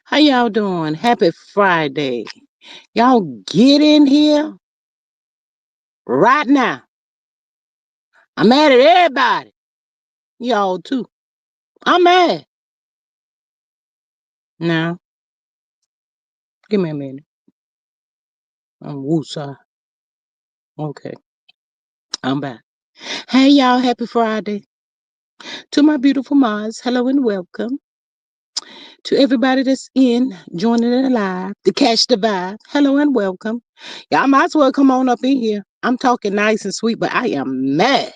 How y'all doing? Happy Friday. Y'all get in here right now. I'm mad at everybody. Y'all too. I'm mad. Now, give me a minute. I'm woosah. Okay, I'm back. Hey y'all, happy Friday. To my beautiful Mars, hello and welcome. To everybody that's in, joining it live, to catch the vibe, hello and welcome. Y'all might as well come on up in here. I'm talking nice and sweet, but I am mad.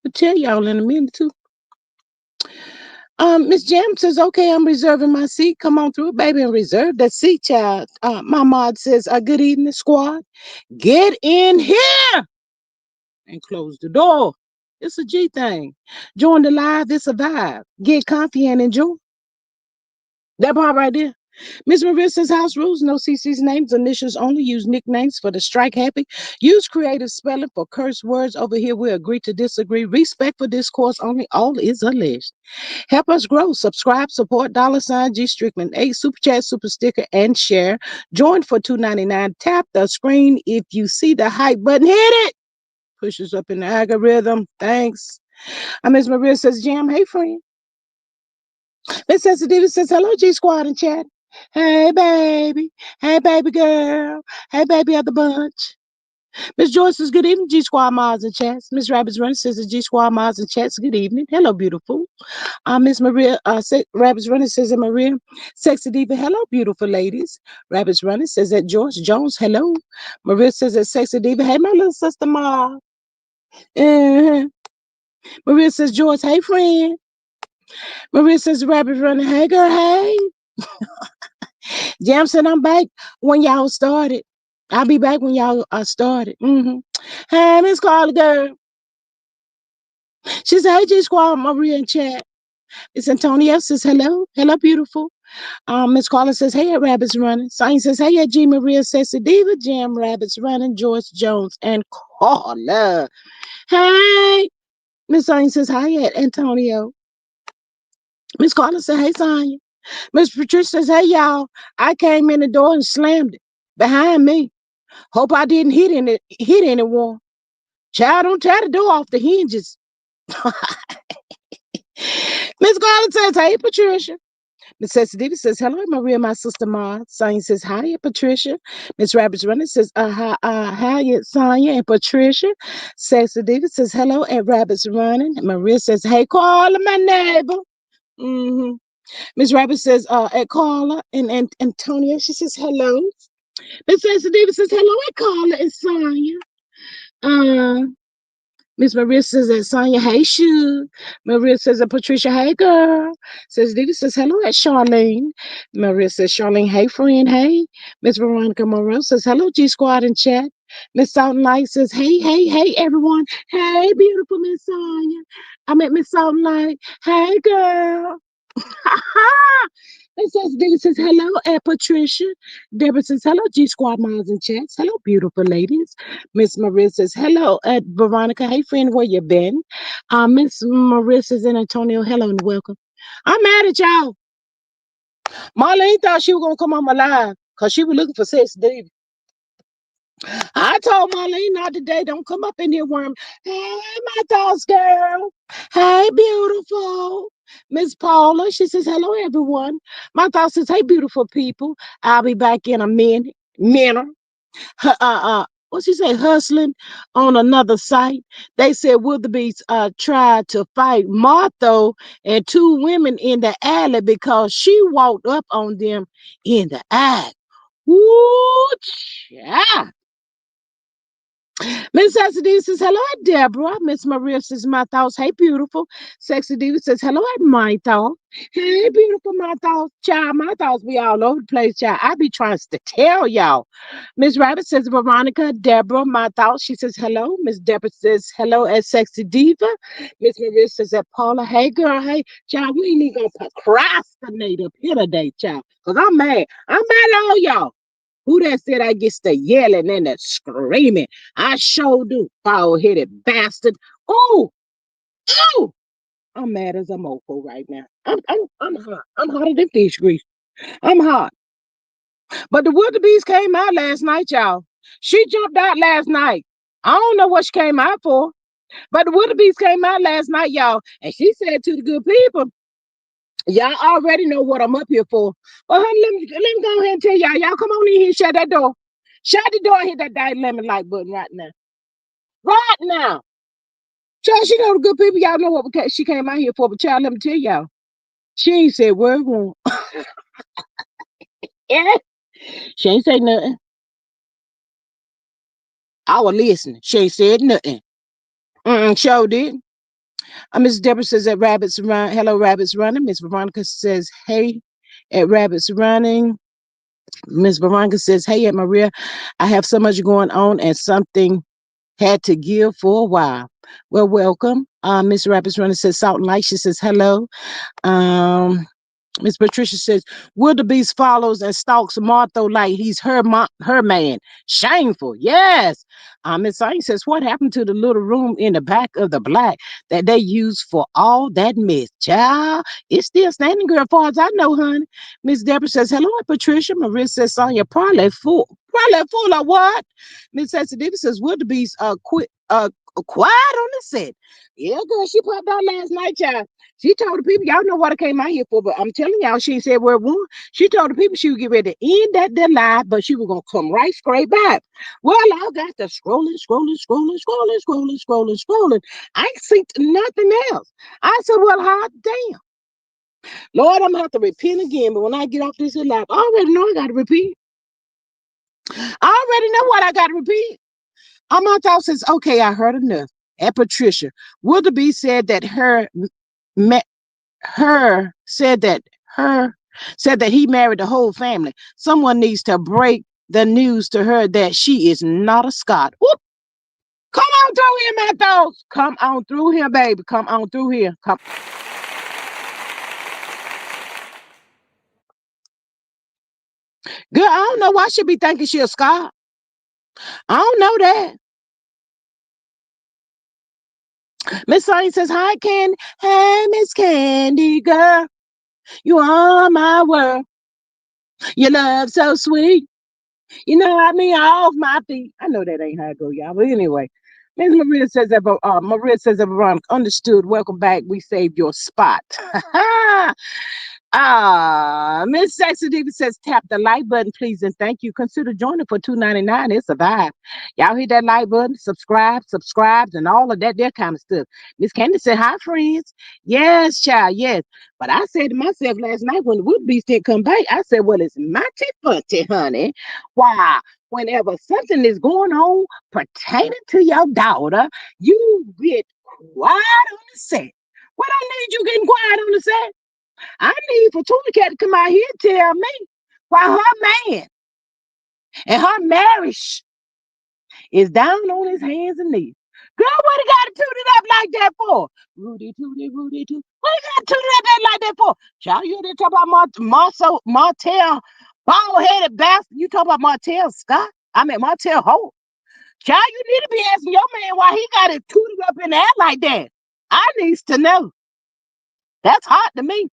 I'll tell y'all in a minute too. Miss Jam says, okay, I'm reserving my seat. Come on through, baby, and reserve that seat, child. My mod says, good evening, squad. Get in here and close the door. It's a G thing. Join the live, it's a vibe. Get comfy and enjoy. That part right there. Miss Maria says, house rules, no CC's names, initials only. Use nicknames for the strike happy. Use creative spelling for curse words. Over here, we agree to disagree. Respect for discourse only. All is alleged. Help us grow. Subscribe, support, $ G Strickland 8, Super Chat, Super Sticker, and share. Join for $2.99. Tap the screen. If you see the hype button, hit it. Push us up in the algorithm. Thanks. Miss Maria says, Jam, hey, friend. Miss Sensitivity says, hello, G Squad and chat. Hey, baby. Hey, baby girl. Hey, baby of the bunch. Miss Joyce says, good evening, G Squad Mars and chats. Miss Rabbit's Run says, G Squad Mars and chats, good evening. Hello, beautiful. Miss Maria, Rabbit's Running says that Maria, Sexy Diva, hello, beautiful ladies. Rabbit's Running says that George Jones, hello. Maria says that Sexy Diva, hey, my little sister Ma. uh Maria says, George, hey, friend. Maria says, Rabbit's Running, hey, girl, hey. Jam said, I'm back when y'all started. I'll be back when y'all started. Hey, Miss Carla, girl. She said, hey, G Squad, Maria in chat. Miss Antonia says, hello. Hello, beautiful. Miss Carla says, hey, at Rabbits Running. Sign says, hey, at G Maria Sexy Diva, Jam Rabbits Running, Joyce Jones, and Carla. Hey. Miss Sonia says, hi, at Antonio. Miss Carla says, hey, Sonia. Miss Patricia says, hey, y'all. I came in the door and slammed it behind me. Hope I didn't hit anyone. Child, don't tear the door off the hinges. Miss Carla says, hey, Patricia. Miss Sensitivity says, hello, Maria, my sister Ma. Sonia says, hi, Patricia. Miss Rabbit's Running says, hi, Sonia and Patricia. Sensitivity says, hello, at Rabbit's Running. Maria says, hey, Carla, my neighbor. Mm-hmm. Miss Rabbit says, at Carla and Antonia, she says, hello. Miss Sensitivity says, hello, at Carla and Sonia. Uh, Miss Maria says that Sonya, hey, shoe. Maria says that Patricia, hey, girl. Says Didi says, hello, at Charlene. Maria says, Charlene, hey, friend, hey. Miss Veronica Morel says, hello, G Squad in chat. Miss Southern Light says, hey, hey, hey, everyone. Hey, beautiful Miss Sonya. I met Miss Southern Light. Hey, girl. It says, David says, hello, Patricia. Deborah says, hello, G Squad Miles and Chats. Hello, beautiful ladies. Miss Maria says, hello, Veronica. Hey, friend, where you been? Miss Maria says, and Antonio, hello and welcome. I'm mad at y'all. Marlene thought she was going to come on my live because she was looking for sex, David. I told Marlene not today. Don't come up in here, worm. Hey, my thoughts, girl. Hey, beautiful. Miss Paula, she says, hello, everyone. My thoughts says, hey, beautiful people. I'll be back in a minute. What she say, hustling on another site. They said Wildebeest tried to fight Martha and two women in the alley because she walked up on them in the act. Woo, yeah. Miss Sexy Diva says, hello, Deborah. Miss Maria says, my thoughts. Hey, beautiful. Sexy Diva says, hello, my thoughts. Hey, beautiful, my thoughts. Child, my thoughts be all over the place, child. I be trying to tell y'all. Miss Rabbit says, Veronica, Deborah, my thoughts. She says, hello. Miss Deborah says, hello, at Sexy Diva. Miss Maria says, at Paula, hey, girl, hey. Child, we ain't even going to procrastinate up here today, child. Because I'm mad. I'm mad at all y'all. Who that said I gets the yelling and the screaming? I sure do, bald headed bastard. Oh, oh, I'm mad as a mofo right now. I'm hot. I'm hotter than fish grease. I'm hot. But the wildebeest came out last night, y'all. She jumped out last night. I don't know what she came out for, but the wildebeest came out last night, y'all. And she said to the good people, y'all already know what I'm up here for. Well, honey, let me go ahead and tell y'all. Y'all come on in here and shut that door. Shut the door and hit that dang lemon light button right now. Right now. Child, she know the good people. Y'all know what she came out here for. But child, let me tell y'all. She ain't said word wrong. Yeah. She ain't say nothing. I was listening. She ain't said nothing. Sure did. Miss Deborah says that rabbits run. Hello, rabbits running. Miss Veronica says, hey, at rabbits running. Miss Veronica says, hey, at Maria, I have so much going on and something had to give for a while. Well, welcome. Miss Rabbits running says, Salt and Light. She says, hello. Um, Miss Patricia says, Wildebeest follows and stalks Martha like he's her man. Shameful. Yes. Miss Sain says, what happened to the little room in the back of the black that they used for all that mess? Child, it's still standing, girl, as far as I know, honey. Miss Deborah says, hello, Patricia. Maria says, Sonia, probably full. Probably full of what? Miss Sensitivity says, Wildebeest quiet on the set. Yeah, girl, she popped out last night, child. She told the people, y'all know what I came out here for, but I'm telling y'all, she ain't said word one. She told the people she would get ready to end that live, but she was gonna come right straight back. Well, I got the scrolling. I ain't seen nothing else. I said, well, hot damn. Lord, I'm gonna have to repent again, but when I get off this live, I already know I gotta repeat. I already know what I gotta repeat. My thought says, okay, I heard enough. At Patricia, Wildebeest said that her said that her said that he married the whole family. Someone needs to break the news to her that she is not a Scot. Whoop. Come on through here, my thoughts. Come on through here, baby. Come on through here. Come. Girl, I don't know why she be thinking she a Scot. I don't know that. Miss Sonny says, hi, Candy. Hey, Miss Candy, girl. You are my world. Your love so sweet. You know what I mean? Off my feet. I know that ain't how it go, y'all. But anyway, Miss Maria says that Veronica understood. Welcome back. We saved your spot. Miss Sexy Diva says tap the like button, please, and thank you. Consider joining for $2.99. It's a vibe. Y'all hit that like button, subscribes, and all of that kind of stuff. Miss Candy said, hi, friends. Yes, child, yes. But I said to myself last night when the Woodbeast didn't come back, I said, well, it's mighty funny, honey. Why? Whenever something is going on pertaining to your daughter, you get quiet on the set. What I need you getting quiet on the set? I need for Tuna Cat to come out here and tell me why her man and her marriage is down on his hands and knees. Girl, what he got to tune it up like that for? Rudy Tooty, Rudy Tooty. What he got to tune it up like that for? Child, you didn't talk about Martell, bald-headed bastard. You talk about Martell Scott? I mean, Martell Holt. Child, you need to be asking your man why he got it tooted up in the air like that. I needs to know. That's hot to me.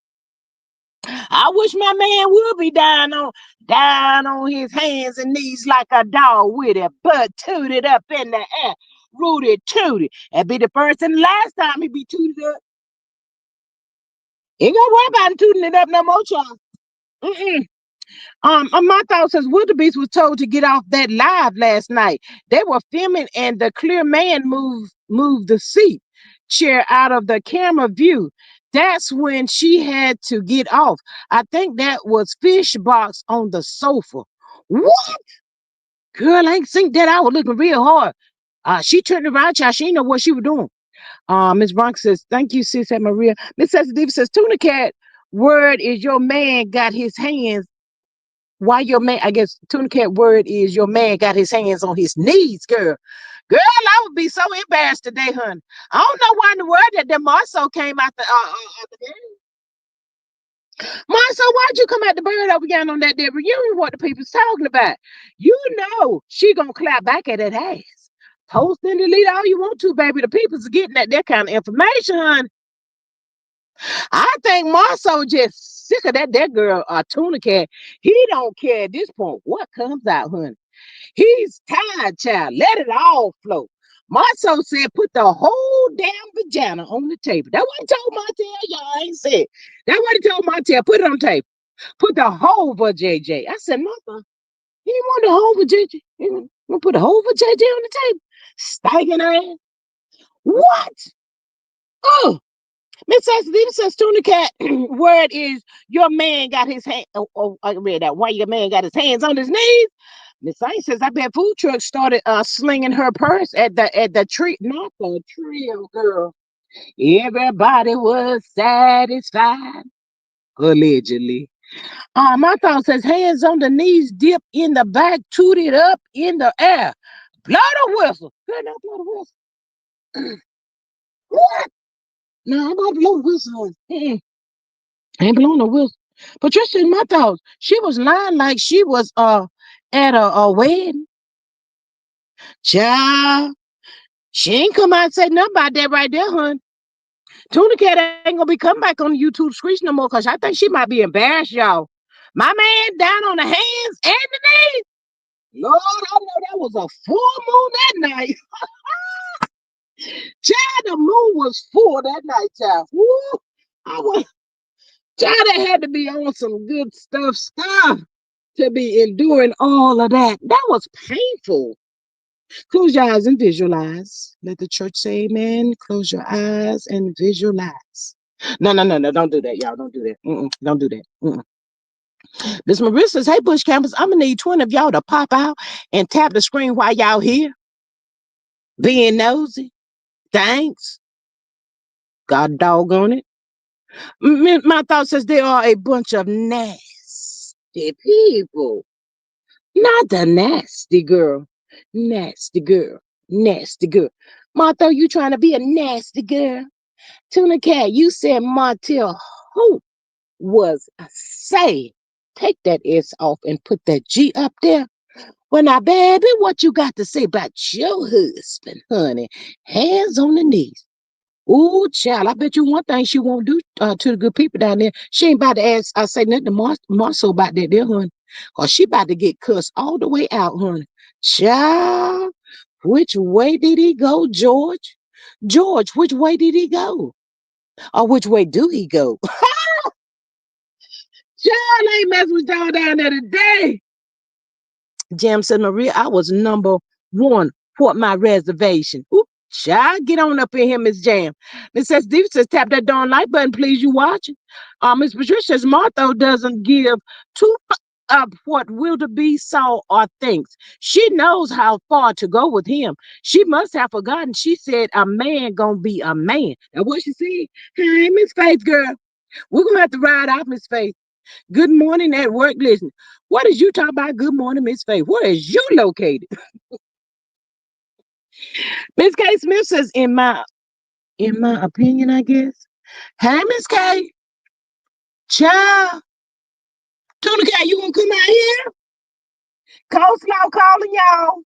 I wish my man would be down on his hands and knees like a dog with it, butt tooted up in the air. Rooty tooty. That'd be the first and last time he be tooted up. Ain't gonna worry about him tooting it up no more, child. Mm-mm. My thought says Wildebeest was told to get off that live last night. They were filming and the clear man moved the seat chair out of the camera view. That's when she had to get off. I think that was fish box on the sofa. What? Girl, I ain't think that. I was looking real hard. She turned around, child. She didn't know what she was doing. Miss Bronx says, thank you, sis and Maria. Miss Sensitive says, Tuna Cat, word is your man got his hands why your man, I guess Tuna Cat word is your man got his hands on his knees, girl. Girl, I would be so embarrassed today, honey. I don't know why in the world that Marceau came out the game. Marceau, why'd you come out the bird over again on that there reunion? What the people's talking about? You know she gonna clap back at that ass. Post and delete all you want to, baby. The people's getting that kind of information, honey. I think Marceau just sick of that girl, Tuna Cat. He don't care at this point what comes out, honey. He's tired, child. Let it all flow. Marceau said, put the whole damn vagina on the table. That's what he told Martell. Y'all ain't said. That's what he told Martell. Put it on the table. Put the whole for JJ. I said, mother, he didn't want the whole for JJ. He want to put the whole for JJ on the table. Stinking ass. What? Oh, Miss Stevenson says, Tuna Cat, word is your man got his hand. Oh, I read that. Why your man got his hands on his knees? Miss Saint says, I bet food trucks started slinging her purse at the tree, not the trio, girl. Everybody was satisfied, allegedly. My thought says, hands on the knees, dip in the back, toot it up in the air. Blow the whistle. Good enough, blow the whistle. What? No, I'm about to blow the whistle. I ain't blowing no whistle. Patricia, in my thoughts, she was lying like she was at a wedding. Child, she ain't come out and say nothing about that right there, hon. Tuna Cat ain't gonna be coming back on the YouTube screech no more because I think she might be embarrassed, y'all. My man down on the hands and the knees. Lord, I know that was a full moon that night. Child, the moon was full that night, child. Woo! I was, child, that had to be on some good stuff to be enduring all of that. That was painful. Close your eyes and visualize. Let the church say amen. Close your eyes and visualize. No, no, no, no. Don't do that, y'all. Don't do that. Don't do that. Miss Marissa says, hey, Bush Campers, I'm going to need 20 of y'all to pop out and tap the screen while y'all here. Being nosy. Thanks. God doggone it. My thought says they are a bunch of nasty people. Not the nasty girl. Nasty girl. Nasty girl. Martha, you trying to be a nasty girl? Tuna Cat, you said Martell Hope was a say. Take that S off and put that G up there. Well, now, baby, what you got to say about your husband, honey? Hands on the knees. Ooh, child, I bet you one thing she won't do to the good people down there. She ain't about to ask, I say nothing to Marceau about that there, honey. Because she about to get cussed all the way out, honey. Child, which way did he go, George? George, which way did he go? Or which way do he go? Child, I ain't messing with y'all down there today. Jam said, Maria, I was number one for my reservation. Oop, child, get on up in here, Miss Jam. Miss S. Steve says, tap that darn like button, please. You watching? Miss Patricia says, Martha doesn't give two of what Wildebeest saw or thinks. She knows how far to go with him. She must have forgotten. She said, a man gonna be a man. And what she said, hey, Miss Faith, girl, we're gonna have to ride out, Miss Faith. Good morning at work. Listen, what is you talking about? Good morning, Miss Faith. Where is you located? Miss K. Smith says, in my opinion, I guess. Hey, Miss K. Child. Tuna Cat, you gonna come out here? Coleslaw calling y'all.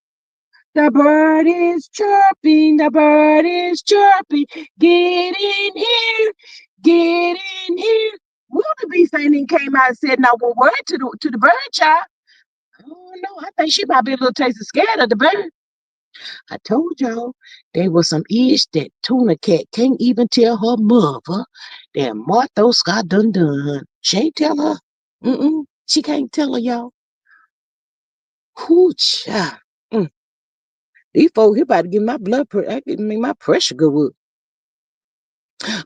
The bird is chirping. The bird is chirping. Get in here. Get in here. Wildebeest ain't even came out and said no one word to the bird, child. Oh no, I think she might be a little taste scared of the bird. I told y'all there was some ish that Tuna Cat can't even tell her mother that Martha Scott done. She ain't tell her. She can't tell her, y'all. Child. These folks here about to get my blood pressure. I can make my pressure go up.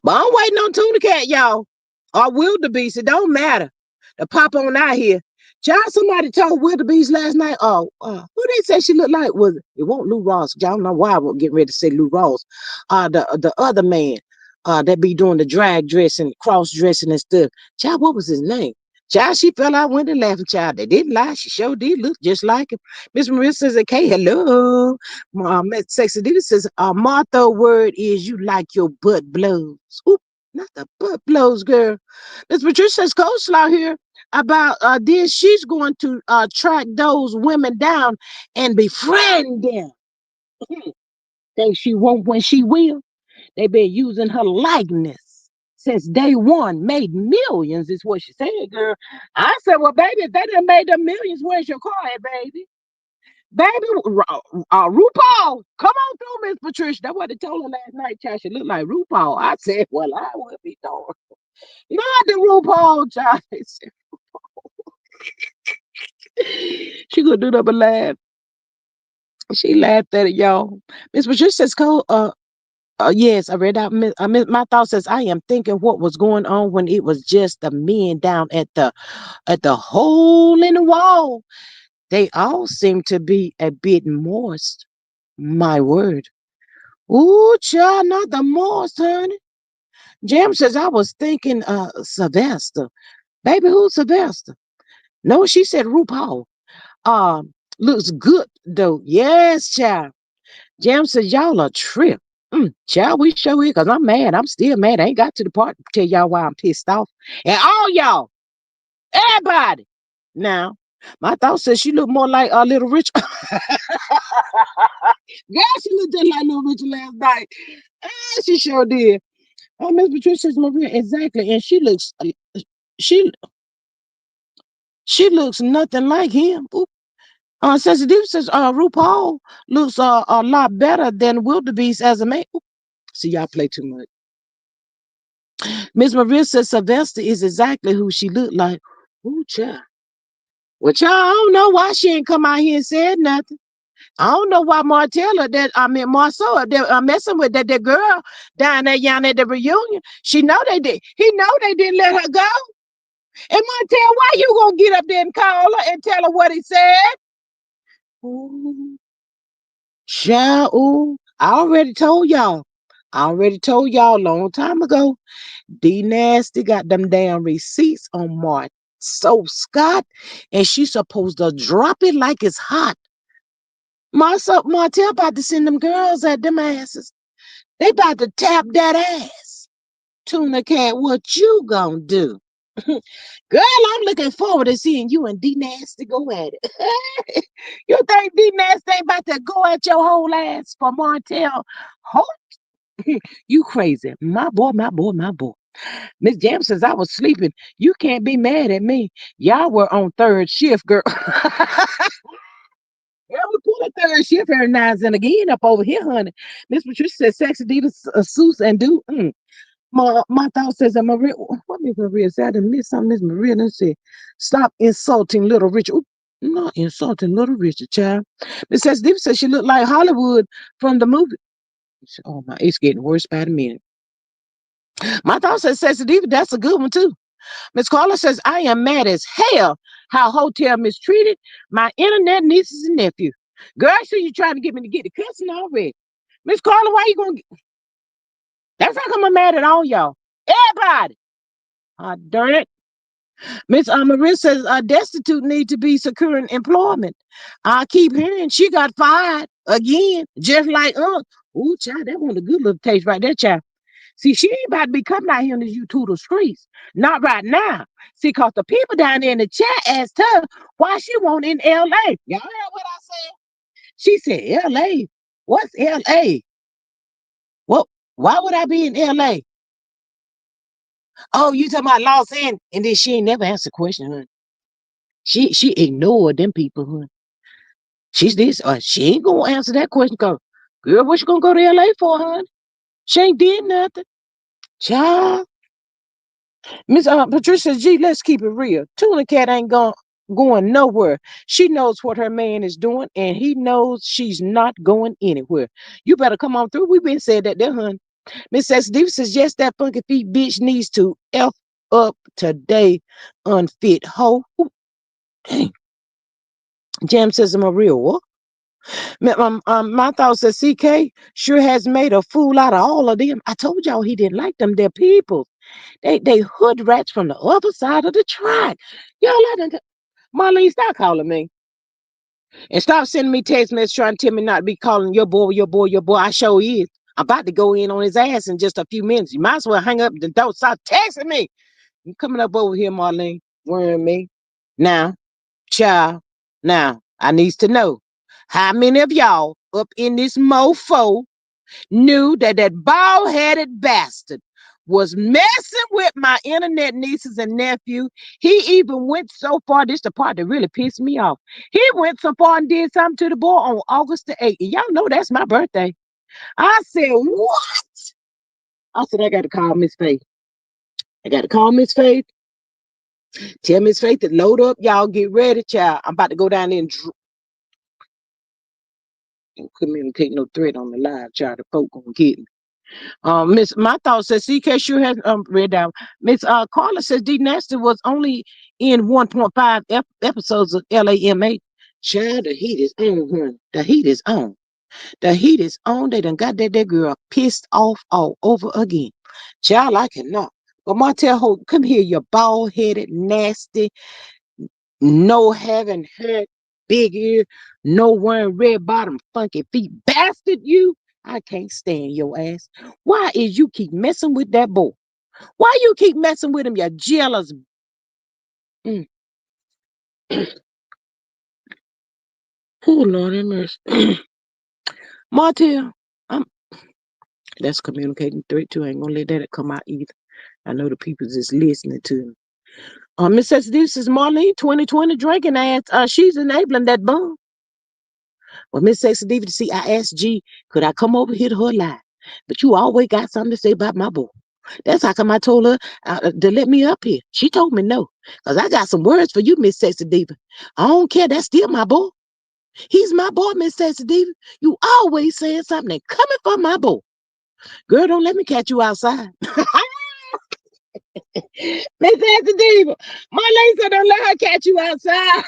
But I'm waiting on Tuna Cat, y'all. Or Wildebeest. It don't matter. To pop on out here. Child, somebody told Wildebeest last night. Who they say she looked like? Was it won't Lou Ross? Y'all know why I was getting ready to say Lou Ross. The other man that be doing the drag dressing, cross dressing and stuff. Child, what was his name? Child, she fell out window laughing. Child, they didn't lie. She sure did look just like him. Miss Maria says, okay, hello. Sexy Diva says, Martha word is you like your butt blows. Oop, not the butt blows, girl. Miss Patricia says, coleslaw here about this. She's going to track those women down and befriend them. Think she won't when she will. They been using her likeness. since day one, made millions, is what she said, girl. I said, well, baby, if they done made the millions, where's your car at, baby? Baby, RuPaul, come on through, Miss Patricia. That's what they told her last night, child. She looked like RuPaul. I said, well, I will be darned. Not the RuPaul, child. She gonna do that but laugh. She laughed at it, y'all. Miss Patricia says, "Cole, yes, I read out. My thought says, I am thinking what was going on when it was just the men down at the hole in the wall. They all seem to be a bit moist. My word. Ooh, child, not the most, honey. Jam says, I was thinking, Sylvester. Baby, who's Sylvester? No, she said RuPaul. Looks good, though. Yes, child. Jam says, y'all a trip. Child, we show it because I'm mad. I'm still mad. I ain't got to the part to tell y'all why I'm pissed off. And all y'all, everybody. Now, my thought says she looked more like a Little Rich. Girl, she looked just like Little Richard last night. She sure did. Oh, Miss Patricia's Maria, exactly. And she she looks nothing like him. Oop. Sensitive says RuPaul looks a lot better than Wildebeest as a man. Oop. See, y'all play too much. Miss Maria says Sylvester is exactly who she looked like. Ooh, child. Well, child, I don't know why she ain't come out here and said nothing. I don't know why Martella, Marceau, that messing with that girl down there young at the reunion. She know they did. He know they didn't let her go. And Martell, why you gonna get up there and call her and tell her what he said? Ooh, child, ooh, I already told y'all. I already told y'all a long time ago. D Nasty got them damn receipts on Mart. So Scott, and she's supposed to drop it like it's hot. Martell about to send them girls at them asses. They about to tap that ass. Tuna Cat, what you gonna do? Girl, I'm looking forward to seeing you and D Nasty go at it. You think D Nasty ain't about to go at your whole ass for Martell? Ho- you crazy. My boy, my boy, my boy. Miss Jam says I was sleeping. You can't be mad at me. Y'all were on third shift, girl. Yeah, we pull a third shift every now and then again up over here, honey. Miss Patricia says sexy divas, Seuss and do. My thought says that Maria, what Miss Maria said? I done missed something. Miss Maria done said, stop insulting Little Richard. Oop, not insulting Little Richard, child. Miss Sexy Diva says she looked like Hollywood from the movie. Oh my, it's getting worse by the minute. My thought says Sexy Diva, that's a good one too. Miss Carla says, I am mad as hell how hotel mistreated my internet nieces and nephews. Girl, I see you trying to get me to get the cussing already. Miss Carla, why you gonna get... That's how come I'm mad at all y'all. Everybody. Darn it. Miss Maria says destitute need to be securing employment. I keep hearing she got fired again, just like ooh, child, that one a good little taste right there, child. See, she ain't about to be coming out here in these YouTube streets. Not right now. See, cause the people down there in the chat asked her why she won't in LA. Y'all heard what I said? She said, LA. What's LA? What? Why would I be in LA? Oh, you talking about Los Angeles? And then she ain't never asked a question, honey. She ignored them people, honey. She's this. She ain't gonna answer that question. Cause girl, what you gonna go to LA for, honey? She ain't did nothing, child. Miss Patricia G, let's keep it real. Tuna Cat ain't going nowhere. She knows what her man is doing, and he knows she's not going anywhere. You better come on through. We've been said that there, hun. Miss S. D says, yes, that funky feet bitch needs to F up today, unfit hoe. Ooh, dang. Jam says, I'm a real what? My thought says CK sure has made a fool out of all of them. I told y'all he didn't like them. They're people. They hood rats from the other side of the track. Y'all let them. Marlene, stop calling me. And stop sending me text messages trying to tell me not to be calling your boy, your boy, your boy. I sure is. I'm about to go in on his ass in just a few minutes. You might as well hang up and don't stop texting me. You coming up over here, Marlene, worrying me. Now, child, now, I needs to know how many of y'all up in this mofo knew that bald-headed bastard was messing with my internet nieces and nephew. He even went so far, this the part that really pissed me off. He went so far and did something to the boy on August the 8th. Y'all know that's my birthday. I said, what? I said, I got to call Miss Faith. I got to call Miss Faith. Tell Miss Faith to load up. Y'all get ready, child. I'm about to go down there and communicate no threat on the live, child. The folk gonna get me. Miss, my thought says CK sure has read down. Miss Carla says D Nasty was only in 1.5 episodes of LAMA. Child, the heat is on, honey. The heat is on. The heat is on. They done got that girl pissed off all over again. Child, I cannot. But Martell Holt, come here, you bald headed, nasty, no having hair, big ear, no wearing red bottom, funky feet, bastard you. I can't stand your ass. Why is you keep messing with that boy? Why you keep messing with him? You jealous. Mm. Oh Lord have mercy. Martell, I'm that's communicating threat too. I ain't gonna let that come out either. I know the people just listening to me. Miss says this is Marlene 2020 drinking ass. She's enabling that bum. Well, Miss Sexy Diva, see, I asked G, could I come over here to her live? But you always got something to say about my boy. That's how come I told her to let me up here. She told me no. Because I got some words for you, Miss Sexy Diva. I don't care. That's still my boy. He's my boy, Miss Sexy Diva. You always saying something and coming for my boy. Girl, don't let me catch you outside. Miss Sexy Diva. My lady said don't let her catch you outside.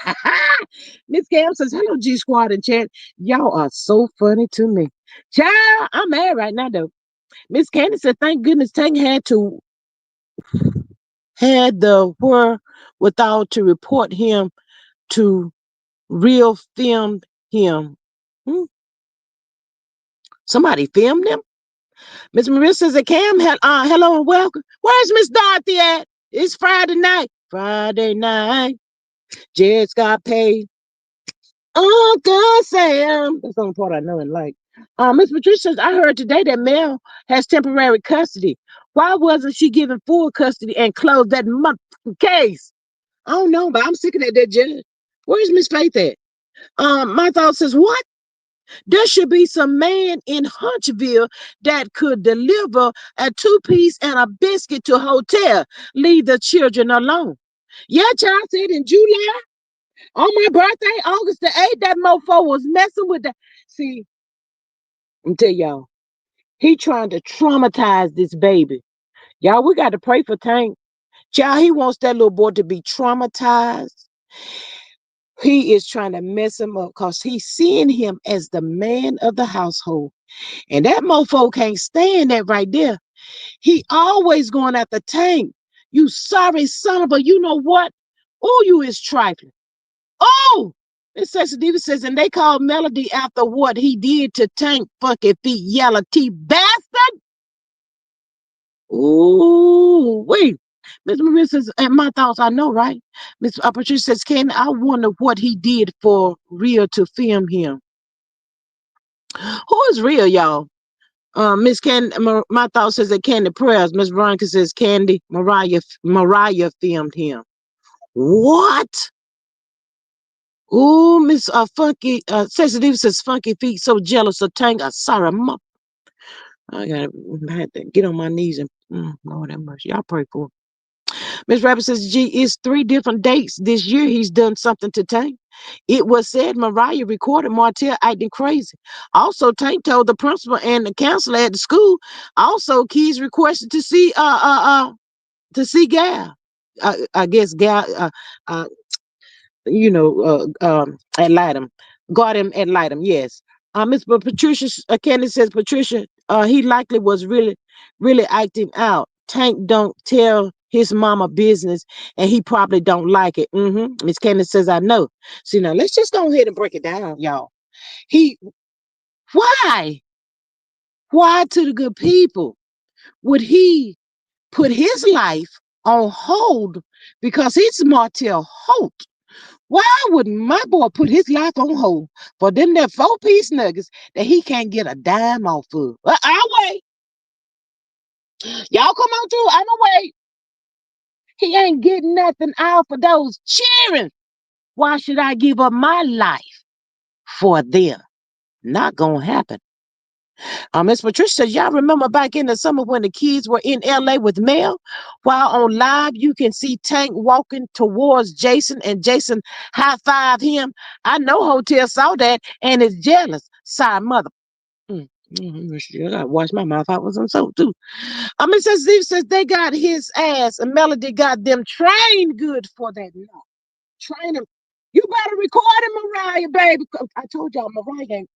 Miss Cam says, hello, G Squad and chat. Y'all are so funny to me. Child, I'm mad right now, though. Miss Candy said, thank goodness Tank had the wherewithal to report him to real filmed him. Hmm? Somebody filmed him? Miss Maria says that Cam had hello and welcome. Where's Miss Dorothy at? It's Friday night. Friday night. Just got paid. Uncle Sam. That's the only part I know and like. Miss Patricia says, I heard today that Mel has temporary custody. Why wasn't she given full custody and closed that case? I don't know, but I'm sick of that judge. Where's Miss Faith at? My thought says, what? There should be some man in Huntsville that could deliver a two-piece and a biscuit to a hotel. Leave the children alone. Yeah, child said in July, on my birthday, August the 8th, that mofo was messing with that. See, I'm tell y'all, he trying to traumatize this baby. Y'all, we got to pray for Tank. Child, he wants that little boy to be traumatized. He is trying to mess him up because he's seeing him as the man of the household. And that mofo can't stand that right there. He always going after Tank. You sorry son of a, you know what? Oh, you is trifling. Oh, it says Diva says, and they called Melody after what he did to Tank funky feet yellow T bastard. Oh, wait. Miss Maria says, and my thoughts, I know, right? Miss Patricia says, Ken, I wonder what he did for real to film him. Who is real, y'all? Miss Candy, my thought says that Candy Prayers. Miss Veronica says Candy Mariah filmed him. What? Oh, Miss Funky Sexy Diva says Funky Feet so jealous of Tanga. Sorry, I had to get on my knees and Lord have mercy. Y'all pray for. Miss Rabbit says, gee, it's 3 different dates this year he's done something to Tank. It was said Mariah recorded Martell acting crazy. Also, Tank told the principal and the counselor at the school. Also, kids requested to see Gal. I guess Gal ad litem. Got him ad litem, yes. Miss Patricia Candy says Patricia, he likely was really acting out. Tank don't tell his mama business and he probably don't like it. Miss Candy says, I know. See, now let's just go ahead and break it down, y'all. He why? Why to the good people would he put his life on hold because it's Martell Holt? Why would my boy put his life on hold for them that 4-piece nuggets that he can't get a dime off of? I'll wait. Y'all come on through. I'm away. He ain't getting nothing out for those cheering. Why should I give up my life for them? Not gonna happen. Miss Patricia says, y'all remember back in the summer when the kids were in LA with Mel? While on live, you can see Tank walking towards Jason and Jason high five him. I know Hotel saw that and is jealous. Sorry, mother. I gotta wash my mouth out with some soap too. It says Steve says they got his ass and Melody got them trained good for that. Train him. You better record him, Mariah, baby. I told y'all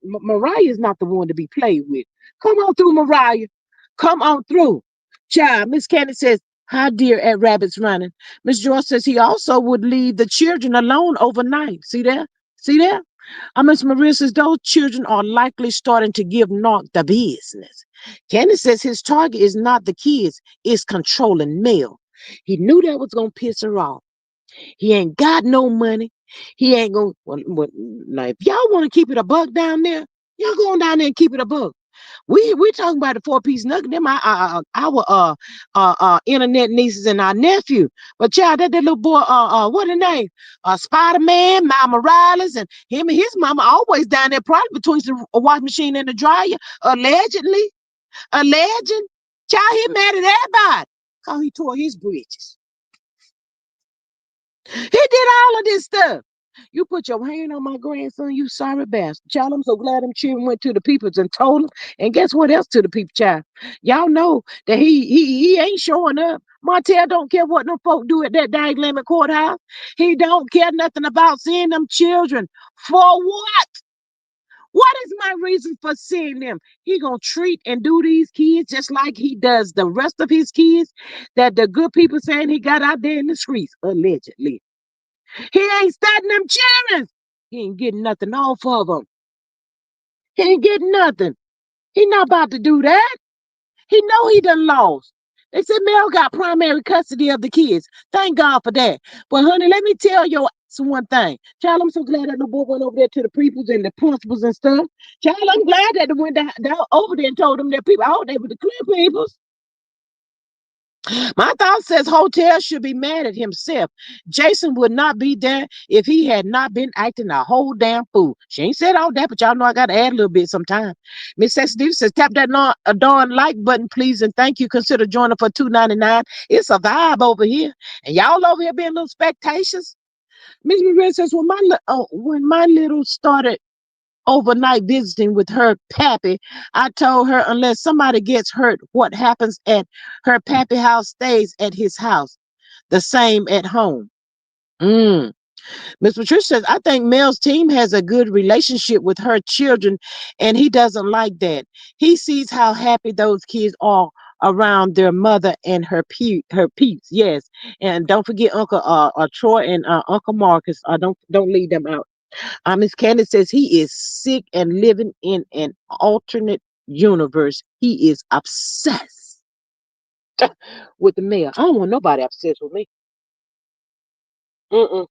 Mariah is not the one to be played with. Come on through, Mariah. Come on through. Child, Miss Candy says, hi, dear, at Rabbits Running. Miss Joyce says he also would leave the children alone overnight. See there? See there? Miss Maria says those children are likely starting to give Knock the business. Candy says his target is not the kids, it's controlling Mel. He knew that was going to piss her off. He ain't got no money. He ain't gonna. Now, if y'all want to keep it a buck down there, y'all go on down there and keep it a buck. We talking about the 4-piece nugget. Them our internet nieces and our nephew. But child, that little boy, what the name? Spider Man, Miles Morales, and him and his mama always down there, probably between the washing machine and the dryer, allegedly, alleging. Child, he mad at everybody cause he tore his bridges. He did all of this stuff. You put your hand on my grandson, you sorry bastard. Child, I'm so glad them children went to the peoples and told them. And guess what else to the people, child? Y'all know that he ain't showing up. Martell don't care what them folk do at that Dag Lemon courthouse. He don't care nothing about seeing them children. For what? What is my reason for seeing them? He gonna treat and do these kids just like he does the rest of his kids that the good people saying he got out there in the streets, allegedly. He ain't starting them children. He ain't getting nothing off of them. He ain't getting nothing. He not about to do that. He know he done lost. They said Mel got primary custody of the kids. Thank God for that. But honey, let me tell your ass one thing. Child, I'm so glad that the boy went over there to the peoples and the principals and stuff. Child, I'm glad that they went down over there and told them that people, I hope they were the clear peoples. My thought says Hotel should be mad at himself. Jason would not be there if he had not been acting a whole damn fool. She ain't said all that, but y'all know I gotta add a little bit sometime. Miss Sexy Diva says tap that darn like button, please, and thank you. Consider joining for $2.99. It's a vibe over here, and y'all over here being little spectations. Miss Maria says when my little started overnight visiting with her pappy, I told her unless somebody gets hurt, what happens at her pappy house stays at his house. The same at home. Mm. Miss Patricia says, I think Mel's team has a good relationship with her children, and he doesn't like that. He sees how happy those kids are around their mother and her peeps. Yes, and don't forget Uncle Troy and Uncle Marcus. Don't leave them out. Miss Candace says he is sick and living in an alternate universe. He is obsessed with the mayor. I don't want nobody obsessed with me. Mm-mm.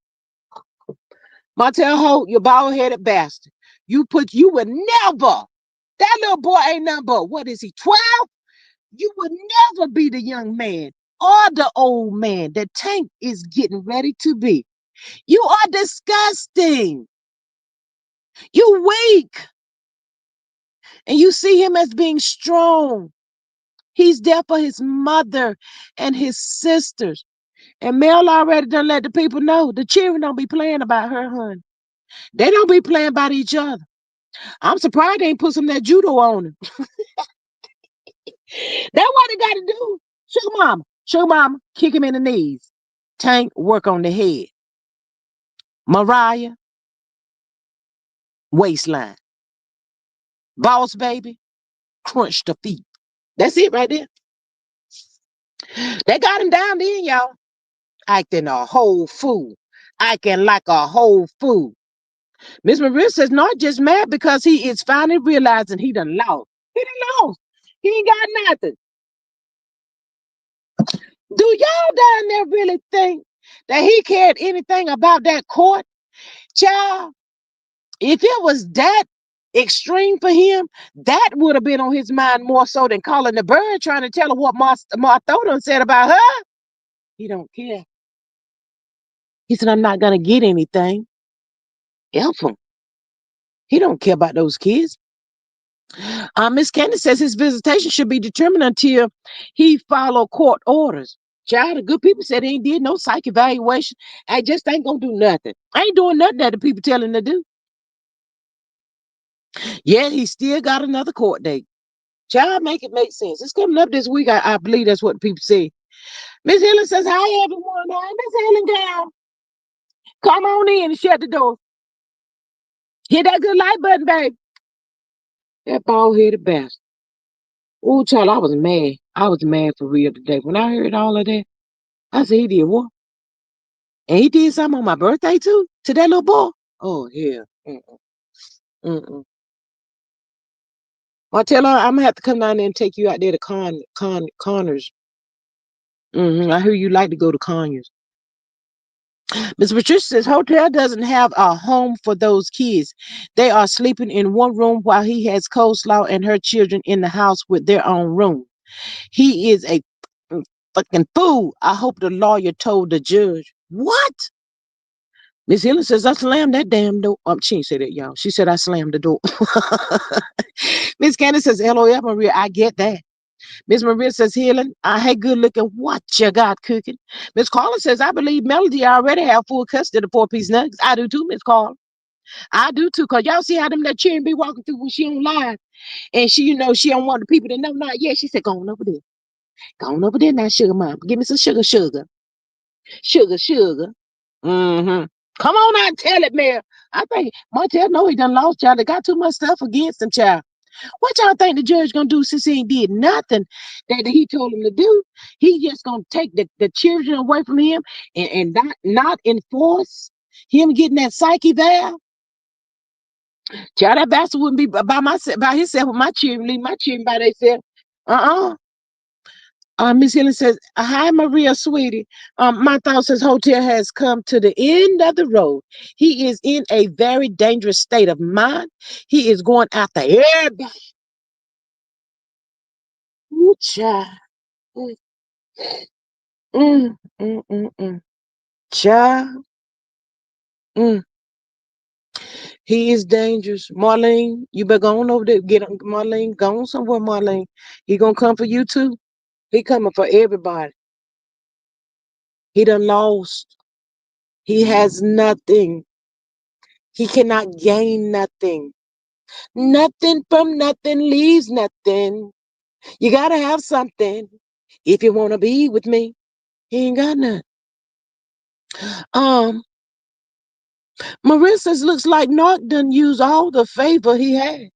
Montel Holt, you bald headed bastard. You would never. That little boy ain't nothing but, what is he, 12? You would never be the young man or the old man that Tank is getting ready to be. You are disgusting. You weak. And you see him as being strong. He's there for his mother and his sisters. And Mel already done let the people know the children don't be playing about her, hun. They don't be playing about each other. I'm surprised they ain't put some of that judo on him. That's what they got to do. Sugar mama, kick him in the knees. Tank, work on the head. Mariah, waistline. Boss baby, crunch the feet. That's it right there. They got him down there, y'all. Acting a whole fool. Acting like a whole fool. Miss Maria says not just mad because he is finally realizing he done lost. He done lost. He ain't got nothing. Do y'all down there really think that he cared anything about that court? Child, if it was that extreme for him. That would have been on his mind more so than calling the bird, trying to tell her what Martha done said about her. He don't care. He said, I'm not gonna get anything. Help him. He don't care about those kids. Miss Candace says his visitation should be determined until he follow court orders. Child, the good people said he ain't did no psych evaluation. I just ain't gonna do nothing. I ain't doing nothing that the people tell him to do. Yet he still got another court date. Child, make it make sense. It's coming up this week. I believe that's what people say. Miss Helen says, hi everyone. Hi, Miss Helen girl. Come on in and shut the door. Hit that good light button, babe. That bald headed bastard. Oh, child, I was mad. I was mad for real today. When I heard all of that, I said, he did what? And he did something on my birthday too? To that little boy? Oh, yeah. Mm-mm. Mm-mm. Well, tell her I'm gonna have to come down there and take you out there to Connors. I hear you like to go to Conyers. Miss Patricia says hotel doesn't have a home for those kids. They are sleeping in one room while he has coleslaw and her children in the house with their own room. He is a fucking fool. I hope the lawyer told the judge. What? Miss Helen says I slammed that damn door. She didn't say that, y'all. She said I slammed the door. Miss Candace says, LOL, Maria, I get that. Miss Maria says, Helen, I hate good looking. What you got cooking? Miss Carla says, I believe Melody already have full custody of the 4-piece nuggets. I do too, Miss Carla. I do too, because y'all see how them that cheering be walking through when she on live. And she, she don't want the people to know not yet. She said, go on over there. Go on over there now, sugar mom. Give me some sugar, sugar. Sugar, sugar. Mm-hmm. Come on out and tell it, Mayor. I think Martell know he done lost, y'all. They got too much stuff against him, child. What y'all think the judge gonna do since he ain't did nothing that he told him to do? He just gonna take the children away from him and not enforce him getting that psyche valve? Child, that bastard wouldn't be by himself with my children, leave my children by themselves. Uh-uh. Miss Helen says, hi, Maria, sweetie. My thought says hotel has come to the end of the road. He is in a very dangerous state of mind. He is going after everybody. Ooh, child. Mm, mm, mm, mm, mm. Child. Mm. He is dangerous. Marlene, you better go on over there. Get on, Marlene. Go on somewhere, Marlene. He gonna come for you too. He coming for everybody. He done lost. He has nothing. He cannot gain nothing. Nothing from nothing leaves nothing. You gotta have something if you wanna be with me. He ain't got nothing. Um, Marissa's looks like Narc done used all the favor he had.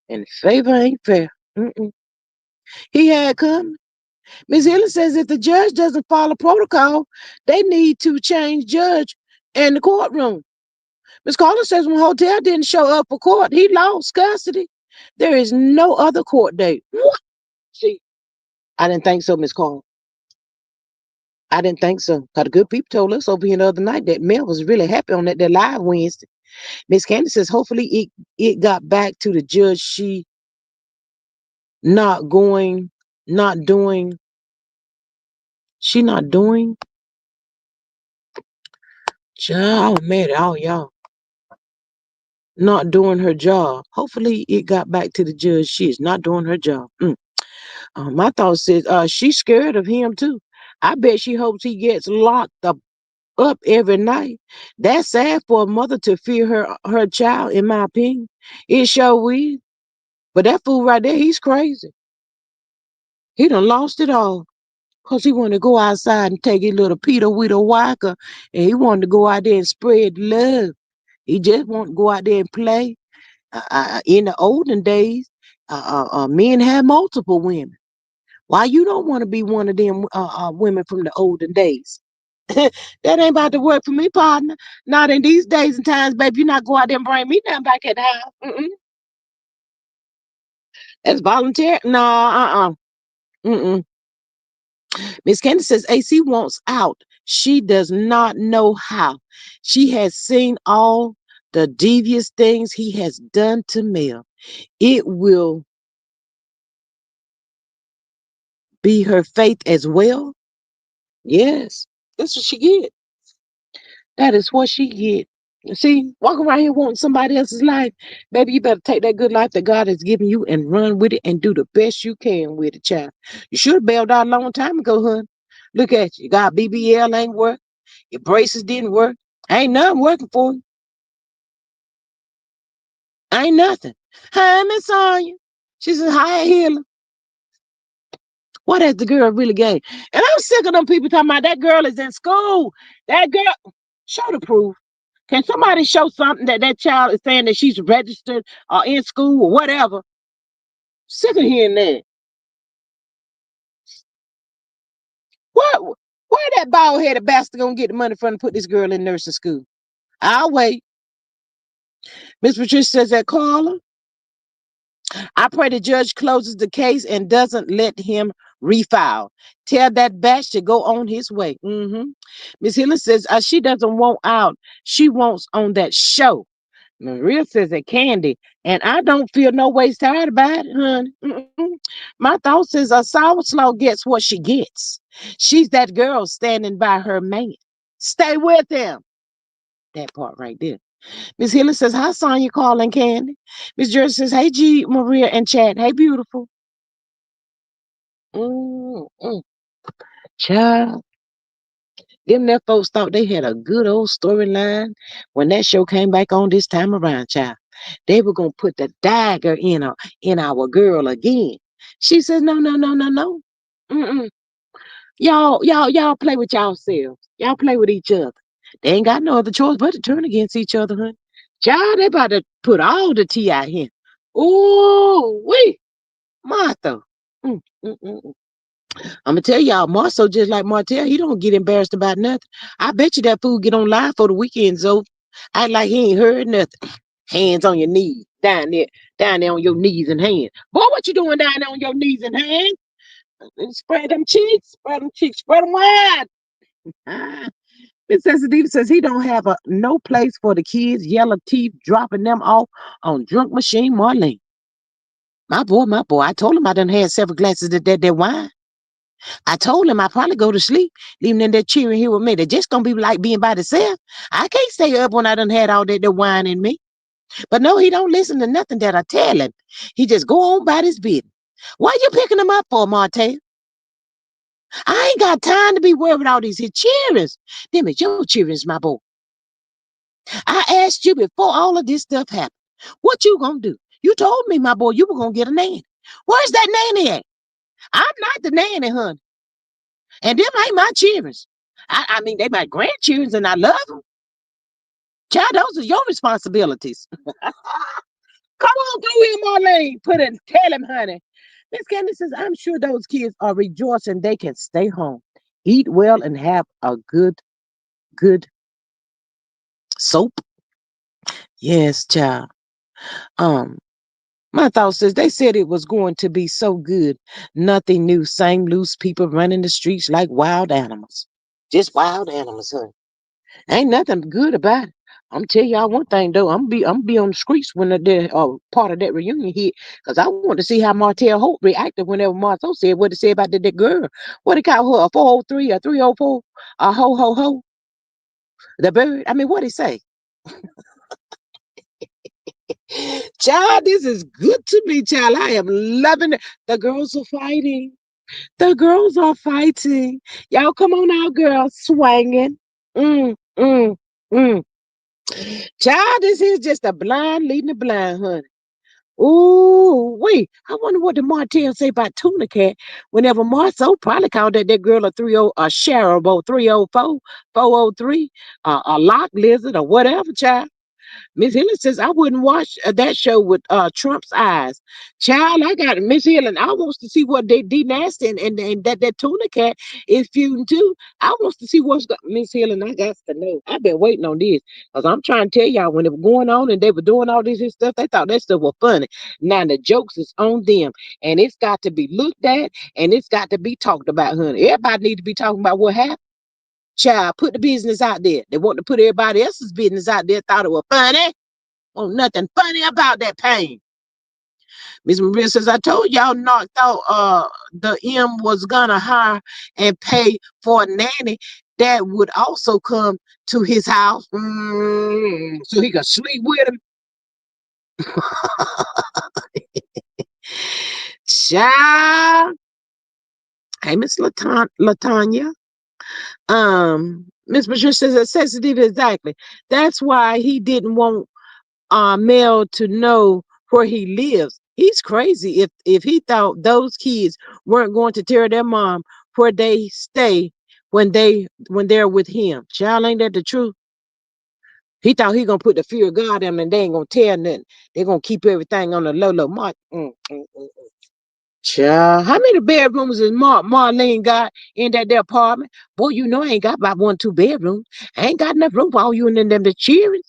And favor ain't fair. Mm-mm. He had come. Miss Hiller says if the judge doesn't follow protocol, they need to change judge in the courtroom. Miss Carter says when Hotel didn't show up for court, he lost custody. There is no other court date. What? See, I didn't think so, Miss Carter. I didn't think so. Because the good people told us over here the other night that Mel was really happy on that live Wednesday. Miss Candace says hopefully it got back to the judge. She not going, not doing, she not doing. Child, I'm mad at all y'all. Not doing her job. Hopefully it got back to the judge. She is not doing her job. My thought says she's scared of him too. I bet she hopes he gets locked up every night. That's sad for a mother to fear her child, in my opinion. It sure will. But that fool right there, he's crazy. He done lost it all. Cause he wanted to go outside and take his little Peter Widow Walker and he wanted to go out there and spread love. He just wanted to go out there and play. In the olden days, men had multiple women. Why you don't want to be one of them women from the olden days? That ain't about to work for me, partner. Not in these days and times, baby. You not go out there and bring me down back at the house. That's voluntary. No, Mm-mm. Miss Candace says AC wants out. She does not know how. She has seen all. the devious things he has done to Mel. It will be her faith as well. Yes, that's what she get. That is what she get. See, walk around here wanting somebody else's life. Baby, you better take that good life that God has given you and run with it and do the best you can with it, child. You should have bailed out a long time ago, hun. Look at you. You got BBL ain't work. Your braces didn't work. Ain't nothing working for you. Ain't nothing. Hi, Miss Sonya. She said, hi, healer. What has the girl really gained? And I'm sick of them people talking about that girl is in school. That girl, show the proof. Can somebody show something that that child is saying that she's registered or in school or whatever? Sick of hearing that. Where that bald headed bastard gonna get the money from to put this girl in nursing school? I'll wait. Miss Patricia says that Carla. I pray the judge closes the case and doesn't let him refile. Tell that batch to go on his way. Miss Helen says she doesn't want out. She wants on that show. Maria says that Candy, and I don't feel no ways tired about it, honey. My thought says a sour slow gets what she gets. She's that girl standing by her man. Stay with him. That part right there. Miss Helen says, hi, Sonya, calling Candy. Miss Jersey says, hey, G, Maria, and Chad. Hey, beautiful. Mm-mm. Child, them that folks thought they had a good old storyline when that show came back on this time around, child. They were gonna put the dagger in our girl again. She says, no, no, no, no, no. Mm-mm. Y'all play with yourselves. Y'all play with each other. They ain't got no other choice but to turn against each other, honey. Child, they about to put all the tea out here. Ooh, wait, Martha. Mm, mm, mm, mm. I'm gonna tell y'all, Marcel just like Martell, he don't get embarrassed about nothing. I bet you that fool get on live for the weekend, so act like he ain't heard nothing. Hands on your knees, down there on your knees and hands. Boy, what you doing down there on your knees and hands? And spread them cheeks, spread them wide. Ah. Princess Adiva says he don't have no place for the kids, yellow teeth, dropping them off on drunk machine Marlene. My boy, I told him I done had several glasses of that wine. I told him I probably go to sleep, leaving them there cheering here with me. They're just gonna be like being by themselves. I can't stay up when I done had all that wine in me. But no, he don't listen to nothing that I tell him. He just go on by his business. Why you picking him up for, Martell? I ain't got time to be worried with all these here cheerings. Them is your cheerings, my boy. I asked you before all of this stuff happened. What you gonna do? You told me, my boy, you were gonna get a nanny. Where's that nanny at? I'm not the nanny, honey. And them ain't my cheerings. I mean, they my grandchildren, and I love them. Child, those are your responsibilities. Come on through here, Marlene. Put it, tell him, honey. Miss Candy says, I'm sure those kids are rejoicing they can stay home, eat well, and have a good soap. Yes, child. Um, my thought says they said it was going to be so good. Nothing new. Same loose people running the streets like wild animals. Just wild animals, honey. Ain't nothing good about it. I'm tell y'all one thing though. I'm be on the streets when the part of that reunion hit, cause I want to see how Martell Hope reacted whenever Martha said what to say about that girl. What they call her, a 403, a 304, a ho ho ho, the bird. I mean, what he say? Child, this is good to me, child. I am loving it. The girls are fighting. The girls are fighting. Y'all come on out, girls, swinging. Mm, mm, mm. Child, this is just a blind leading the blind, honey. Ooh, wait. I wonder what the Martell say about Tuna Cat whenever Marceau probably called that girl a 30, a shareable 304, 403, a lock lizard or whatever, child. Miss Helen says I wouldn't watch that show with Trump's eyes. Child, I got Miss Helen. I wants to see what they D Nasty and that Tuna Cat is feuding too. I wants to see what's going. Miss Helen, I got to know. I've been waiting on this because I'm trying to tell y'all when it was going on and they were doing all this and stuff, they thought that stuff was funny. Now the jokes is on them and it's got to be looked at and it's got to be talked about, honey. Everybody need to be talking about what happened. Child, put the business out there. They want to put everybody else's business out there. Thought it was funny. Oh, nothing funny about that pain. Miss Maria says, I told y'all not thought the M was gonna hire and pay for a nanny that would also come to his house. So he could sleep with him. Child. Hey, Miss Latanya. Miss Patricia says that sensitive exactly. That's why he didn't want Mel to know where he lives. He's crazy if he thought those kids weren't going to tell their mom where they stay when they're with him. Child, ain't that the truth? He thought he gonna put the fear of God in them and they ain't gonna tell nothing. They're gonna keep everything on the low. Mark. Child, how many bedrooms is Marlene got in that their apartment? Boy, you know I ain't got about 1, 2 bedrooms. I ain't got enough room for all you and them the children.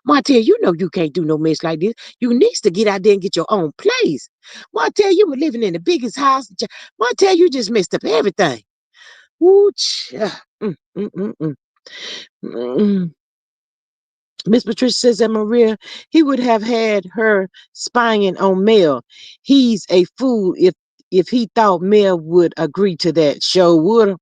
Martell, you know you can't do no mess like this. You needs to get out there and get your own place. Martell, you were living in the biggest house. Martell, you just messed up everything. Ooh, mm, mm, mm, mm. Mm. Miss Patricia says that Maria, he would have had her spying on Mel. He's a fool if he thought Mel would agree to that. Sure would.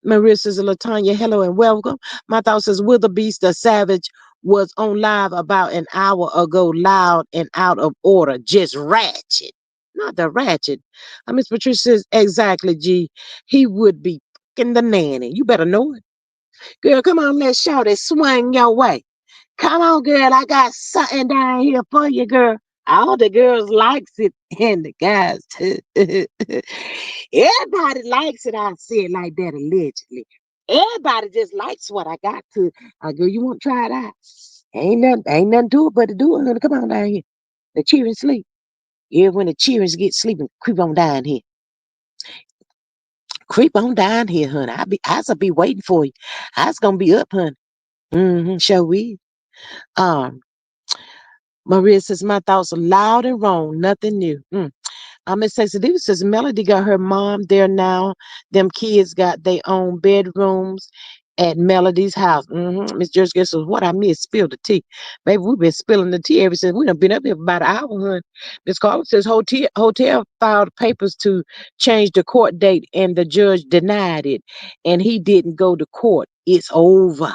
Maria says, Latanya, hello and welcome. My thought says, Wildebeest the Savage was on live about an hour ago, loud and out of order, just ratchet. Not the ratchet. Miss Patricia says, exactly, G. He would be fucking the nanny. You better know it. Girl, come on, let's shout it. Swing your way. Come on, girl. I got something down here for you, girl. All the girls likes it and the guys too. Everybody likes it. I say it like that allegedly. Everybody just likes what I got to. Girl, you want to try it out? Ain't nothing to it but to do it, honey. Come on down here. The children sleep. Yeah, when the children get sleeping, creep on down here. Creep on down here, honey. I'll be waiting for you. I's gonna be up, honey. Shall we? Um, Maria says, my thoughts are loud and wrong, nothing new. Miss Sensitive says, Melody got her mom there now. Them kids got their own bedrooms at Melody's house. Miss Jersey says, what I miss, spill the tea. Baby, we've been spilling the tea ever since we done been up here for about an hour, hun. Miss Carter says, hotel filed papers to change the court date and the judge denied it. And he didn't go to court. It's over.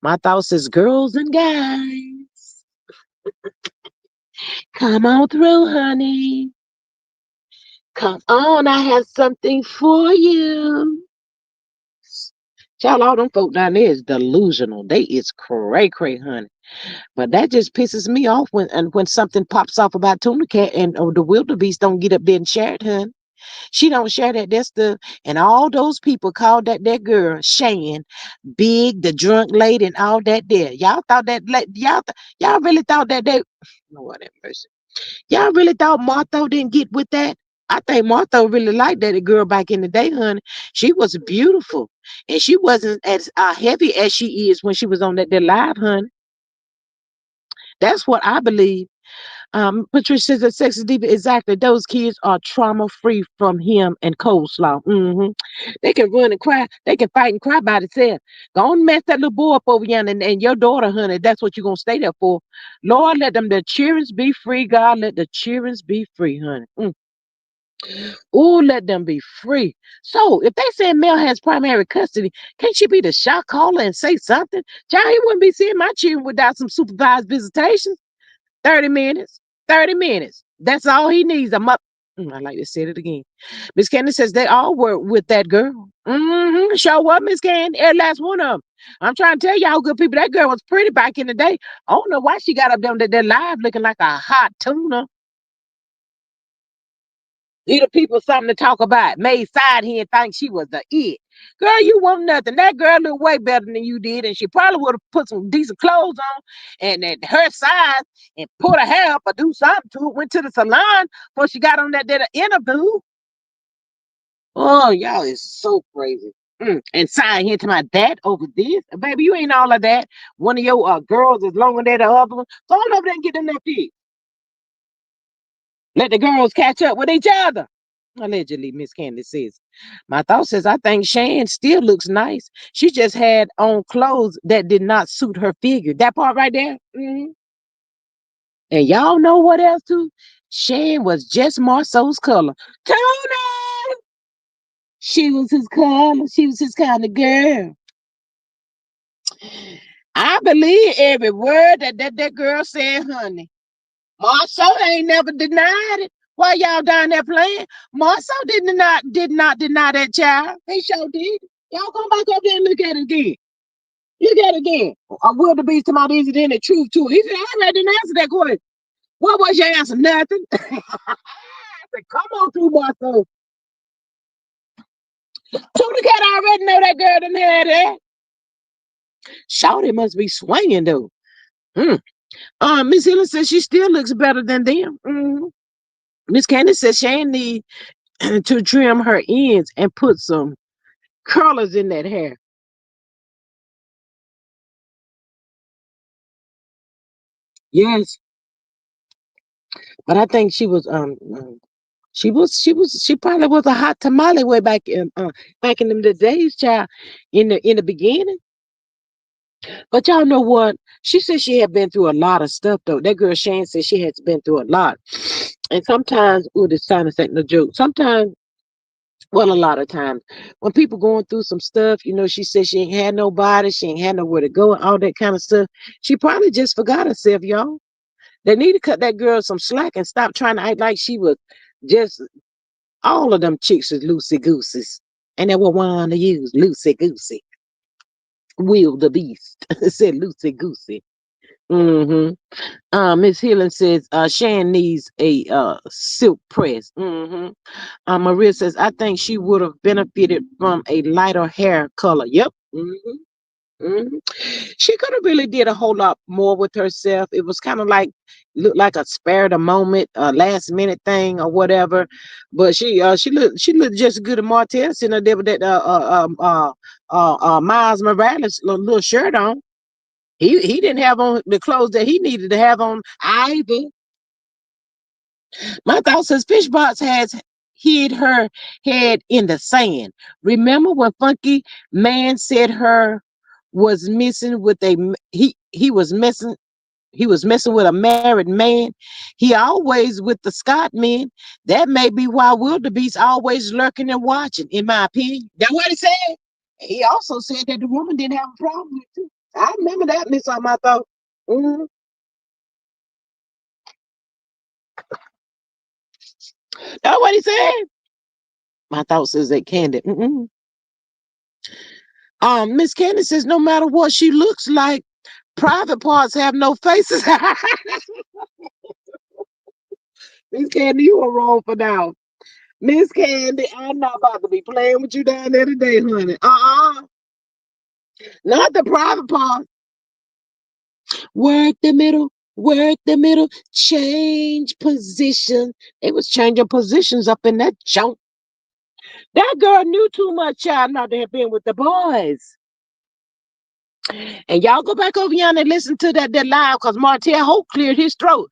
My thoughts is girls and guys. Come on through, honey. Come on, I have something for you. Child, all them folk down there is delusional. They is cray, honey. But that just pisses me off when something pops off about Tuna Cat and the wildebeest don't get up there and share it, honey. She don't share that stuff. And all those people called that girl Shan, Big, the drunk lady, and all that there. Y'all thought that y'all really thought that they Lord have mercy. Y'all really thought Martha didn't get with that? I think Martha really liked that girl back in the day, honey. She was beautiful. And she wasn't as heavy as she is when she was on that live, honey. That's what I believe. Patricia says that sex is deep. Exactly. Those kids are trauma free from him and coleslaw. They can run and cry. They can fight and cry by themselves. Go and mess that little boy up over here and your daughter, honey. That's what you're going to stay there for. Lord, let them, the children be free. God, let the children be free, honey. Oh, let them be free. So if they say Mel has primary custody, can't she be the shot caller and say something? Child, he wouldn't be seeing my children without some supervised visitation. 30 minutes. 30 minutes. That's all he needs. I like to say it again. Miss Candy says they all work with that girl. Show up, Miss Candy. Every last one of them. I'm trying to tell y'all good people, that girl was pretty back in the day. I don't know why she got up there on that live looking like a hot tuna. Little people something to talk about. Made side here and think she was the it. Girl, you want nothing. That girl looked way better than you did, and she probably would have put some decent clothes on and at her size and put her hair up or do something to it. Went to the salon before she got on that interview. Oh, y'all is so crazy. And sign here to my dad over this. Baby, you ain't all of that. One of your girls is longer than the other one. Go on over there and get them that fix. Let the girls catch up with each other. Allegedly, Miss Candy says. My thought says, I think Shan still looks nice. She just had on clothes that did not suit her figure. That part right there. And y'all know what else too? Shan was just Marceau's color. Tony! She was his color. She was his kind of girl. I believe every word that girl said, honey. Marceau ain't never denied it. Why y'all down there playing? Marceau did not deny that child. He sure did. Y'all come back up there and look at it again. Look at it again. Wildebeest come out easy than the truth too. He said, I already didn't answer that question. What was your answer? Nothing. I said, come on through, Marceau. Tuna Cat already know that girl done had that. Shawty must be swinging though. Mm. Miss Helen says she still looks better than them. Miss Candace says she ain't need to trim her ends and put some curlers in that hair. Yes, but I think she probably was a hot tamale way back in the days, child, in the beginning. But y'all know what? She said she had been through a lot of stuff though. That girl Shane said she has been through a lot. And sometimes, oh, this sinus ain't no joke. Sometimes, well, a lot of times, when people going through some stuff, she said she ain't had nobody, she ain't had nowhere to go, and all that kind of stuff. She probably just forgot herself, y'all. They need to cut that girl some slack and stop trying to act like she was just all of them chicks is loosey gooses. And they were one to use loosey goosey. Will the beast said loosey goosey. Mm-hmm. Miss Healing says Shan needs a silk press. Maria says I think she would have benefited from a lighter hair color. Yep. She could have really did a whole lot more with herself. It was kind of like looked like a spare of the moment, last minute thing or whatever. But she looked just as good as Martell sitting there with that Miles Morales little shirt on. He didn't have on the clothes that he needed to have on either. My thought says Fishbox has hid her head in the sand. Remember when Funky Man said her was missing with he was messing with a married man. He always with the Scott men. That may be why Wildebeest always lurking and watching, in my opinion. That's what he said. He also said that the woman didn't have a problem with it. I remember that, Miss on my thought. Mm-hmm. That's what he said. My thought says that Candy. Miss Candy says no matter what she looks like, private parts have no faces. Miss Candy, you are wrong for now. Miss Candy, I'm not about to be playing with you down there today, honey. Not the private part. Work the middle, change position. They was changing positions up in that junk. That girl knew too much, child, not to have been with the boys. And y'all go back over yonder and listen to that live because Martell Hope cleared his throat.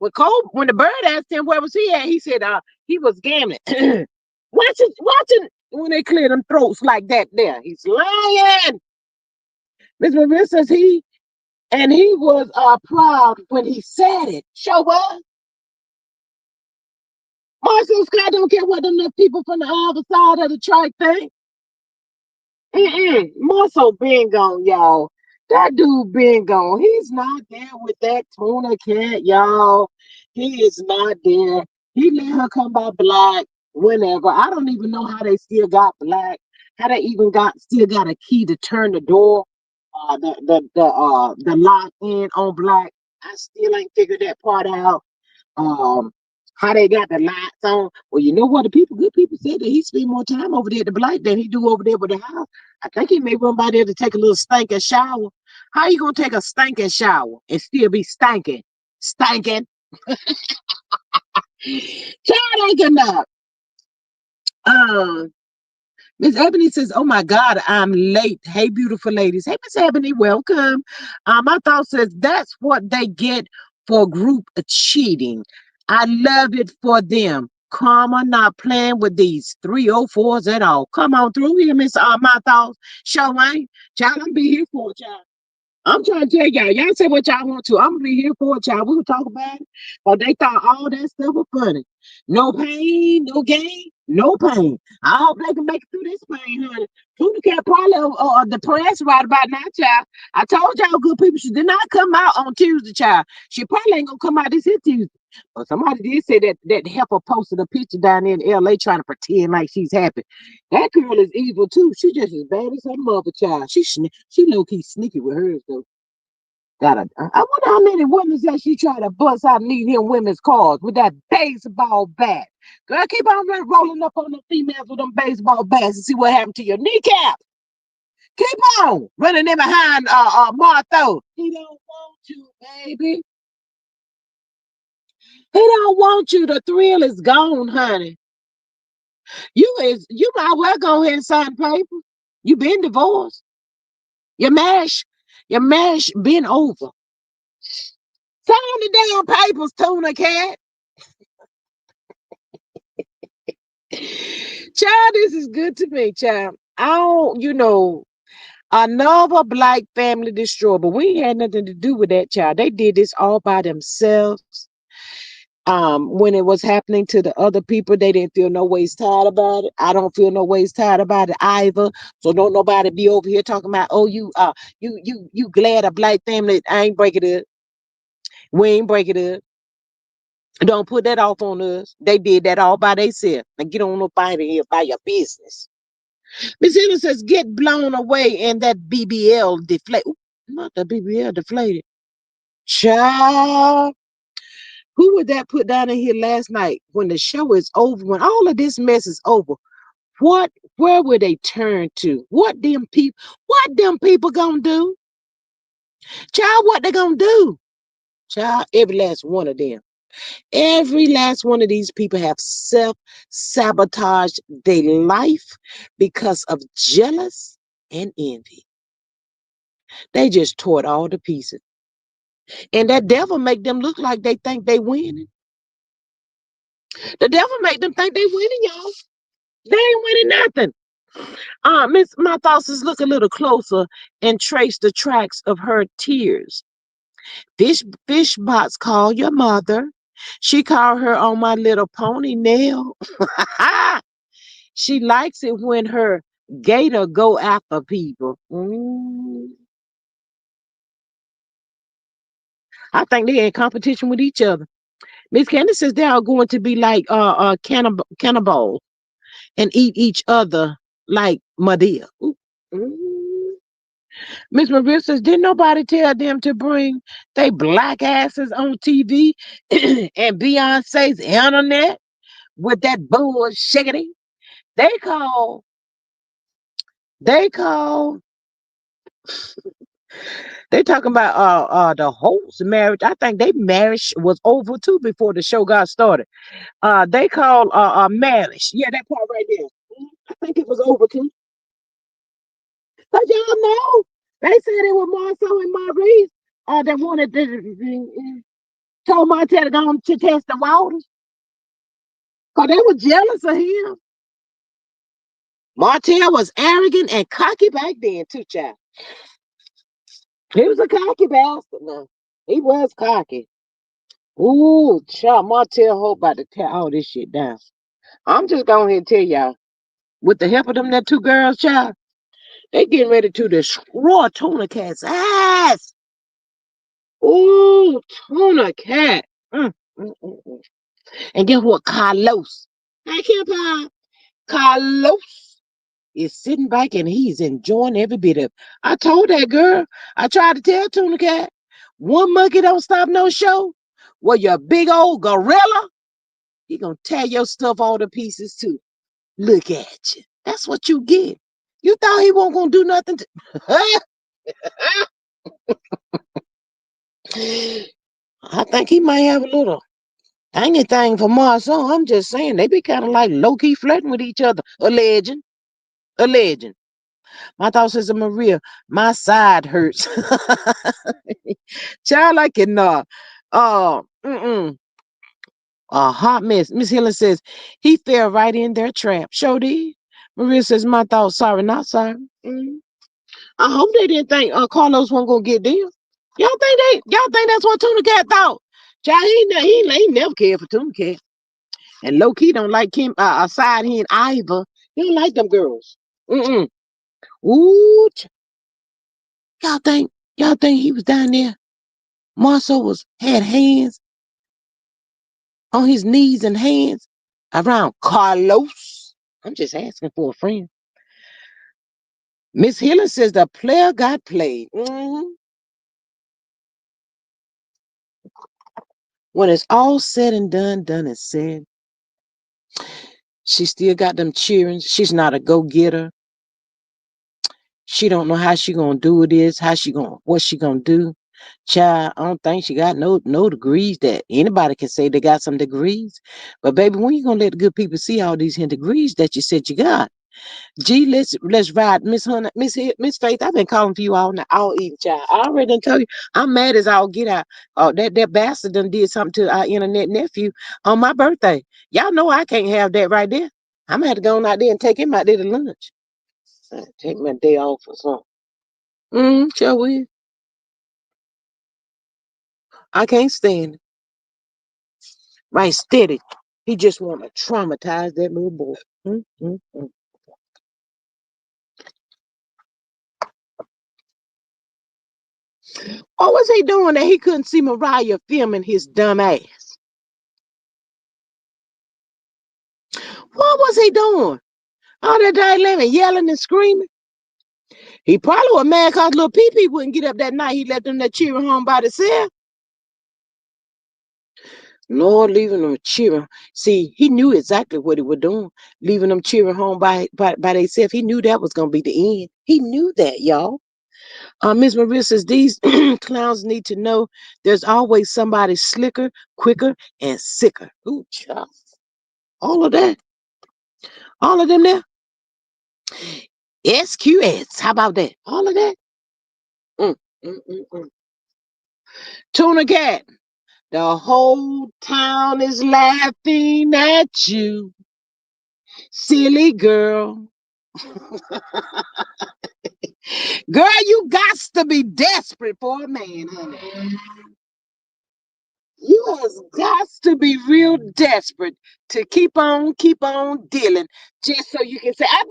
When the bird asked him where was he at, he said he was gambling. Watching when they clear them throats like that there. He's lying. Miss Maria says he was proud when he said it. Show what? Marcel Scott don't care what them people from the other side of the track think. Muscle been gone, y'all. That dude been gone. He's not there with that Tuna Cat, y'all. He is not there. He let her come by Black whenever. I don't even know how they still got Black. How they even still got a key to turn the door, the lock in on Black. I still ain't figured that part out. Um, how they got the lights on. Well, you know what? Good people said that he spend more time over there at the Blight than he do over there with the house. I think he may run by there to take a little stinking shower. How you gonna take a stinking shower and still be stinking? Stinking. Child ain't enough. Uh, Miss Ebony says, "Oh my God, I'm late. Hey, beautiful ladies. Hey, Miss Ebony, welcome." My thought says that's what they get for group cheating. I love it for them. Karma not playing with these 304s at all. Come on through here, Miss My Thoughts. Show ain't. Child, I'm be here for it, child. I'm trying to tell y'all, y'all say what y'all want to. I'm gonna be here for it, y'all. We can talk about it. But they thought all that stuff was funny. No pain, no gain, no pain. I hope they can make it through this pain, honey. Tuna Cat probably depressed right about now, child. I told y'all good people she did not come out on Tuesday, child. She probably ain't gonna come out this here Tuesday. But somebody did say that heifer posted a picture down there in LA trying to pretend like she's happy. That girl is evil too. She just as bad as her mother, child. She low key sneaky with hers though. I wonder how many women that she tried to bust out and leave him women's cars with that baseball bat. Girl, keep on rolling up on the females with them baseball bats and see what happened to your kneecap. Keep on running in behind Martha. He don't want you, baby. He don't want you. The thrill is gone, honey. You might well go ahead and sign the paper. You been divorced. Your marriage been over. Sign the damn papers, Tuna Cat. Child, this is good to me, child. I don't, another black family destroyed, but we ain't had nothing to do with that, child. They did this all by themselves. When it was happening to the other people, they didn't feel no ways tired about it. I don't feel no ways tired about it either. So don't nobody be over here talking about, oh, you glad a black family. I ain't break it up. We ain't break it up. Don't put that off on us. They did that all by themselves. Now get on up out of here by your business. Miss Hill says, get blown away in that BBL deflate. Ooh, not the BBL deflated. Child. Who would that put down in here last night when the show is over, when all of this mess is over? Where would they turn to? What them people gonna do? Child, what they gonna do? Child, every last one of them. Every last one of these people have self-sabotaged their life because of jealous and envy. They just tore it all to pieces. And that devil make them look like they think they winning. The devil make them think they winning, y'all. They ain't winning nothing. Miss My Thoughts is look a little closer and trace the tracks of her tears. Fishbox called your mother. She called her on My Little Pony nail. She likes it when her gator go after people. I think they in competition with each other. Miss Candace says they are going to be like cannibals and eat each other like Madea. Miss Maria says, didn't nobody tell them to bring they black asses on TV and Beyonce's internet with that bullshit? They call, they call, they talking about the host marriage. I think they marriage was over too before the show got started. They call marriage. Yeah, that part right there. I think it was over too. Cause y'all know they said it was Marcel and Maurice that wanted to told Martell to go on to test the waters. Cause they were jealous of him. Martell was arrogant and cocky back then too, child. He was a cocky bastard now. He was cocky. Ooh, child, Martell Hope about to tear all this shit down. I'm just going here and tell y'all, with the help of them that two girls, child, they getting ready to destroy Tuna Cat's ass. Ooh, Tuna Cat. Mm. And guess what? Carlos. Hey, Kim Carlos is sitting back and he's enjoying every bit of it. I told that girl, I tried to tell Tuna Cat, one monkey don't stop no show. Well, your big old gorilla, he gonna tear your stuff all to pieces too. Look at you. That's what you get. You thought he wasn't gonna do nothing to I think he might have a little anything for Marcel. I'm just saying they be kind of like low-key flirting with each other. A legend. A legend. My thought says, Maria, my side hurts. Child, I cannot. Uh, mm-mm. A hot mess. Miss Helen says he fell right in their trap. Sure did. Maria says, my thoughts, sorry, not sorry. Mm. I hope they didn't think Carlos wasn't gonna get them. Y'all think that's what Tuna Cat thought? Child, he never cared for Tuna Cat. And low key don't like Kim aside he and Iva. He don't like them girls. Mm-mm. Ooh, y'all think he was down there? Marcel had hands on his knees and hands around Carlos. I'm just asking for a friend. Miss Hiller says the player got played. When it's all said and done and said, she still got them cheering. She's not a go-getter. She don't know how she gonna do this, what she gonna do. Child, I don't think she got no degrees that anybody can say they got some degrees. But baby, when you gonna let the good people see all these here degrees that you said you got? Gee, let's ride, Miss Hunter, Miss Faith. I've been calling for you all evening, child. I already done told you I'm mad as all get out. Oh, that bastard done did something to our internet nephew on my birthday. Y'all know I can't have that right there. I'm gonna have to go on out there and take him out there to lunch. Take my day off or something. Shall we? I can't stand it. Right steady. He just want to traumatize that little boy. Mm, mm, mm. What was he doing that he couldn't see Mariah filming his dumb ass? What was he doing? All that dilemma, yelling and screaming. He probably was mad because little Pee wouldn't get up that night. He left them that cheering home by themselves. Lord, leaving them cheering. See, he knew exactly what he was doing. Leaving them cheering home by themselves. He knew that was going to be the end. He knew that, y'all. Miss Maria says these clowns need to know there's always somebody slicker, quicker, and sicker. Ooh, child. All of that. All of them there. SQS. How about that? All of that. Mm, mm, mm, mm. Tuna Cat. The whole town is laughing at you. Silly girl. Girl, you got to be desperate for a man, honey. You has got to be real desperate to keep on dealing, just so you can say, I've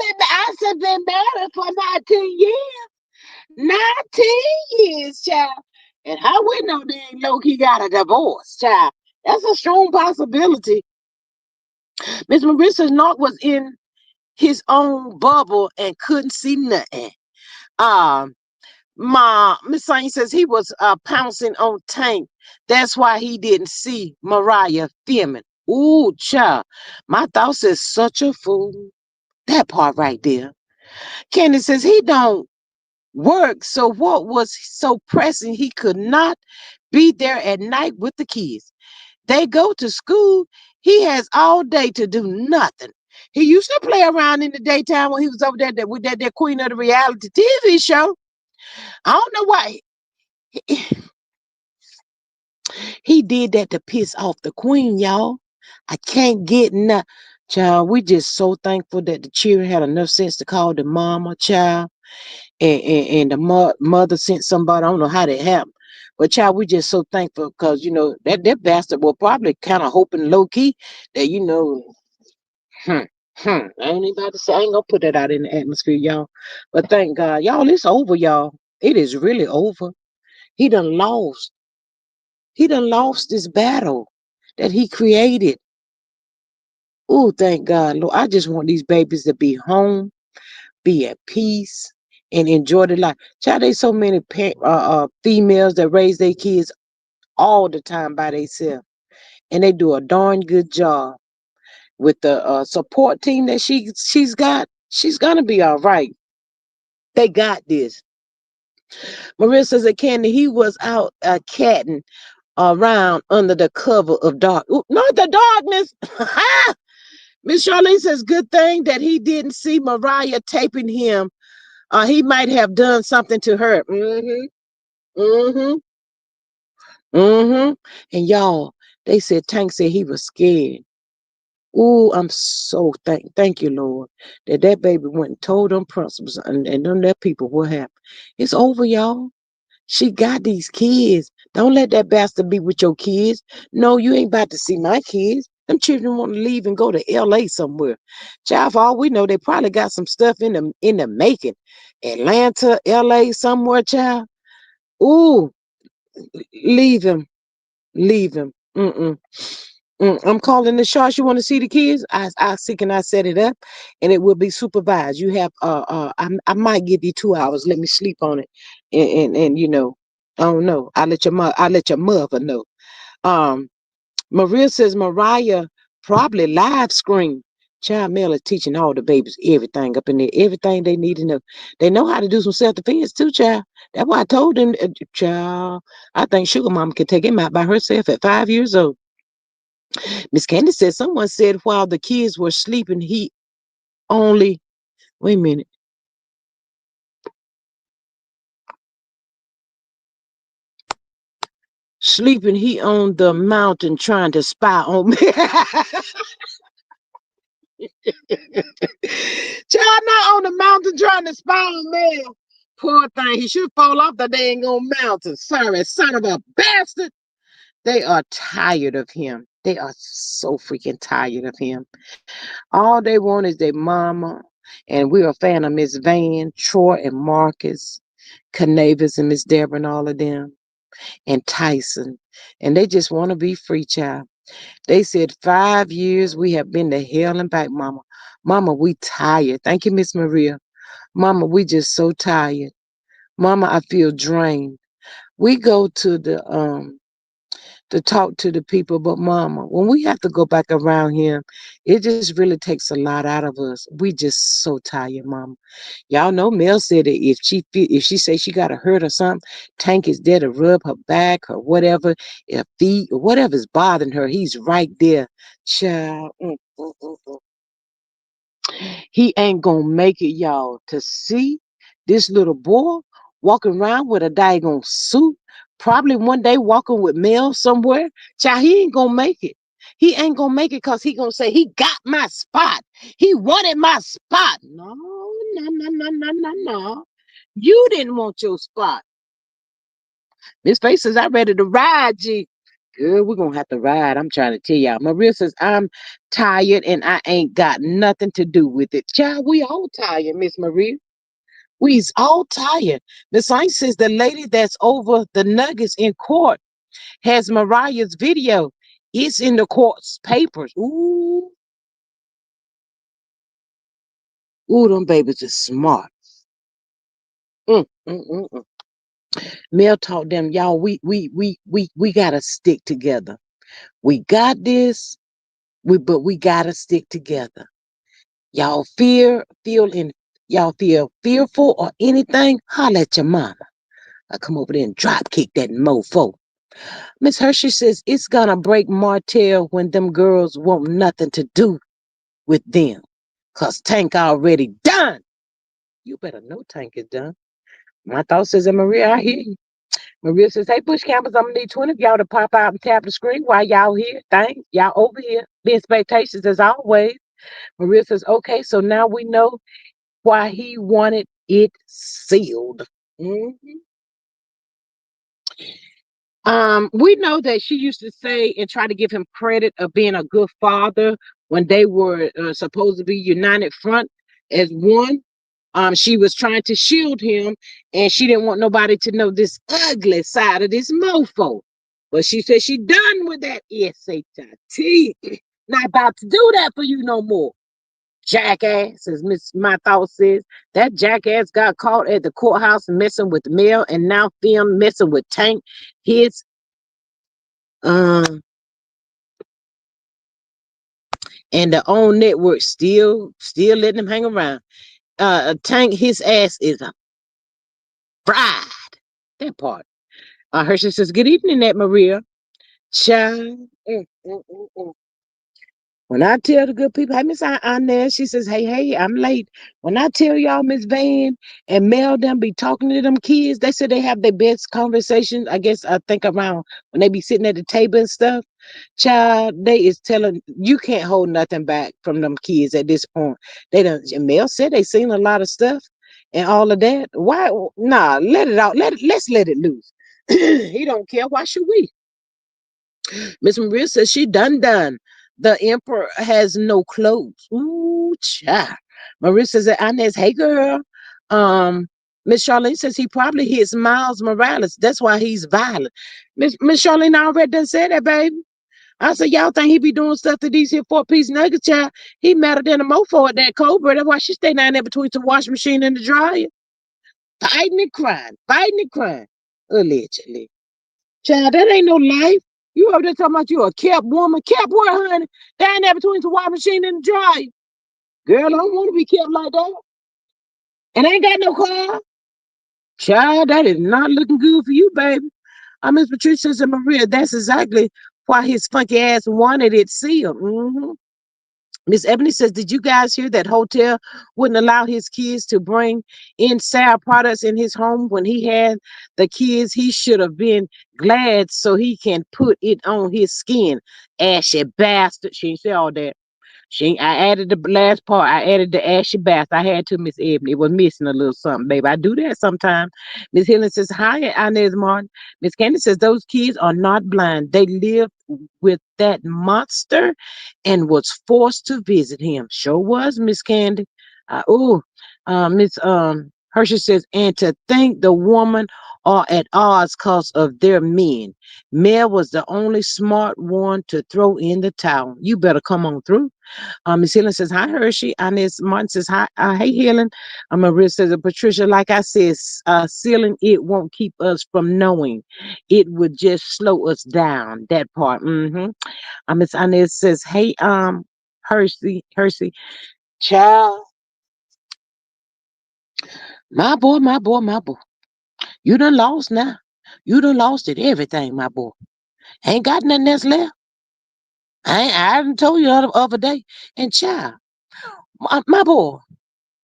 been married for 19 years. 19 years, child. And how we know they ain't low key got a divorce, child. That's a strong possibility. Miss Marissa Knock was in his own bubble and couldn't see nothing. Um, My Miss Saint says he was pouncing on Tank. That's why he didn't see Mariah filming. Ooh, child. My thoughts is such a fool. That part right there. Candy says he don't work, so what was so pressing he could not be there at night with the kids? They go to school. He has all day to do nothing. He used to play around in the daytime when he was over there with that Queen of the Reality TV show. I don't know why. He did that to piss off the queen, y'all. I can't get enough. Child, we just so thankful that the children had enough sense to call the mama, child, and the mother sent somebody. I don't know how that happened. But child, we just so thankful because that bastard was probably kind of hoping low key that hmm, I ain't about to say I ain't gonna put that out in the atmosphere, y'all. But thank God, y'all, it's over, y'all. It is really over. He done lost. He done lost this battle that he created. Oh, thank God, Lord. I just want these babies to be home, be at peace, and enjoy the life. Child, there's so many females that raise their kids all the time by themselves, and they do a darn good job with the support team that she's got. She's gonna be all right. They got this. Marissa says that Candy, he was out catting around under the cover of dark. Ooh, not the darkness. Miss Charlene says, good thing that he didn't see Mariah taping him. He might have done something to her. Mm-hmm. Mm-hmm. Mm-hmm. And y'all, They said Tank said he was scared. Ooh, I'm so thank you, Lord, that baby went and told them principals and them that people what happened. It's over, y'all. She got these kids. Don't let that bastard be with your kids. No, you ain't about to see my kids. Them children want to leave and go to LA somewhere. Child, for all we know, they probably got some stuff in the making. Atlanta, LA, somewhere, child. Ooh, leave him. Leave him. Mm-mm. I'm calling the shots. You want to see the kids? I see. Can I set it up, and it will be supervised. You have I might give you 2 hours. Let me sleep on it, and I don't know. I let your mother know. Um, Maria says Mariah probably live screen. Child Mel is teaching all the babies everything up in there, everything they need to know. They know how to do some self defense too, child. That's why I told them, child. I think Sugar Mama can take him out by herself at 5 years old. Miss Candy said someone said while the kids were sleeping, he only wait a minute. Sleeping, he on the mountain trying to spy on me. Child not on the mountain trying to spy on me. Poor thing. He should fall off the dang on mountain. Sorry, son of a bastard. They are tired of him. They are so freaking tired of him. All they want is their mama. And we're a fan of Miss Van, Troy, and Marcus, Canavis, and Miss Deborah, and all of them, and Tyson. And they just want to be free, child. They said 5 years we have been to hell and back, mama. Mama, we tired. Thank you, Miss Maria. Mama, we just so tired. Mama, I feel drained. We go to talk to the people, but mama, when we have to go back around here, it just really takes a lot out of us. We just so tired, mama. Y'all know Mel said that if she say she got a hurt or something, Tank is there to rub her back or whatever, her feet or whatever's bothering her. He's right there, child. He ain't gonna make it, y'all, to see this little boy walking around with a daggone suit, probably one day walking with Mel somewhere. Child, he ain't gonna make it. He ain't gonna make it because he gonna say he got my spot. He wanted my spot. No, no, no, no, no, no, no. You didn't want your spot. Miss Face says, I'm ready to ride, G. Girl, we're gonna have to ride. I'm trying to tell y'all. Maria says, I'm tired and I ain't got nothing to do with it. Child, we all tired, Miss Maria. We's all tired. The sign says the lady that's over the nuggets in court has Mariah's video. It's in the court's papers. Ooh, ooh, them babies are smart. Mm, mm, mm, mm. Mel taught them, y'all, we gotta stick together. We got this, but we gotta stick together. Y'all y'all feel fearful or anything, holler at your mama. I come over there and drop kick that mofo. Miss Hershey says it's gonna break Martell when them girls want nothing to do with them. Cause Tank already done. You better know Tank is done. My thought says, and Maria, I hear you. Maria says, hey, Bush Campers, I'm gonna need 20 of y'all to pop out and tap the screen while y'all here. Thanks. Y'all over here. The expectations as always. Maria says, okay, so now we know why he wanted it sealed. Mhm. We know that she used to say and try to give him credit of being a good father when they were supposed to be united front as one. She was trying to shield him, and she didn't want nobody to know this ugly side of this mofo. But she said she done with that shit. Not about to do that for you no more. Jackass, as Miss My Thought says, that jackass got caught at the courthouse messing with Mel and now film messing with Tank. His um and the own network still letting him hang around. Tank, his ass is a fried. That part. Hershey says, good evening, Aunt Maria. Child. When I tell the good people, hey, Miss Inez, she says, hey, I'm late. When I tell y'all, Miss Van and Mel them be talking to them kids, they say they have their best conversations, I guess, I think around when they be sitting at the table and stuff. Child, they is telling you can't hold nothing back from them kids at this point. They done Mel said they seen a lot of stuff and all of that. Why nah, let it out. Let's let it loose. He don't care. Why should we? Miss Maria says she done. The emperor has no clothes. Ooh, child. Maria says that Inez, hey girl. Um, Miss Charlene says he probably hits Miles Morales. That's why he's violent. Miss Charlene already done said that, baby. I said, y'all think he be doing stuff to these here 4-piece nuggets, child? He madder than a mofo at that Cobra. That's why she stay down there between the washing machine and the dryer. Fighting and crying. Fighting and crying. Allegedly. Child, that ain't no life. You over there talking about you a kept woman. Kept what, honey? Down there between the washing machine and the dryer. Girl, I don't want to be kept like that. And I ain't got no car. Child, that is not looking good for you, baby. Miss Patricia and Maria, that's exactly why his funky ass wanted it sealed. Miss Ebony says, did you guys hear that hotel wouldn't allow his kids to bring in sour products in his home when he had the kids? He should have been glad so he can put it on his skin. Ashy bastard. She ain't say all that. I added the last part. I added the ashy bath. I had to, Miss Ebony. It was missing a little something, baby. I do that sometimes. Miss Helen says, hi, Inez Martin. Miss Candy says, those kids are not blind. They lived with that monster and was forced to visit him. Sure was, Miss Candy. Miss Hershey says, and to think the woman are at odds cause of their men. Mel was the only smart one to throw in the towel. You better come on through. Miss Helen says, hi, Hershey. Inez Martin says, hi, hey, Helen. Maria says, Patricia, like I said, sealing it won't keep us from knowing. It would just slow us down, that part. Miss Inez says, hey, Hershey, child, my boy. You done lost now. You done lost it, everything, my boy. Ain't got nothing else left. I haven't told you the other day. And child, my boy,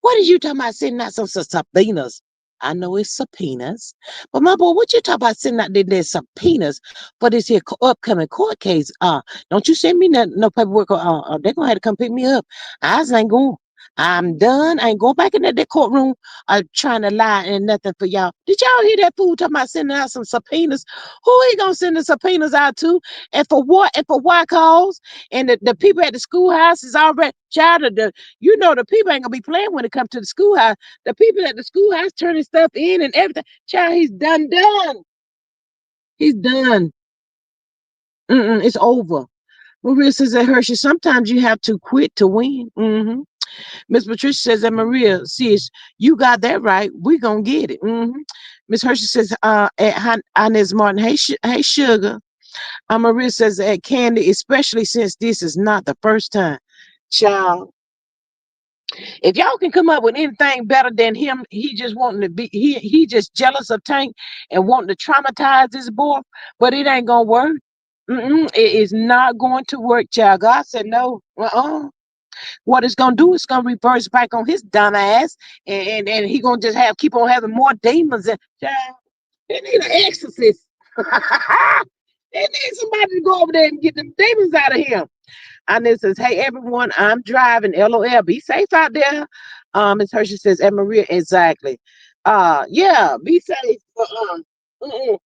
what are you talking about sending out some subpoenas? I know it's subpoenas, but my boy, what you talking about sending out there subpoenas for this here upcoming court case? Don't you send me no paperwork. They're gonna have to come pick me up. I just ain't going. I'm done. I ain't going back in that courtroom. Trying to lie and nothing for y'all. Did y'all hear that fool talking about sending out some subpoenas? Who he gonna send the subpoenas out to? And for what? And for what cause? And the people at the schoolhouse is already child of the the people ain't gonna be playing when it comes to the schoolhouse. The people at the schoolhouse turning stuff in and everything. Child, he's done. He's done. It's over. Maria says at Hershey, sometimes you have to quit to win. Miss Patricia says that Maria, sis, you got that right. We gonna get it. Miss Hershey says at Inez Martin, hey sugar. Maria says at Candy, especially since this is not the first time. Child, if y'all can come up with anything better than him, he just wanting to be he just jealous of Tank and wanting to traumatize this boy, but it ain't gonna work. It is not going to work, child. God said no. What it's gonna do is gonna reverse back on his dumb ass, and he gonna just keep on having more demons. And child, they need an exorcist. They need somebody to go over there and get them demons out of him. And it says, hey everyone, I'm driving. LOL. Be safe out there. Miss Hershey says, and Maria, exactly. Yeah, be safe. Mm-mm.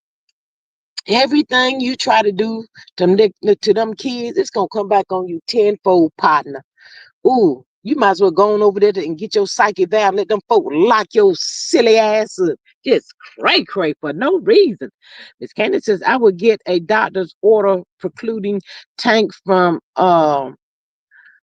Everything you try to do to them kids, it's gonna come back on you tenfold, partner. Ooh, you might as well go on over there and get your psyche valve. Let them folk lock your silly ass up. Just cray for no reason. Miss Candace says, I would get a doctor's order precluding Tank from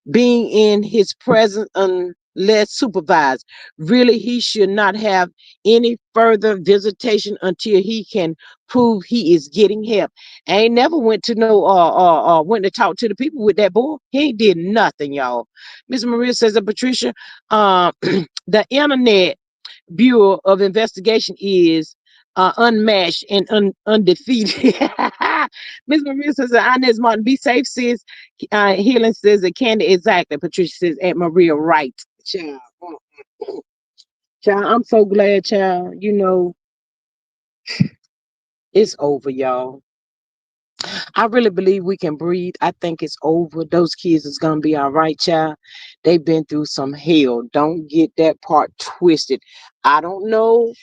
being in his presence unless supervised. Really, he should not have any further visitation until he can prove he is getting help. I ain't never went to no went to talk to the people with that boy. He ain't did nothing, y'all. Miss Maria says that Patricia, the internet Bureau of Investigation is unmatched and undefeated. Miss Maria says, Inez Martin, be safe, sis. Healing says that Candy, exactly. Patricia says, at Maria, right. Child. Child, I'm so glad, child. It's over, y'all. I really believe we can breathe. I think it's over. Those kids is gonna be all right, child. They've been through some hell. Don't get that part twisted. I don't know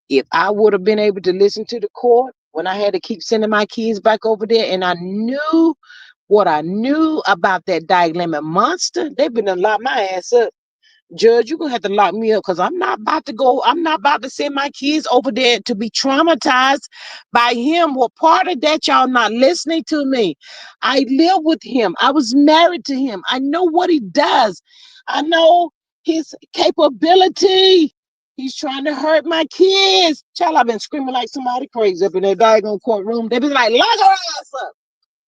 if I would have been able to listen to the court when I had to keep sending my kids back over there, and I knew what I knew about that dilemma monster. They've been to lock my ass up. Judge, you're gonna have to lock me up because I'm not about to go. I'm not about to send my kids over there to be traumatized by him. Well, part of that, y'all not listening to me. I live with him. I was married to him. I know what he does. I know his capability. He's trying to hurt my kids. Child, I've been screaming like somebody crazy up in that daggone courtroom. They be like, lock her ass up.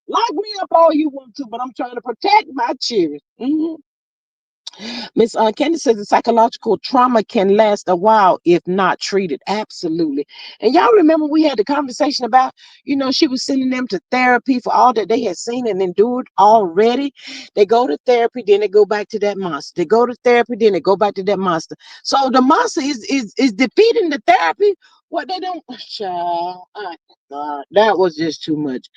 Lock me up all you want to, but I'm trying to protect my children. Miss Candy says the psychological trauma can last a while if not treated. Absolutely. And y'all remember we had the conversation about, she was sending them to therapy for all that they had seen and endured already. They go to therapy, then they go back to that monster. They go to therapy, then they go back to that monster. So the monster is defeating the therapy. What they don't, child, God, that was just too much.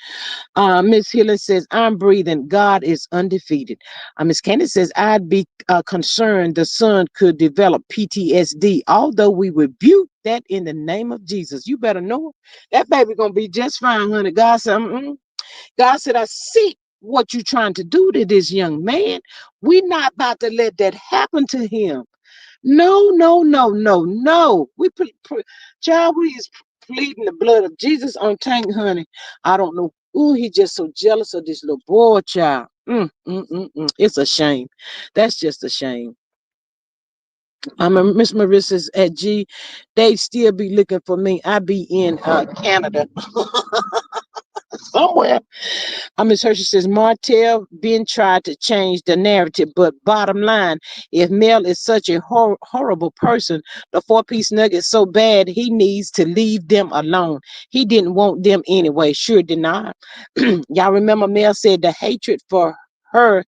Miss Hiller says, I'm breathing. God is undefeated. Miss Candy says, I'd be concerned the son could develop PTSD, although we rebuke that in the name of Jesus. You better know it. That baby going to be just fine, honey. God said, God said, I see what you're trying to do to this young man. We're not about to let that happen to him. No, no, no, no, no. Child, we is pleading the blood of Jesus on Tank, honey. I don't know. Ooh, he just so jealous of this little boy, child. It's a shame. That's just a shame. Miss Marissa's at G. They still be looking for me. I be in Canada somewhere. Ms. Hershey says Martell been tried to change the narrative, but bottom line, if Mel is such a horrible person, the four-piece nugget so bad he needs to leave them alone. He didn't want them anyway. Sure did not. Y'all remember Mel said the hatred for her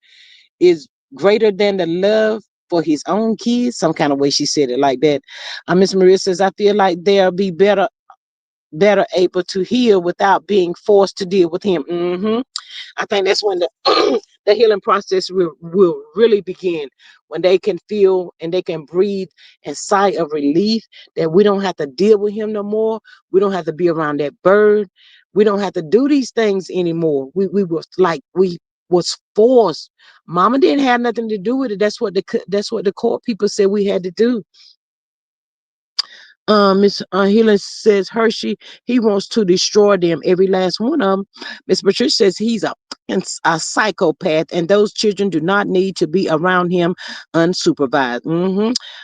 is greater than the love for his own kids. Some kind of way she said it like that. Miss Maria says I feel like they'll be better able to heal without being forced to deal with him. I think that's when the the healing process will really begin, when they can feel and they can breathe a sigh of relief that we don't have to deal with him no more. We don't have to be around that bird. We don't have to do these things anymore. We was forced. Mama didn't have nothing to do with it. That's what the court people said we had to do. Miss Healing says Hershey, he wants to destroy them, every last one of them. Miss Patricia says he's a psychopath, and those children do not need to be around him unsupervised.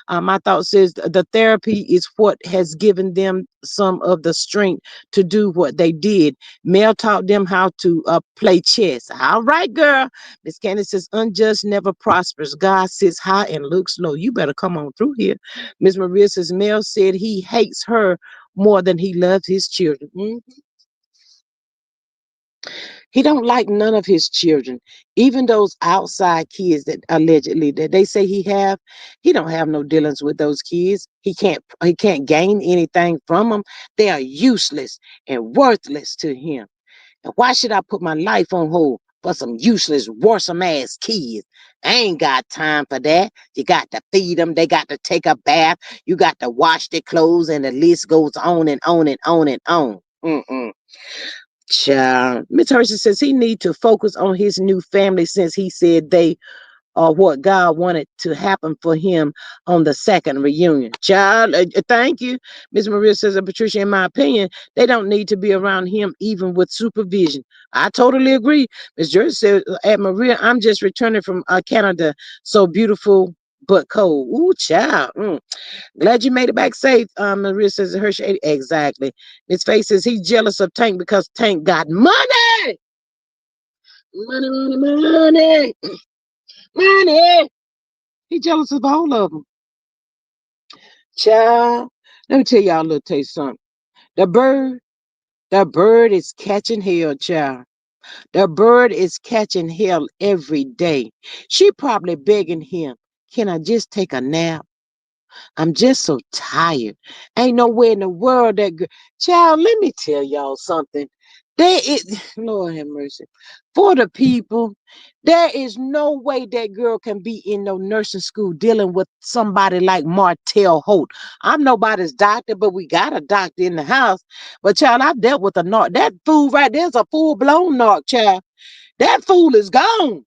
My thought says the therapy is what has given them some of the strength to do what they did. Mel taught them how to play chess. All right, girl. Miss Candace says unjust never prospers. God sits high and looks low. You better come on through here. Miss Maria says Mel said he hates her more than he loves his children. He don't like none of his children, even those outside kids that allegedly that they say he have. He don't have no dealings with those kids. He can't gain anything from them. They are useless and worthless to him. And why should I put my life on hold for some useless, worrisome ass kids? I ain't got time for that. You got to feed them. They got to take a bath. You got to wash their clothes, and the list goes on and on and on and on. Child. Miss Hershey says he need to focus on his new family since he said they are what God wanted to happen for him on the second reunion. Child, thank you. Miss Maria says, Patricia, in my opinion, they don't need to be around him even with supervision. I totally agree. Miss Jersey says, at Maria, I'm just returning from Canada. So beautiful but cold. Ooh, child. Glad you made it back safe. Maria says Hershey. Exactly. Miss Face says he's jealous of Tank because Tank got money. Money, money, money, money. He jealous of all of them. Child, let me tell y'all a little taste something. The bird, the bird is catching hell, child. The bird is catching hell every day. She probably begging him, can I just take a nap? I'm just so tired. Ain't nowhere in the world that child, let me tell y'all something. There is, Lord have mercy. For the people, there is no way that girl can be in no nursing school dealing with somebody like Martell Holt. I'm nobody's doctor, but we got a doctor in the house. But child, I've dealt with a narc. That fool right there's a full blown narc, child. That fool is gone.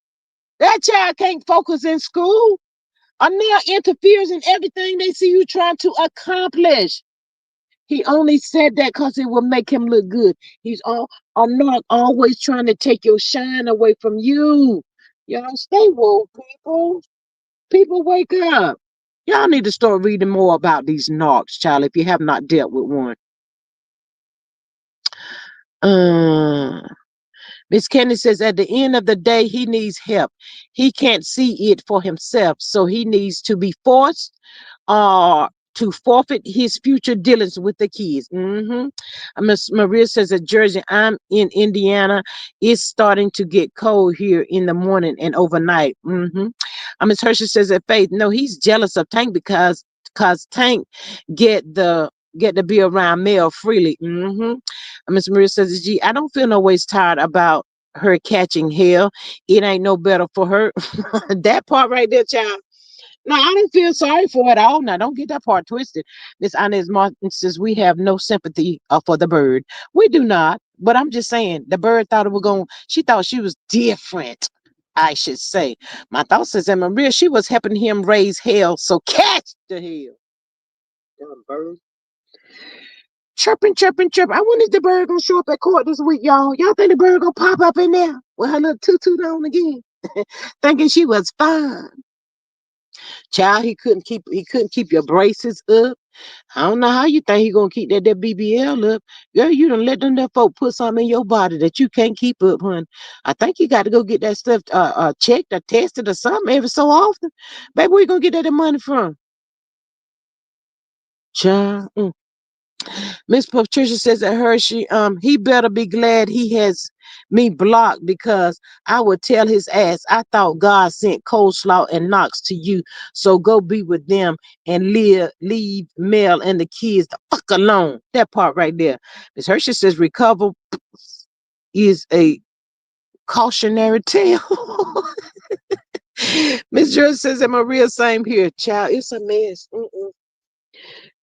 That child can't focus in school. A nail interferes in everything they see you trying to accomplish. He only said that because it will make him look good. He's all I'm not always trying to take your shine away from you. Y'all stay woke, people. People wake up. Y'all need to start reading more about these narcs, child, if you have not dealt with one. Uh Miss Kenny says at the end of the day, he needs help. He can't see it for himself, so he needs to be forced to forfeit his future dealings with the kids. Miss Maria says at Jersey, I'm in Indiana. It's starting to get cold here in the morning and overnight. Miss Hershey says at Faith, no, he's jealous of Tank because Tank get the get to be around Mel freely. Miss Maria says, gee, I don't feel no ways tired about her catching hell. It ain't no better for her. That part right there, child. No, I don't feel sorry for it at all. Now, don't get that part twisted. Miss Inez Martin says we have no sympathy for the bird. We do not. But I'm just saying, the bird thought it was going. She thought she was different. I should say. My thought says that Maria, she was helping him raise hell. So catch the hell. Damn bird. Chirping, chirping, chirping. I wonder if the bird gonna show up at court this week, y'all. Y'all think the bird gonna pop up in there with her little tutu on again, thinking she was fine. Child, he couldn't keep your braces up. I don't know how you think he gonna keep that BBL up. Girl, you done let them that folk put something in your body that you can't keep up, hun. I think you got to go get that stuff checked or tested or something every so often. Baby, where you gonna get that money from? Child. Miss Patricia says that Hershey, he better be glad he has me blocked because I would tell his ass I thought God sent coleslaw and Knox to you. So go be with them and leave Mel and the kids the fuck alone. That part right there. Miss Hershey says recover is a cautionary tale. Miss George says that Maria same here. Child, it's a mess.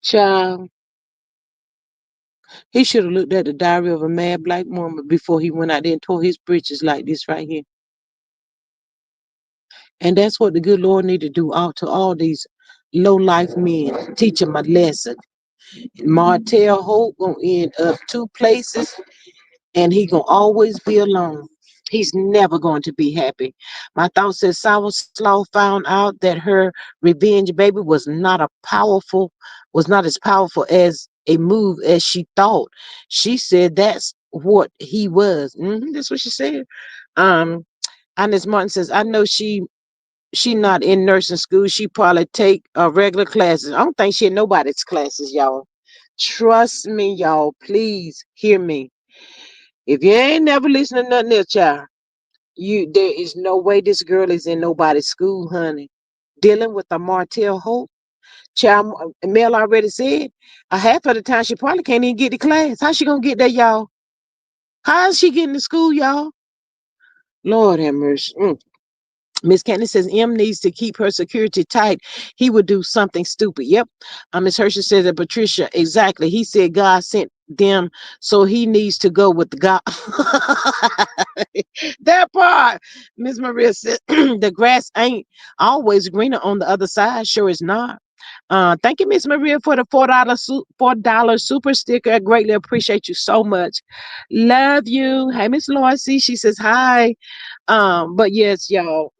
Child. He should have looked at the diary of a mad black woman before he went out there and tore his britches like this right here. And that's what the good Lord need to do out to all these low life men. Teach them a lesson. Martell Holt gonna end up two places and he gonna always be alone. He's never going to be happy. My thought says Sour Slaw found out that her revenge baby was not as powerful as a move as she thought. She said that's what he was. That's what she said. Um, Ines Martin says, I know she not in nursing school. She probably take regular classes. I don't think she had nobody's classes, y'all. Trust me, y'all. Please hear me. If you ain't never listened to nothing else, child, there is no way this girl is in nobody's school, honey. Dealing with a Martell Hope. Child, Mel already said a half of the time she probably can't even get to class. How she gonna get there, y'all? How is she getting to school, y'all? Lord have mercy. Miss Candy says M needs to keep her security tight. He would do something stupid. Yep. Miss Hershey says that Patricia, exactly. He said God sent them, so he needs to go with the God. That part. Miss Maria said the grass ain't always greener on the other side. Sure is not. Thank you, Miss Maria, for the $4 super sticker. I greatly appreciate you so much. Love you. Hey, Miss Loisy. She says hi. But yes, y'all,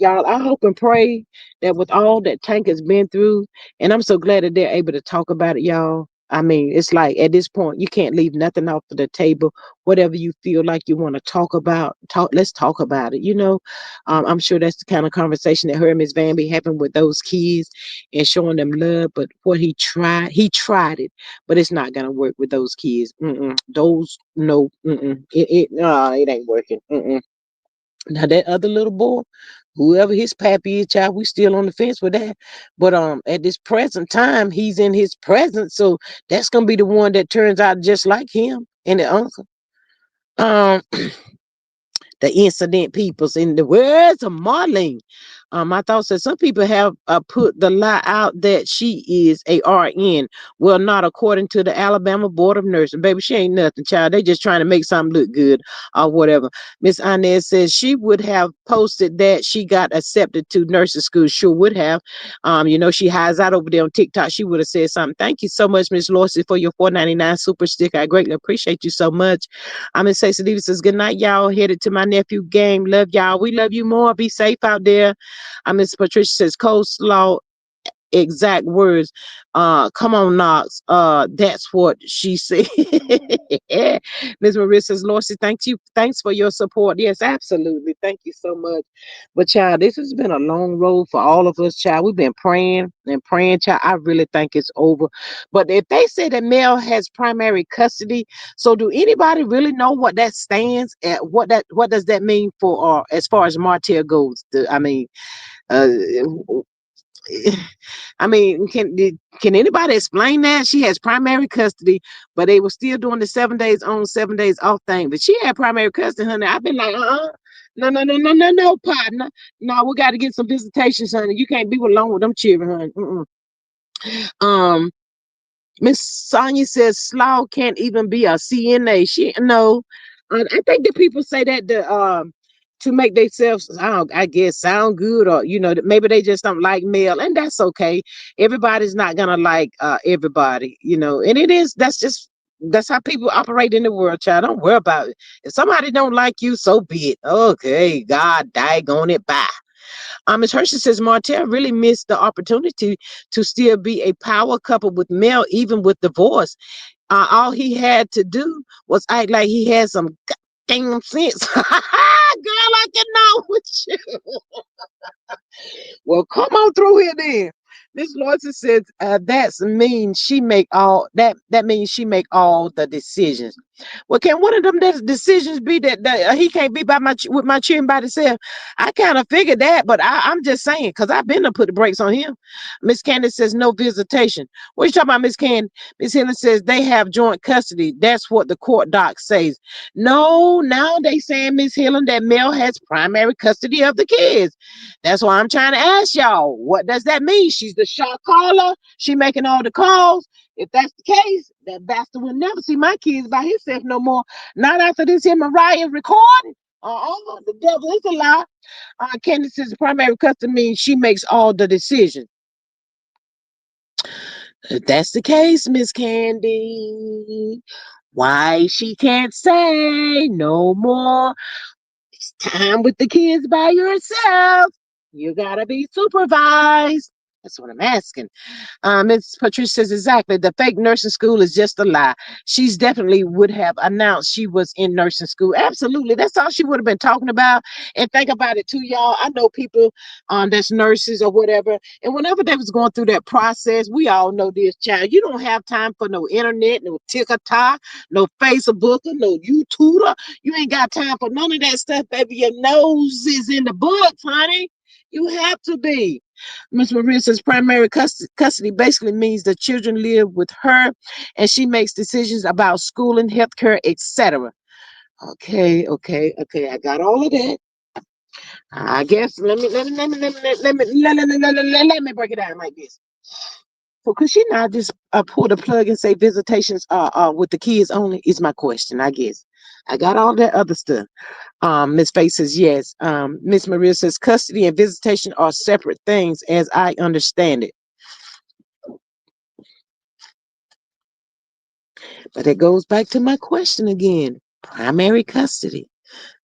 I hope and pray that with all that Tank has been through, and I'm so glad that they're able to talk about it, y'all. I mean, it's like at this point, you can't leave nothing off of the table. Whatever you feel like you want to talk about, let's talk about it. I'm sure that's the kind of conversation that her and Miss Van be having with those kids and showing them love. But what he tried it, but it's not gonna work with those kids. Those no, it ain't working. Now that other little boy, whoever his pappy is, child, we still on the fence with that. But at this present time, he's in his presence, so that's gonna be the one that turns out just like him and the uncle. Um, the incident peoples, in the words of Marlene. I thought that some people have put the lie out that she is a RN. Well, not according to the Alabama Board of Nursing. Baby, she ain't nothing, child. They just trying to make something look good or whatever. Miss Inez says she would have posted that she got accepted to nursing school. Sure would have. She hides out over there on TikTok. She would have said something. Thank you so much, Miss Lorcy, for your 4.99 super sticker. I greatly appreciate you so much. I'm Miss Stacey Davis says, good night, y'all. Headed to my nephew game. Love y'all. We love you more. Be safe out there. Miss Patricia says, coleslaw, exact words. Come on, Knox. That's what she said. Miss Marissa says, Lorcy, thanks for your support. Yes, absolutely. Thank you so much. But child, this has been a long road for all of us, child. We've been praying and praying, child. I really think it's over. But if they say that Mel has primary custody, so do anybody really know what that stands at? What does that mean for as far as Martell goes? Uh, can anybody explain that? She has primary custody, but they were still doing the 7 days on, 7 days off thing. But she had primary custody, honey. I've been like, no, no, no, no, no, no, partner. No, we got to get some visitations, honey. You can't be alone with them children, honey. Um, Miss Sonia says Slaw can't even be a CNA. She no. I think that people say that to make themselves, I guess, sound good, or maybe they just don't like Mel, and that's okay. Everybody's not gonna like everybody, and that's how people operate in the world, child. Don't worry about it. If somebody don't like you, so be it. Okay, God daggone it, bye. Ms. Hershey says Martell really missed the opportunity to still be a power couple with Mel, even with divorce. All he had to do was act like he had some goddamn sense. Girl, I can know with you. Well, come on through here then. Miss Lawson says that means she make all the decisions. Well, can one of them decisions be that he can't be with my children by himself? I kind of figured that, but I'm just saying because I've been to put the brakes on him. Miss Candace says no visitation. What you talking about, Miss Candace? Miss Helen says they have joint custody. That's what the court doc says. No, now they saying, Miss Helen, that Mel has primary custody of the kids. That's why I'm trying to ask y'all, what does that mean? She's the shot caller. She making all the calls. If that's the case, that bastard will never see my kids by himself no more. Not after this here Mariah recording. The devil is a lie. Candace's primary custody means she makes all the decisions. If that's the case, Miss Candy, why she can't say no more? It's time with the kids by yourself. You gotta be supervised. That's what I'm asking. Miss Patricia says exactly. The fake nursing school is just a lie. She's definitely would have announced she was in nursing school. Absolutely. That's all she would have been talking about. And think about it too, y'all. I know people that's nurses or whatever. And whenever they was going through that process, we all know this, child. You don't have time for no internet, no TikTok, no Facebook, no YouTube. You ain't got time for none of that stuff, baby. Your nose is in the books, honey. You have to be. Ms. Maria says primary custody basically means the children live with her and she makes decisions about schooling, healthcare, etc. Okay. I got all of that. I guess let me break it down like this. So could she not just pull the plug and say visitations with the kids only is my question, I guess. I got all that other stuff. Miss Faith says yes. Miss Maria says custody and visitation are separate things as I understand it. But it goes back to my question again. Primary custody.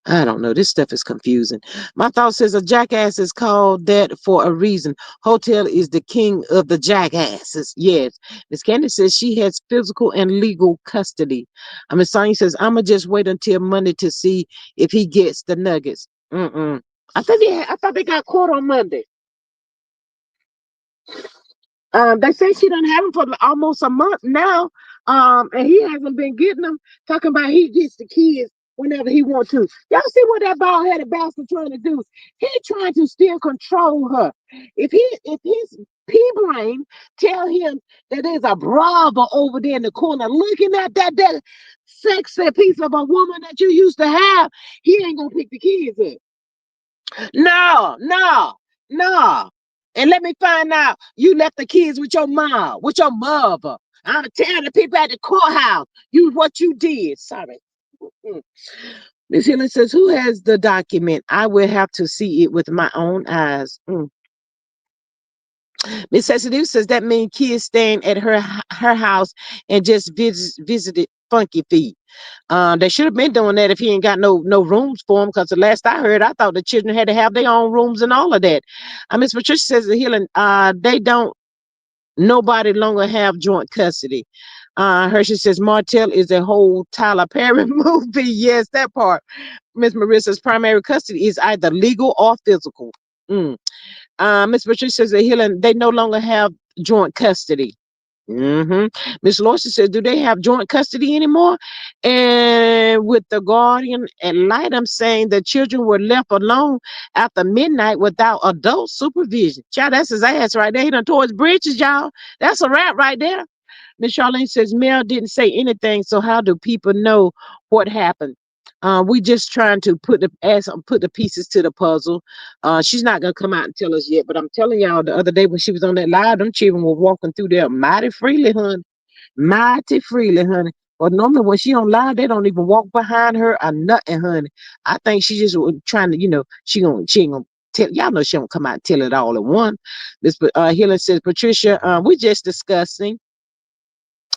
I don't know. This stuff is confusing. My thought says a jackass is called that for a reason. Hotel is the king of the jackasses. Yes. Miss Candy says she has physical and legal custody. Miss Sonia says, I'ma just wait until Monday to see if he gets the nuggets. I thought they got caught on Monday. They say she done have him for almost a month now. And he hasn't been getting them. Talking about he gets the kids whenever he wants to. Y'all see what that bald headed bastard trying to do? He trying to still control her. If his pea brain tell him that there's a brother over there in the corner looking at that sexy piece of a woman that you used to have, he ain't gonna pick the kids up. No, no, no. And let me find out you left the kids with your mom, with your mother. I'm telling the people at the courthouse you what you did. Sorry. Mm. Miss Helen says, who has the document? I will have to see it with my own eyes. Miss Sensitive says that means kids staying at her house and just visited Funky Feet. They should have been doing that if he ain't got no rooms for them. Because the last I heard, I thought the children had to have their own rooms and all of that. Miss Patricia says the healing. They don't. Nobody longer have joint custody. Hershey says Martell is a whole Tyler Perry movie. Yes, that part. Miss Marissa's primary custody is either legal or physical. Mm. Miss Patricia says that healing. They no longer have joint custody. Miss Lawson says, do they have joint custody anymore? And with the guardian ad litem saying the children were left alone after midnight without adult supervision. Child, that's his ass right there. He done tore his bridges, y'all. That's a wrap right there. Miss Charlene says Mel didn't say anything, so how do people know what happened? We just trying to put the pieces to the puzzle. She's not gonna come out and tell us yet, but I'm telling y'all the other day when she was on that live, them children were walking through there mighty freely, honey. But normally when she on live, they don't even walk behind her or nothing, honey. I think she just was trying to, she ain't gonna tell y'all know she don't come out and tell it all at once. This Helen says, Patricia, we just discussing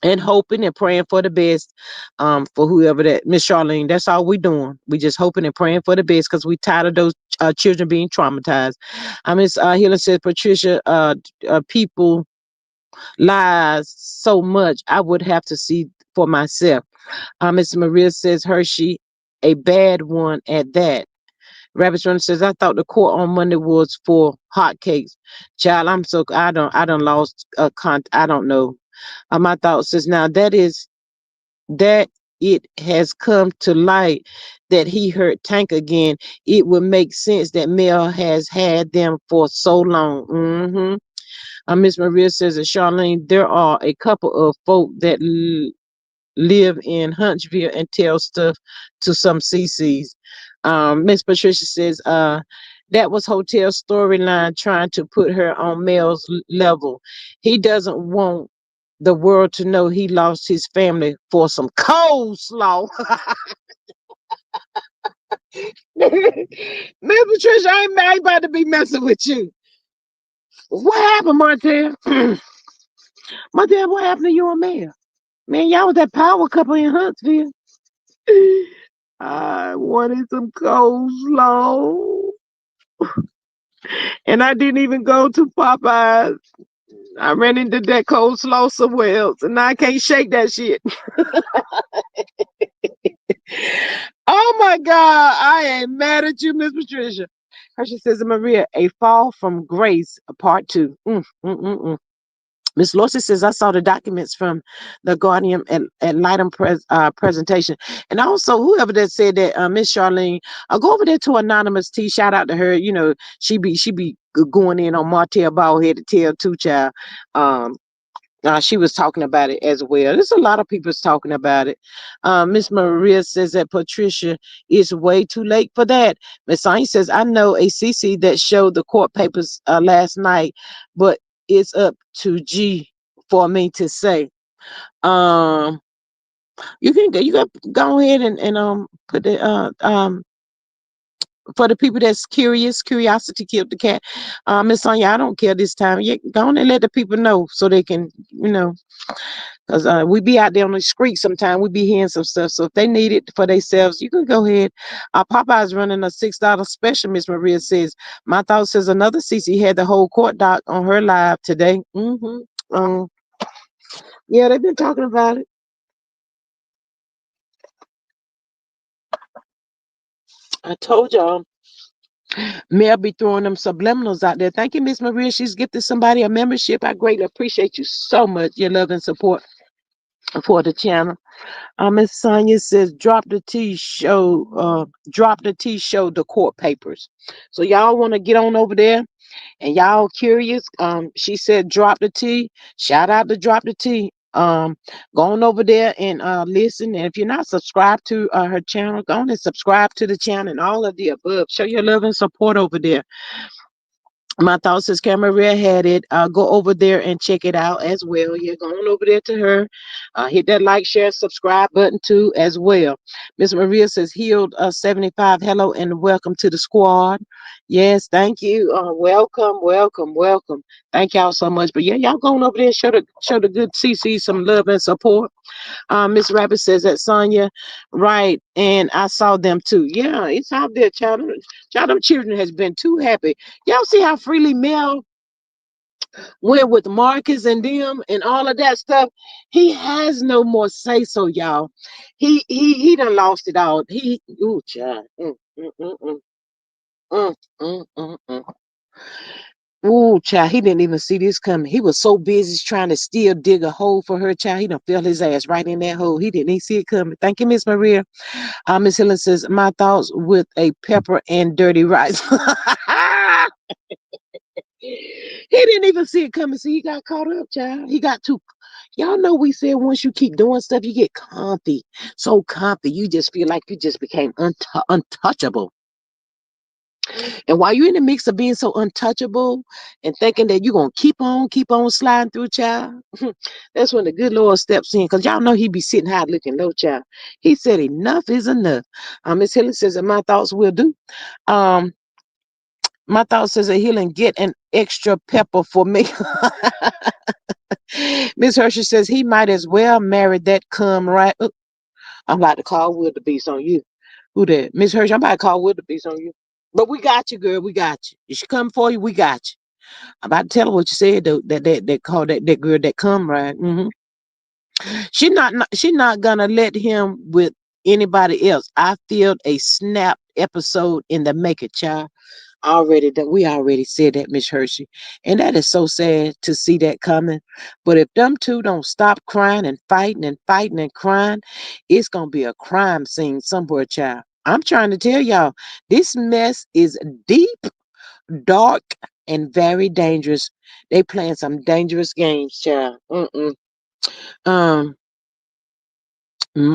and hoping and praying for the best for whoever that Miss Charlene. That's all we doing. We just hoping and praying for the best because we tired of those children being traumatized. Miss Helen said, Patricia, people lies so much. I would have to see for myself. Miss Maria says Hershey, a bad one at that. Rabbit Runner says, I thought the court on Monday was for hotcakes. Child, I don't lost I don't know. My thought says now that it has come to light that he hurt Tank again. It would make sense that Mel has had them for so long. Miss Maria says that Charlene, there are a couple of folk that live in Huntsville and tell stuff to some CCs. Miss Patricia says, that was Hotel storyline trying to put her on Mel's level. He doesn't want the world to know he lost his family for some coleslaw. Miss Patricia, I ain't about to be messing with you. What happened, Martell? Martell, what happened to you and Mel? Man, y'all was that power couple in Huntsville. I wanted some coleslaw. And I didn't even go to Popeyes. I ran into that coleslaw somewhere else. And I can't shake that shit. Oh my God. I ain't mad at you, Miss Patricia. Hershey says to Maria, a fall from grace, part two. Miss Lawson says, I saw the documents from the Guardian at Lightem presentation. And also, whoever that said that, Miss Charlene, go over there to Anonymous T. Shout out to her. You know, she be going in on Martell Baldhead Tail too, child. She was talking about it as well. There's a lot of people talking about it. Miss Maria says that Patricia is way too late for that. Miss Sain says, I know a CC that showed the court papers last night, but it's up to G for me to say. Um, you got go ahead and put the for the people that's curious, curiosity killed the cat. Miss Sonia, I don't care this time. You go on and let the people know so they can, because we be out there on the street sometime. We be hearing some stuff. So if they need it for themselves, you can go ahead. Popeye's running a $6 special, Miss Maria says. My thought says another CC had the whole court doc on her live today. Yeah, they've been talking about it. I told y'all. Mel be throwing them subliminals out there. Thank you, Miss Maria. She's gifted somebody a membership. I greatly appreciate you so much, your love and support for the channel. Miss Sonia says, drop the T show the court papers. So y'all want to get on over there and y'all curious. She said drop the T. Shout out to drop the T. Um, go on over there and listen. And if you're not subscribed to her channel, go on and subscribe to the channel and all of the above. Show your love and support over there. My thoughts is Maria had it. Go over there and check it out as well. Yeah, go on over there to her. Hit that like, share, subscribe button too as well. Miss Maria says healed 75. Hello and welcome to the squad. Yes, thank you. Welcome, welcome, welcome. Thank y'all so much. But yeah, y'all go on over there and show the good CC some love and support. Miss Rabbit says that Sonya, right, and I saw them too. Yeah, it's out there, child. Child, them children has been too happy. Y'all see how freely Mel went with Marcus and them and all of that stuff. He has no more say so, y'all. He done lost it all. Ooh, child. Mm, mm, mm, mm. Ooh, child, he didn't even see this coming. He was so busy trying to still dig a hole for her, child. He done fell his ass right in that hole. He didn't even see it coming. Thank you, Miss Maria. Miss Helen says, my thoughts with a pepper and dirty rice. He didn't even see it coming. See, he got caught up, child. He got too. Y'all know we said once you keep doing stuff, you get comfy. So comfy. You just feel like you just became untouchable. And while you're in the mix of being so untouchable and thinking that you're going to keep on sliding through, child, that's when the good Lord steps in. Because y'all know he be sitting high looking low, child. He said, enough is enough. Miss Helen says that my thoughts will do. Um, my thoughts says that he'll get an extra pepper for me. Miss Hershey says he might as well marry that cum right. I'm about to call Will the Beast on you. Who that? Miss Hershey, I'm about to call Will the Beast on you. But we got you, girl. We got you. If she come for you, we got you. I'm about to tell her what you said though. That call that girl that come right. She not gonna let him with anybody else. I feel a snap episode in the making, child. Already that we already said that, Miss Hershey. And that is so sad to see that coming. But if them two don't stop crying and fighting and fighting and crying, it's gonna be a crime scene somewhere, child. I'm trying to tell y'all, this mess is deep, dark, and very dangerous. They playing some dangerous games, child. Um,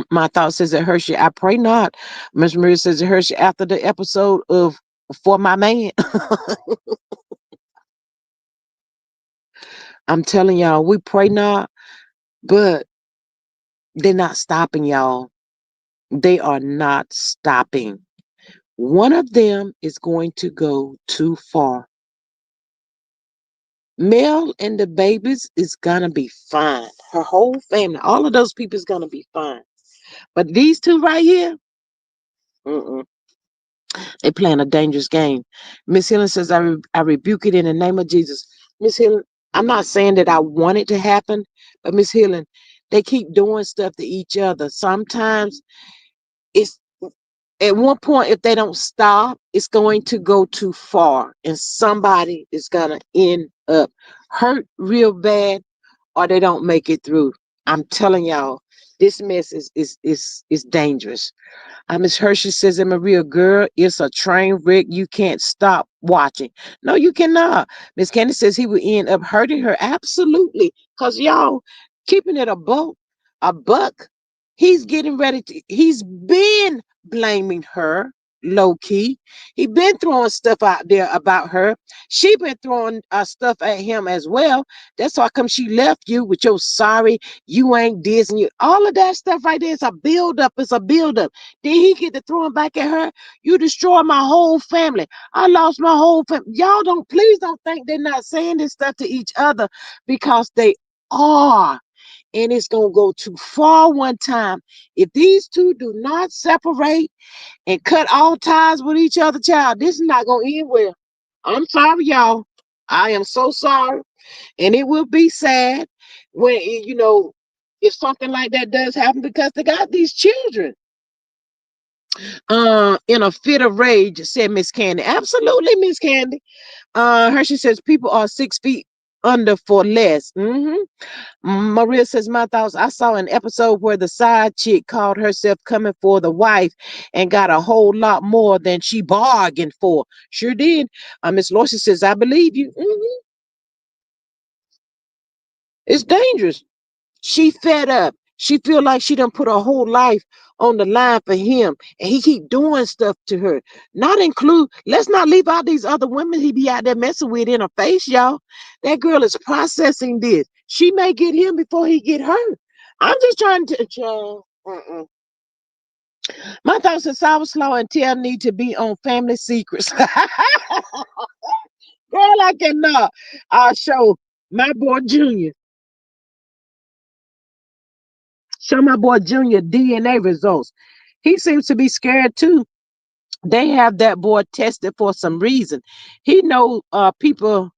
my thought says that Hershey, I pray not. Miss Maria says that Hershey after the episode of For My Man. I'm telling y'all, we pray not, but they're not stopping y'all. They are not stopping. One of them is going to go too far. Mel and the babies is gonna be fine. Her whole family, all of those people is gonna be fine. But these two right here, mm-mm, they playing a dangerous game. Miss Helen says, I rebuke it in the name of Jesus. Miss Helen, I'm not saying that I want it to happen, but Miss Helen, they keep doing stuff to each other. Sometimes it's at one point, if they don't stop, it's going to go too far, and somebody is gonna end up hurt real bad, or they don't make it through. I'm telling y'all, this mess is dangerous. Miss Hershey says, I'm a real girl. It's a train wreck. You can't stop watching. No, you cannot. Miss Candy says he will end up hurting her. Absolutely. Because y'all, keeping it a buck, he's getting ready to, he's been blaming her low key. He been throwing stuff out there about her. She been throwing stuff at him as well. That's why come she left you with your sorry, you ain't this and you all of that stuff right there. It's a build up. It's a build up. Then he get to throwing back at her. You destroyed my whole family. I lost my whole family. Y'all don't please don't think they're not saying this stuff to each other because they are. And it's gonna go too far one time. If these two do not separate and cut all ties with each other, child, this is not gonna end well. I'm sorry, y'all. I am so sorry. And it will be sad when if something like that does happen because they got these children in a fit of rage, said Miss Candy. Absolutely, Miss Candy. Hershey says people are 6 feet under for less. Maria says, my thoughts. I saw an episode where the side chick called herself coming for the wife and got a whole lot more than she bargained for. Sure did. Miss Lorcy says, I believe you. It's dangerous. She fed up. She feel like she done put her whole life on the line for him, and he keep doing stuff to her. Not include. Let's not leave out these other women he be out there messing with in her face, y'all. That girl is processing this. She may get him before he get her. I'm just trying to. My thoughts are Sour Slaw and Tell need to be on Family Secrets. Girl, I cannot. I'll show my boy Junior. Show my boy Junior DNA results. He seems to be scared too. They have that boy tested for some reason. He know people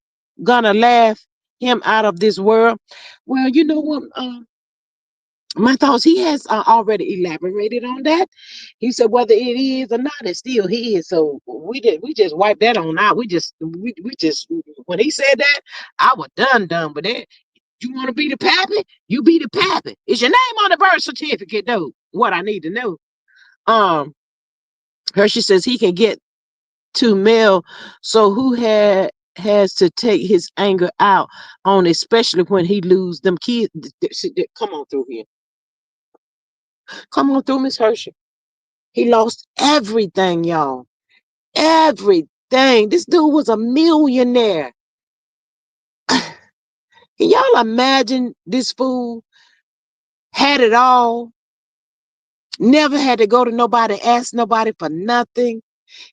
gonna laugh him out of this world. Well, you know what? My thoughts. He has already elaborated on that. He said whether it is or not, it's still his. So we just wiped that on out. We just when he said that, I was done. But that you want to be the pappy, you be the pappy. Is your name on the birth certificate though? What I need to know. Um, Hershey says he can get to Mel. So who has to take his anger out on, especially when he lose them kids? Come on through here. Come on through, Miss Hershey. He lost everything, y'all. Everything. This dude was a millionaire. Can y'all imagine this fool had it all, never had to go to nobody, ask nobody for nothing.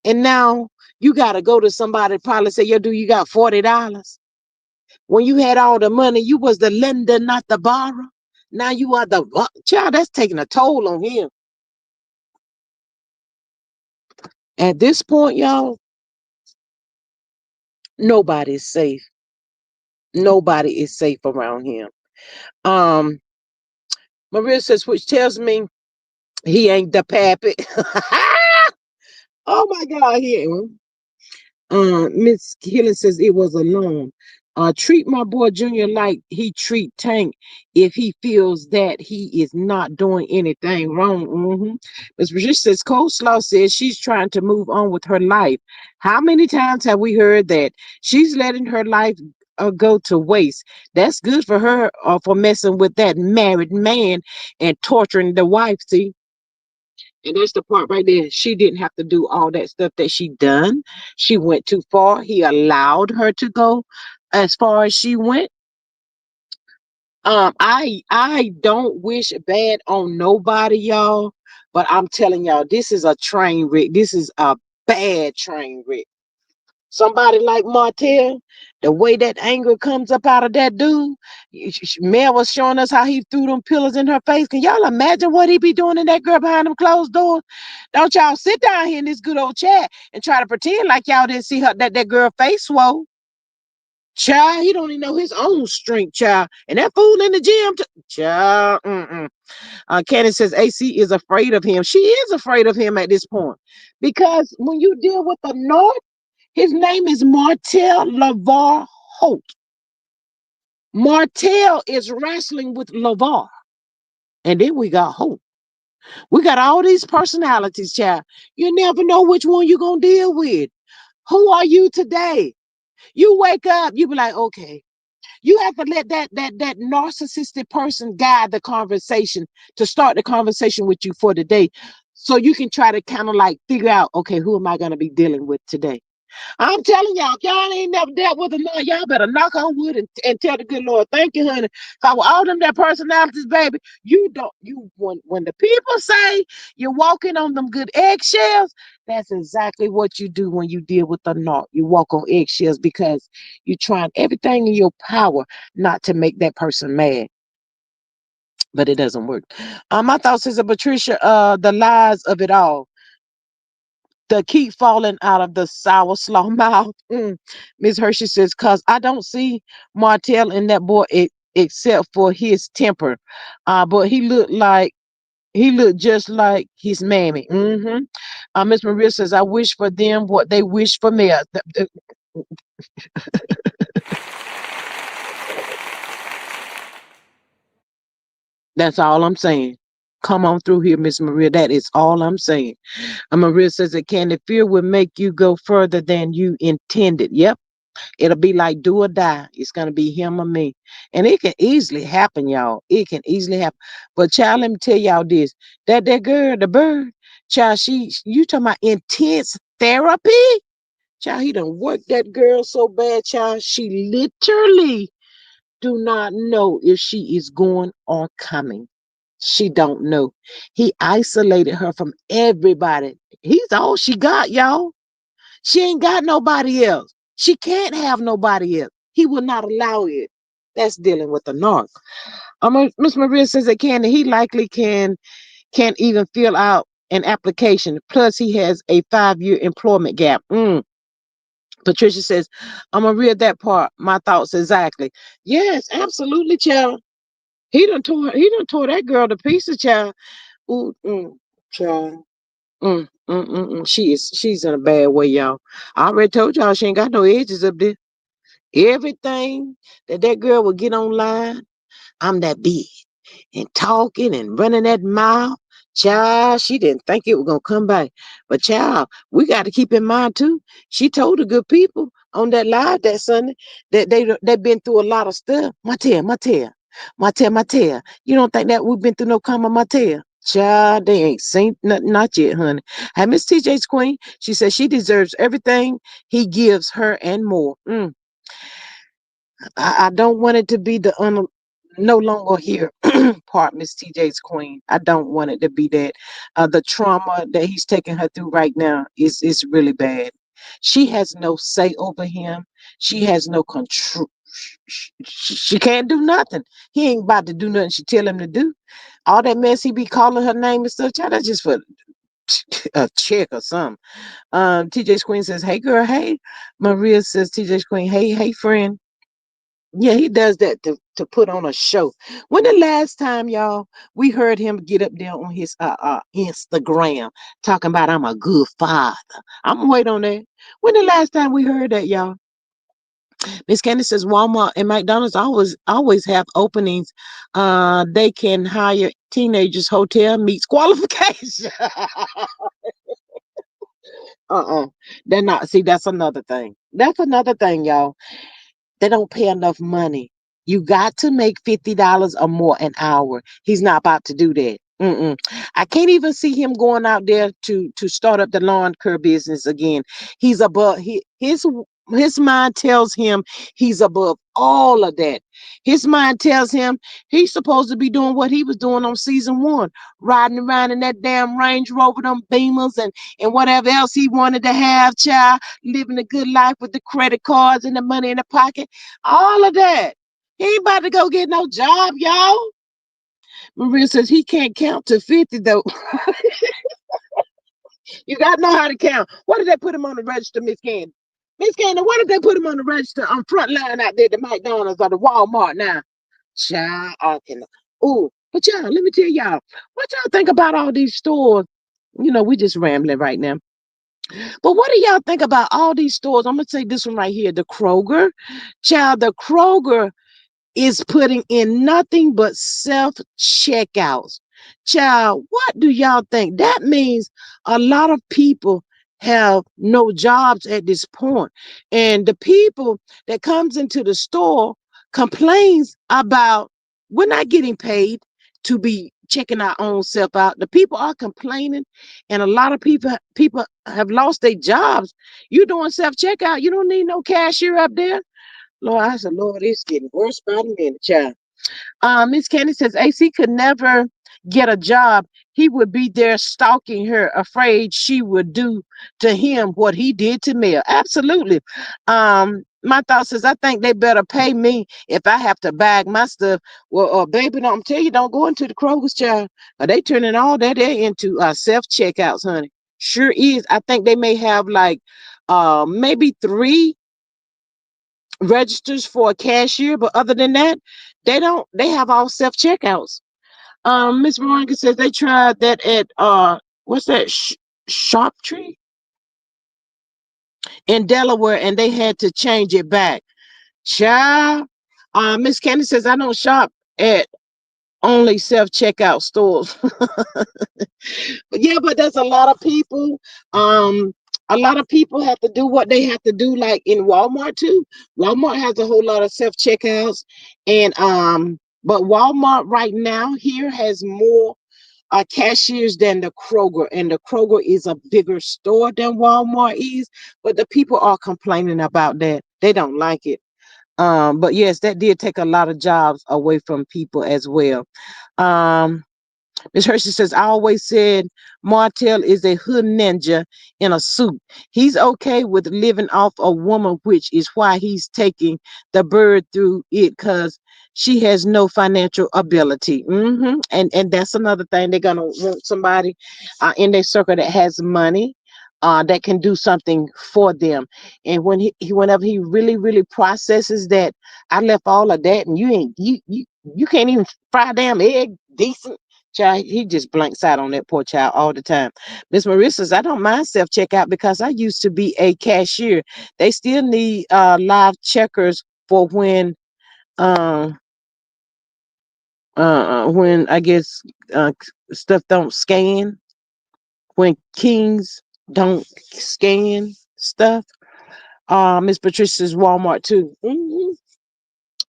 And now you got to go to somebody, probably say, yo, dude, you got $40. When you had all the money, you was the lender, not the borrower. Now you are the child. That's taking a toll on him. At this point, y'all, nobody's safe. Nobody is safe around him. Um, Maria says, which tells me he ain't the pappy. Oh my God, he ain't. Miss Healing says it was alone. Treat my boy Junior like he treat Tank if he feels that he is not doing anything wrong. Miss Brigitte says Coleslaw says she's trying to move on with her life. How many times have we heard that she's letting her life go to waste? That's good for her for messing with that married man and torturing the wife. See, and that's the part right there. She didn't have to do all that stuff that she done. She went too far. He allowed her to go as far as she went. I don't wish bad on nobody, y'all. But I'm telling y'all, this is a train wreck. This is a bad train wreck. Somebody like Martell, the way that anger comes up out of that dude. Mel was showing us how he threw them pillars in her face. Can y'all imagine what he be doing in that girl behind them closed doors? Don't y'all sit down here in this good old chat and try to pretend like y'all didn't see her that girl face swole. Child, he don't even know his own strength, child. And that fool in the gym, child. Candace says AC is afraid of him. She is afraid of him at this point because when you deal with the North, his name is Martell LaVar Holt. Martell is wrestling with LaVar. And then we got Holt. We got all these personalities, child. You never know which one you're going to deal with. Who are you today? You wake up, you be like, okay. You have to let that narcissistic person guide the conversation to start the conversation with you for the day. So you can try to kind of like figure out, okay, who am I going to be dealing with today? I'm telling y'all, if y'all ain't never dealt with a nun, y'all better knock on wood and tell the good Lord, thank you, honey. Cause with all them that personalities, baby, you don't you when the people say you're walking on them good eggshells, that's exactly what you do when you deal with the narc. You walk on eggshells because you're trying everything in your power not to make that person mad. But it doesn't work. My thoughts is Patricia, the lies of it all that keep falling out of the sour slaw mouth. Miss Hershey says, cause I don't see Martell in that boy except for his temper. But he looked just like his mammy. Miss Maria says, I wish for them what they wish for me. That's all I'm saying. Come on through here, Miss Maria. That is all I'm saying. Maria says that can the fear will make you go further than you intended. Yep. It'll be like do or die. It's gonna be him or me. And it can easily happen, y'all. It can easily happen. But child, let me tell y'all this. That girl, the bird, child, you talking about intense therapy? Child, he done worked that girl so bad, child. She literally do not know if she is going or coming. She don't know. He isolated her from everybody. He's all she got, y'all. She ain't got nobody else. She can't have nobody else. He will not allow it. That's dealing with the narc. Miss Maria says that he likely can't even fill out an application. Plus, he has a 5-year employment gap. Patricia says, I'm gonna read that part. My thoughts exactly. Yes, absolutely, child. He done tore that girl to pieces, child. Ooh, child. She's in a bad way, y'all. I already told y'all she ain't got no edges up there. Everything that girl will get online, I'm that big and talking and running that mouth. Child, she didn't think it was gonna come back. But child, we got to keep in mind too. She told the good people on that live that Sunday that they been through a lot of stuff. Matea. You don't think that we've been through no karma, Matea? Child, they ain't seen nothing, not yet, honey. Hey, Miss TJ's queen, she says she deserves everything he gives her and more. I don't want it to be the no longer here part, Miss TJ's queen. I don't want it to be that. The trauma that he's taking her through right now is really bad. She has no say over him. She has no control. She can't do nothing. He ain't about to do nothing she tell him to do. All that mess he be calling her name and stuff, child, that's just for a check or something. TJ's queen says, "Hey girl, hey." Maria says, "TJ's queen, hey friend." Yeah, he does that to put on a show. When the last time, y'all, we heard him get up there on his Instagram talking about I'm a good father. I'm gonna wait on that. When the last time we heard that, y'all? Miss Candace says Walmart and McDonald's always have openings. They can hire teenagers. Hotel meets qualification. uh-uh. They're not. See, that's another thing. That's another thing, y'all. They don't pay enough money. You got to make $50 or more an hour. He's not about to do that. I can't even see him going out there to start up the lawn care business again. He's above his mind tells him he's above all of that. His mind tells him he's supposed to be doing what he was doing on season one, riding around in that damn Range Rover, them Beamers, and whatever else he wanted to have, child, living a good life with the credit cards and the money in the pocket, all of that. He ain't about to go get no job, y'all. Maria says he can't count to 50 though. You gotta know how to count. What did they put him on the register, Miss Candy? Miss Candy, what did they put him on the register on front line out there at the McDonald's or the Walmart now? Child, I can. Ooh, but y'all, let me tell y'all, what y'all think about all these stores? We just rambling right now. But what do y'all think about all these stores? I'm gonna say this one right here, the Kroger. Child, the Kroger is putting in nothing but self checkouts. Child, what do y'all think? That means a lot of people have no jobs at this point. And the people that comes into the store complains about we're not getting paid to be checking our own self out. The people are complaining, and a lot of people have lost their jobs. You doing self checkout, you don't need no cashier up there. Lord, I said, Lord, it's getting worse by the minute, child. Miss Candy says AC could never get a job. He would be there stalking her, afraid she would do to him what he did to Mel. Absolutely. My thoughts is I think they better pay me if I have to bag my stuff. Well, baby, I'm tell you, don't go into the Kroger's, child. They turning all that there into self checkouts, honey. Sure is. I think they may have like maybe 3 registers for a cashier, but other than that, they have all self checkouts. Miss Veronica says they tried that at what's that Sharp Tree in Delaware, and they had to change it back. Child, Miss Candy says I don't shop at only self checkout stores. Yeah, but there's a lot of people. A lot of people have to do what they have to do, like in Walmart too. Walmart has a whole lot of self checkouts, and but Walmart right now here has more cashiers than the Kroger, and the Kroger is a bigger store than Walmart is. But the people are complaining about that. They don't like it. But yes, that did take a lot of jobs away from people as well. Um, Miss Hershey says, I always said Martell is a hood ninja in a suit. He's okay with living off a woman, which is why he's taking the bird through it because she has no financial ability. And that's another thing. They're gonna want somebody in their circle that has money. That can do something for them, and when whenever he really processes that, I left all of that, and you can't even fry a damn egg decent. Child, he just blanks out on that poor child all the time. Miss Marissa says, I don't mind self checkout because I used to be a cashier. They still need live checkers for uh, when I guess stuff don't scan, when kings don't scan stuff. Miss Patricia's Walmart too.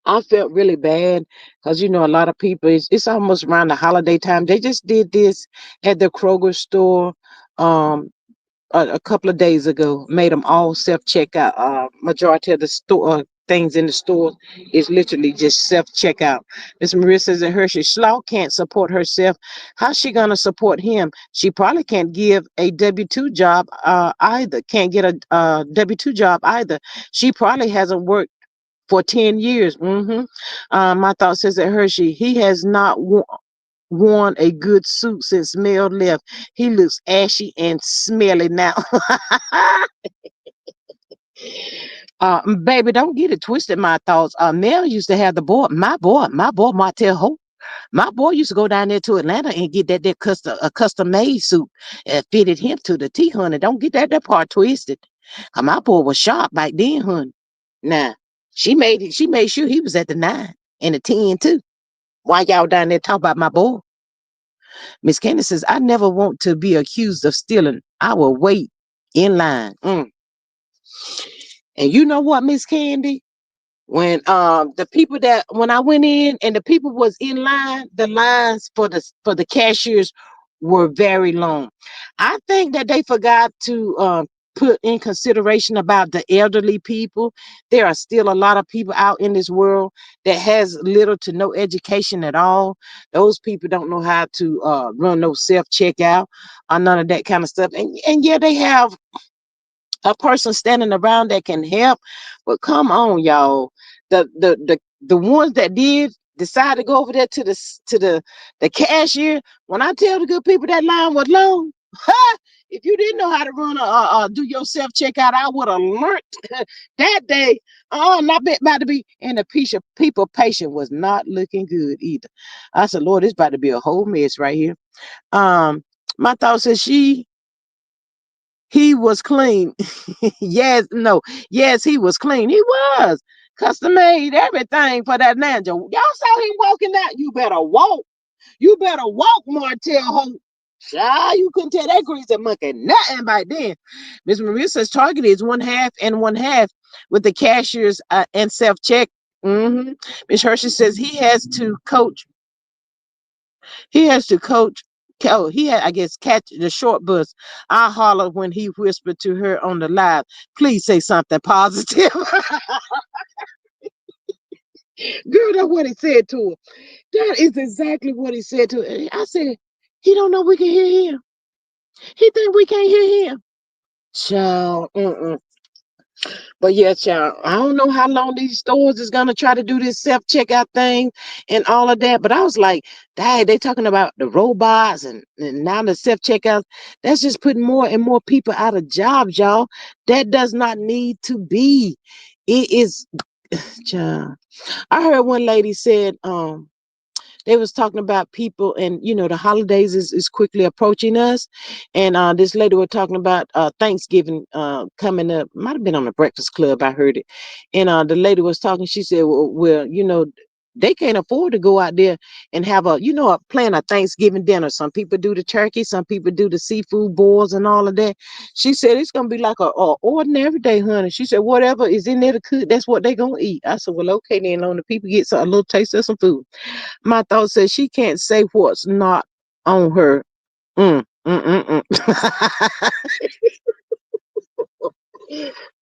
I felt really bad because a lot of people. It's almost around the holiday time. They just did this at the Kroger store a couple of days ago. Made them all self checkout. Majority of the store things in the store is literally just self checkout. Miss Maria says that Hershey Schlaw can't support herself. How's she gonna support him? She probably can't give a W-2 job either. Can't get a W-2 job either. She probably hasn't worked for 10 years. My thought says that Hershey, he has not worn a good suit since Mel left. He looks ashy and smelly now. Baby, don't get it twisted, my thoughts. Mel used to have my boy, Martell Hope. My boy used to go down there to Atlanta and get that custom made suit and fitted him to the T, honey. Don't get that part twisted. My boy was sharp back then, honey. Nah, she made sure he was at the 9 and the 10 too. Why y'all down there talk about my boy? Miss Candy says, I never want to be accused of stealing. I will wait in line. And you know what, Miss Candy? When the people that when I went in and the people was in line, the lines for the cashiers were very long. I think that they forgot to put in consideration about the elderly people. There are still a lot of people out in this world that has little to no education at all. Those people don't know how to run no self checkout or none of that kind of stuff. And yeah, they have a person standing around that can help. But come on, y'all. The ones that did decide to go over there to the cashier. When I tell the good people that line was long, if you didn't know how to run do your self checkout, I would have learned that day. Oh, not about to be. And the people patient was not looking good either. I said, Lord, it's about to be a whole mess right here. Um, my thought says he was clean. Yes, no, yes, he was clean. He was custom made everything for that ninja. Y'all saw him walking out. You better walk. You better walk, Martell Hope. Child, you couldn't tell that greasy monkey nothing by then. Miss Maria says Target is one half and one half with the cashiers and self check. Miss Hershey says he has to coach. Oh, he had, I guess, catch the short bus. I hollered when he whispered to her on the live, please say something positive. Girl, that's what he said to her. That is exactly what he said to her. I said, he don't know we can hear him. He think we can't hear him. Child, but yeah, child, I don't know how long these stores is gonna try to do this self checkout thing and all of that. But I was like, dang, they talking about the robots and now the self checkouts. That's just putting more and more people out of jobs, y'all. That does not need to be. It is, child. I heard one lady said, they was talking about people and the holidays is quickly approaching us, and this lady was talking about Thanksgiving coming up. Might have been on the Breakfast Club, I heard it. And the lady was talking, she said, well, They can't afford to go out there and have a plan a Thanksgiving dinner. Some people do the turkey, some people do the seafood boils and all of that. She said it's gonna be like a ordinary day, honey. She said whatever is in there to cook, that's what they gonna eat. I said, well, okay then. On the people get a little taste of some food. My thought says she can't say what's not on her. Mm.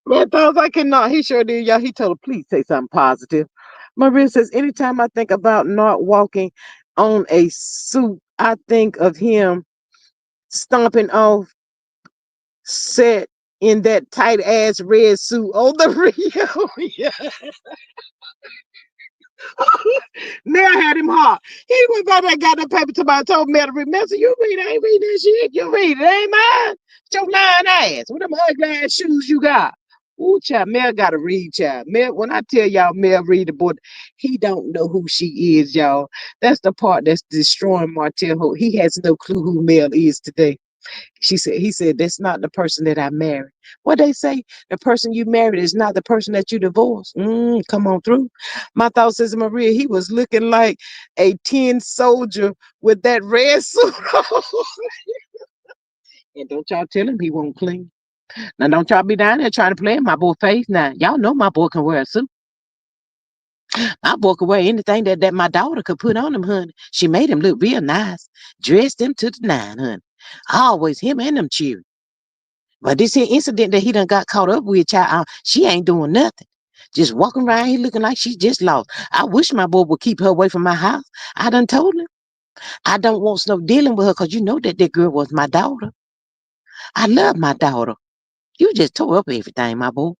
My thoughts, I cannot. He sure did, y'all. He told her, please say something positive. Maria says, anytime I think about not walking on a suit, I think of him stomping off set in that tight ass red suit on the Rio. Mel had him hard. He went by that goddamn paper to my told Mel to read. Mel said, you read, I ain't reading that shit. You read it, ain't mine. It's your lying ass. What them ugly ass shoes you got? Ooh, child, Mel got to read, child. Mel, when I tell y'all Mel read the book, he don't know who she is, y'all. That's the part that's destroying Martell Holt. He has no clue who Mel is today. He said, that's not the person that I married. What they say, the person you married is not the person that you divorced. Come on through. My thought says, Maria, he was looking like a tin soldier with that red suit on. And don't y'all tell him he won't clean. Now don't y'all be down there trying to play in my boy face. Now y'all know my boy can wear a suit. My boy can wear anything that my daughter could put on him, honey. She made him look real nice. Dressed him to the nine, honey. Always him and them cheering. But this here incident that he done got caught up with, child, she ain't doing nothing. Just walking around here looking like she just lost. I wish my boy would keep her away from my house. I done told him. I don't want no dealing with her because you know that girl was my daughter. I love my daughter. You just tore up everything, my boy.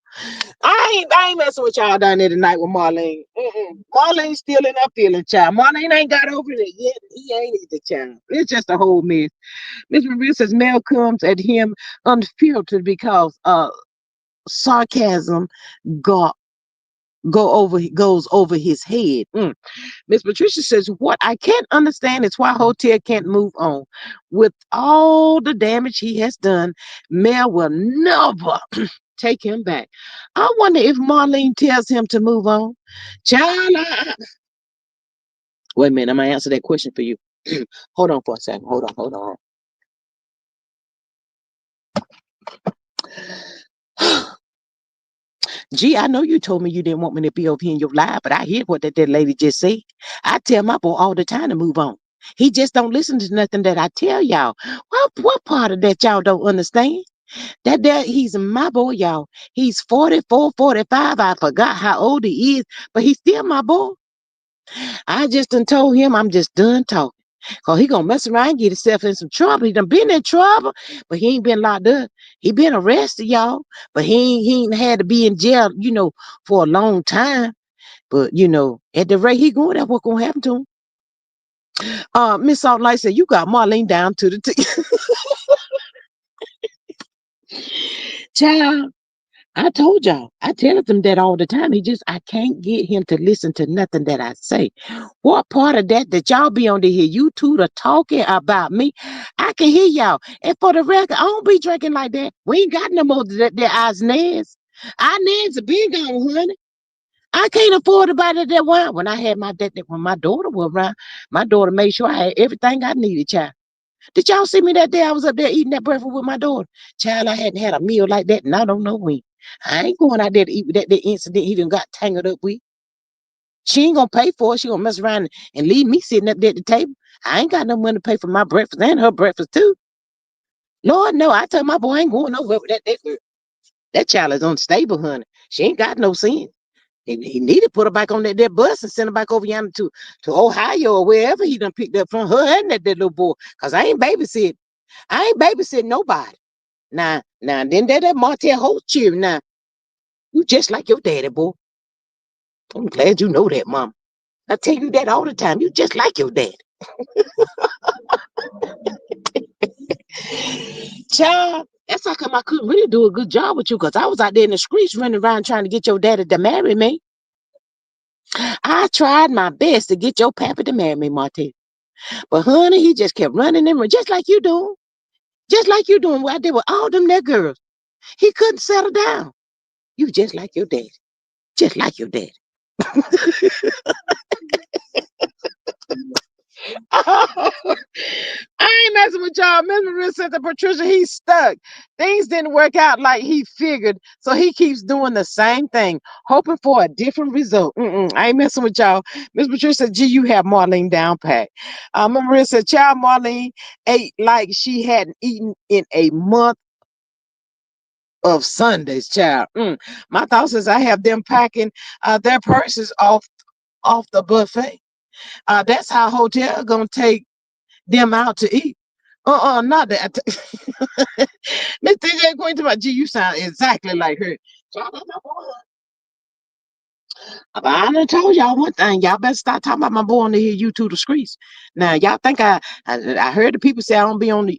I ain't messing with y'all down there tonight with Marlene. Marlene's still in her feeling, child. Marlene ain't got over it yet. He ain't either, child. It's just a whole mess. Miss Maria says Mel comes at him unfiltered because sarcasm go goes over his head. Miss Patricia says, what I can't understand is why Hotel can't move on. With all the damage he has done, Mel will never take him back. I wonder if Marlene tells him to move on. Child, wait a minute, I'm gonna answer that question for you. Hold on for a second. Hold on. Gee, I know you told me you didn't want me to be over here in your life, but I hear what that lady just said. I tell my boy all the time to move on. He just don't listen to nothing that I tell y'all. What part of that y'all don't understand? That he's my boy, y'all. He's 44, 45. I forgot how old he is, but he's still my boy. I just done told him I'm just done talking. Cause he gonna mess around and get himself in some trouble. He done been in trouble, but he ain't been locked up. He been arrested, y'all. But he ain't had to be in jail, for a long time. But at the rate he going, that's what gonna happen to him. Miss Salt Light said, you got Marlene down to the T. Child, I told y'all, I tell them that all the time. I can't get him to listen to nothing that I say. What part of that y'all be on to hear? You two are talking about me. I can hear y'all. And for the record, I don't be drinking like that. We ain't got no more that eyes nads. Our nads are big on, honey. I can't afford to buy that wine. When I had when my daughter was around, my daughter made sure I had everything I needed, child. Did y'all see me that day I was up there eating that breakfast with my daughter? Child, I hadn't had a meal like that, and I don't know when. I ain't going out there to eat with that incident he done got tangled up with. She ain't gonna pay for it. She gonna mess around and leave me sitting up there at the table. I ain't got no money to pay for my breakfast and her breakfast too. Lord, no, I told my boy I ain't going nowhere with that girl. That child is unstable, honey. She ain't got no sense. He need to put her back on that bus and send her back over yonder to Ohio or wherever he done picked up from her and that little boy. Cause I ain't babysitting. I ain't babysitting nobody. Now, then that Martell Holt cheering now. You just like your daddy, boy. I'm glad you know that, Mom. I tell you that all the time. You just like your dad. Child, that's how come I couldn't really do a good job with you because I was out there in the streets running around trying to get your daddy to marry me. I tried my best to get your pappy to marry me, Martell. But honey, he just kept running and running, just like you do. Just like you doing what I did with all them there girls. He couldn't settle down. You just like your daddy. Just like your daddy. y'all, Miss Maria said to Patricia, he's stuck. Things didn't work out like he figured, so he keeps doing the same thing, hoping for a different result. I ain't messing with y'all. Miss Patricia said, gee, you have Marlene down pat. Miss Maria said, child, Marlene ate like she hadn't eaten in a month of Sundays, child. My thoughts is I have them packing their purses off the buffet. That's how hotel gonna take them out to eat. Not that. Miss DJ Queen to my G, you sound exactly like her. So I done told y'all one thing. Y'all better stop talking about my boy on the here YouTube the streets. Now y'all think I heard the people say I don't be on the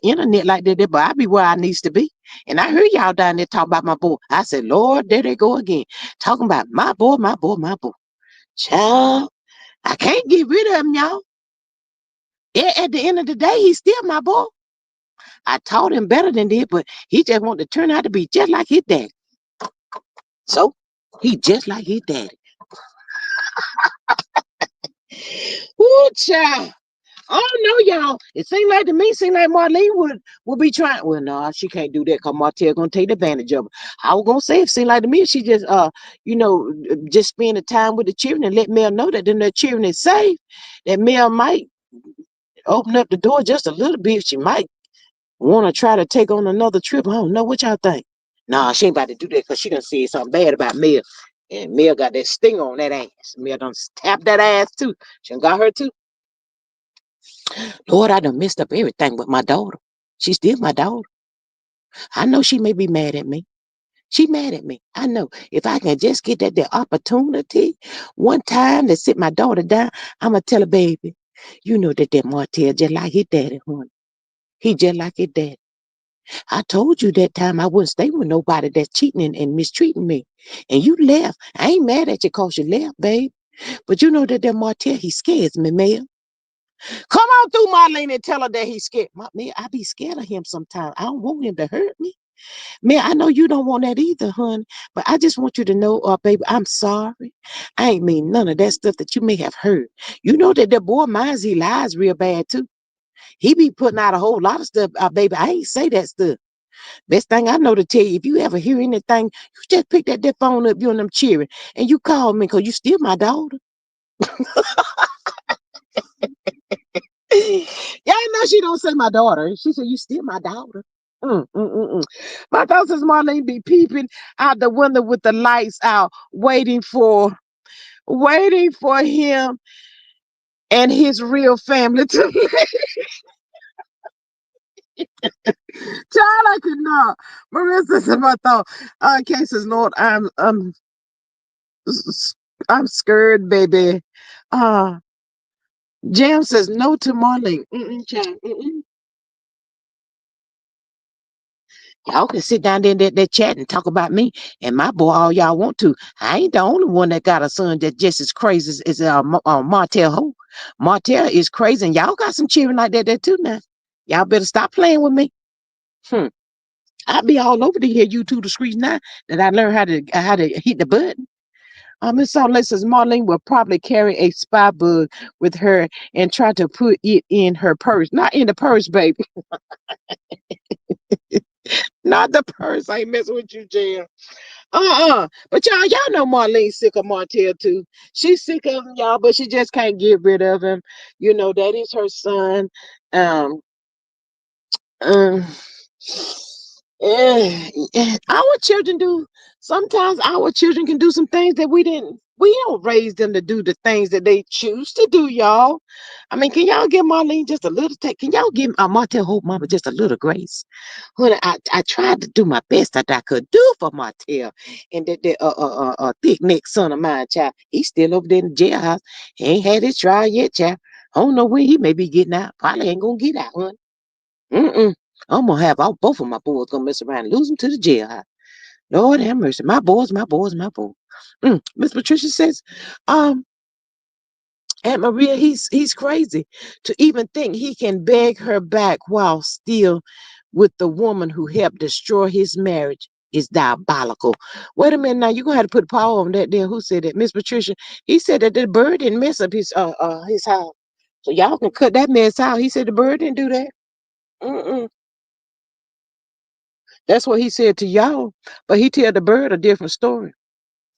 internet like that, but I be where I needs to be. And I heard y'all down there talk about my boy. I said, Lord, there they go again. Talking about my boy, my boy, my boy. Child, I can't get rid of him, y'all. At the end of the day, he's still my boy. I taught him better than that, but he just wanted to turn out to be just like his daddy. So he just like his daddy. Ooh, child. Oh no, y'all. It seemed like to me, seemed like Marlene would be trying. Well, no, she can't do that because Martell gonna take advantage of her. I was gonna say it seemed like to me she just just spend the time with the children and let Mel know that then the children is safe. That Mel might open up the door just a little bit. She might want to try to take on another trip. I don't know what y'all think. Nah, she ain't about to do that because she done said something bad about Mel. And Mel got that stinger on that ass. Mel done tapped that ass too. She done got her too. Lord, I done messed up everything with my daughter. She's still my daughter. I know she may be mad at me. She mad at me. I know. If I can just get that opportunity one time to sit my daughter down, I'ma tell her, baby, you know that Martell just like his daddy, honey. He just like his daddy. I told you that time I wouldn't stay with nobody that's cheating and mistreating me. And you left. I ain't mad at you because you left, babe. But you know that Martell, he scares me, Mel. Come on through, Marlene, and tell her that he's scared. Man, I be scared of him sometimes. I don't want him to hurt me. Man, I know you don't want that either, hon. But I just want you to know, baby, I'm sorry. I ain't mean none of that stuff that you may have heard. You know that boy minds, he lies real bad too. He be putting out a whole lot of stuff, baby. I ain't say that stuff. Best thing I know to tell you, if you ever hear anything, you just pick that phone up, you and them cheering, and you call me because you still my daughter. Y'all know she don't say my daughter. She said, you still my daughter. My thoughts is Marlene be peeping out the window with the lights out, waiting for him and his real family to child. I could not. Marissa said my thought. Cases, Lord, I'm scared, baby. Uh Jam says no to Marlene. Child, y'all can sit down there in that chat and talk about me and my boy all y'all want to. I ain't the only one that got a son that just as crazy as Martell Ho. Martell is crazy, and y'all got some children like that too now. Y'all better stop playing with me. I be all over the here YouTube the streets now that I learned how to hit the button. Miss Salt says Marlene will probably carry a spy bug with her and try to put it in her purse. Not in the purse, baby. Not the purse. I ain't messing with you, Jam. But y'all know Marlene's sick of Martell too. She's sick of him, y'all, but she just can't get rid of him. You know, that is her son. Um, um our children do sometimes our children can do some things that we don't raise them to do the things that they choose to do, y'all. I mean, can y'all give Marlene just a little take? Can y'all give Martell Hope mama just a little grace? Honey, I tried to do my best that I could do for Martell. And that thick neck son of mine, child, he's still over there in the jailhouse. He ain't had his trial yet, child. I don't know when he may be getting out. Probably ain't gonna get out, honey. Mm-mm. I'm gonna have both of my boys gonna mess around and lose them to the jail. Lord have mercy. My boys, my boys, my boys. Miss Patricia says, um, Aunt Maria, he's crazy to even think he can beg her back while still with the woman who helped destroy his marriage is diabolical. Wait a minute now, you're gonna have to put a power on that there. Who said that? Miss Patricia. He said that the bird didn't mess up his house. So y'all can cut that mess out. He said the bird didn't do that. Mm-mm. That's what he said to y'all. But he tell the bird a different story.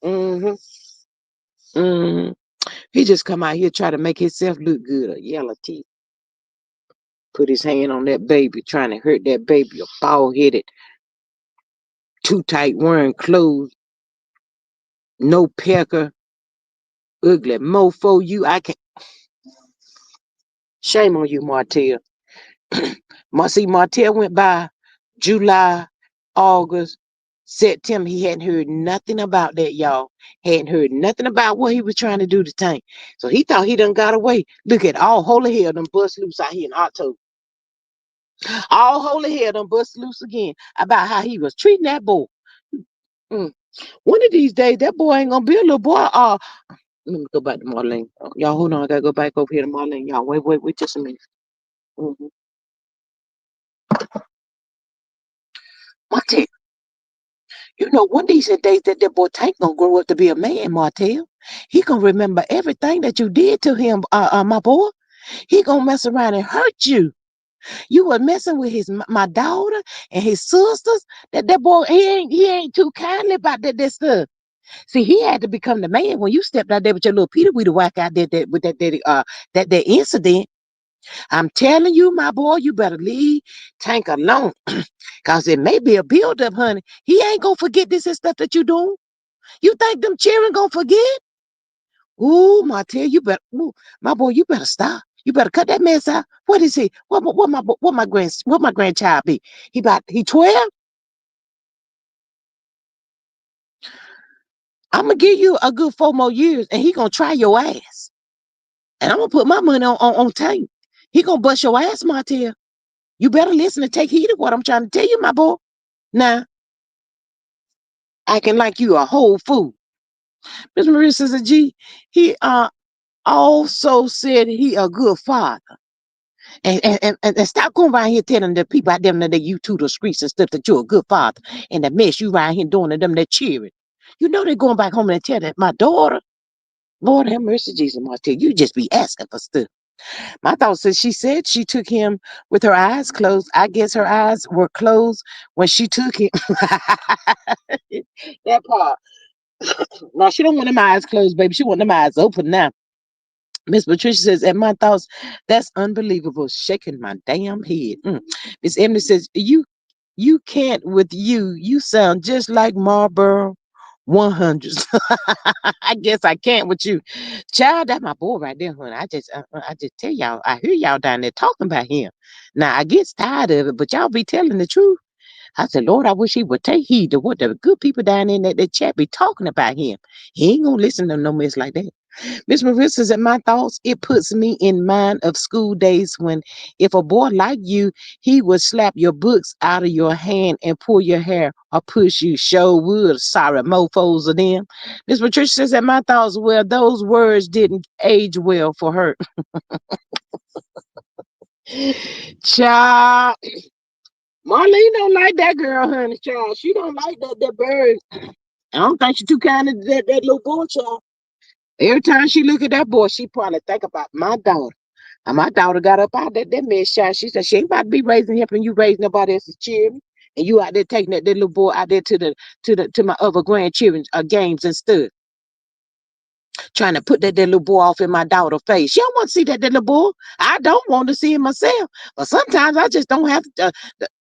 Mm-hmm. Mm-hmm. He just come out here try to make himself look good. A yellow teeth. Put his hand on that baby, trying to hurt that baby. A bald headed, too tight wearing clothes. No pecker. Ugly mofo. You, I can. Shame on you, Martell. See, Martell went by July, August, September. He hadn't heard nothing about that, y'all. Hadn't heard nothing about what he was trying to do to Tank. So he thought he done got away. Look at all holy hell done bust loose out here in October. All holy hell done bust loose again about how he was treating that boy. Mm. One of these days, that boy ain't gonna be a little boy. Let me go back to Marlene. Y'all, hold on. I gotta go back over here to Marlene. Y'all, wait just a minute. Mm-hmm. Martell, you know, one of these days that boy Tank gonna grow up to be a man, Martell. He gonna remember everything that you did to him, my boy. He gonna mess around and hurt you. You were messing with my daughter and his sisters. That boy, he ain't too kindly about that stuff. See, he had to become the man when you stepped out there with your little Peter Weeder whack out there with that incident. I'm telling you, my boy, you better leave Tank alone. Cause it may be a buildup, honey. He ain't gonna forget this and stuff that you doing. You think them children gonna forget? Ooh, Martell, you better, ooh, my boy, you better stop. You better cut that mess out. What is he? What my grandchild be? He 12? I'm gonna give you a good 4 more years, and he gonna try your ass. And I'm gonna put my money on Tank. He gonna bust your ass, Martell. You better listen and take heed of what I'm trying to tell you, my boy. Now, acting like you a whole fool. Miss Maria says, G, he also said he a good father. And stop going around here telling the people out there that you to the streets and stuff that you're a good father and the mess you around here doing to them that cheering. You know they're going back home and tell that my daughter, Lord have mercy, Jesus, Martell, you just be asking for stuff. My thought says she said she took him with her eyes closed. I guess her eyes were closed when she took him. That part. No, she don't want them eyes closed, baby. She want them eyes open now. Miss Patricia says, at my thoughts, that's unbelievable. Shaking my damn head. Miss Emily says, you can't with you. You sound just like Marlboro 100s. I guess I can't with you. Child, that's my boy right there, honey. I just tell y'all, I hear y'all down there talking about him. Now I get tired of it, but y'all be telling the truth. I said, Lord, I wish he would take heed to what the good people down in that chat be talking about him. He ain't gonna listen to no mess like that. Miss Marissa says, in my thoughts, it puts me in mind of school days when if a boy like you, he would slap your books out of your hand and pull your hair or push you. Show wood, sorry mofos of them. Miss Patricia says, in my thoughts, well, those words didn't age well for her. Child, Marlene don't like that girl, honey, child. She don't like that bird. I don't think she too kind of that little boy, child. Every time she look at that boy, she probably think about my daughter. And my daughter got up out that mess, child. She said she ain't about to be raising him and you raising nobody else's children. And you out there taking that little boy out there to my other grandchildren's games and stuff. Trying to put that little boy off in my daughter's face. She don't want to see that little boy. I don't want to see him myself. But sometimes I just don't have to.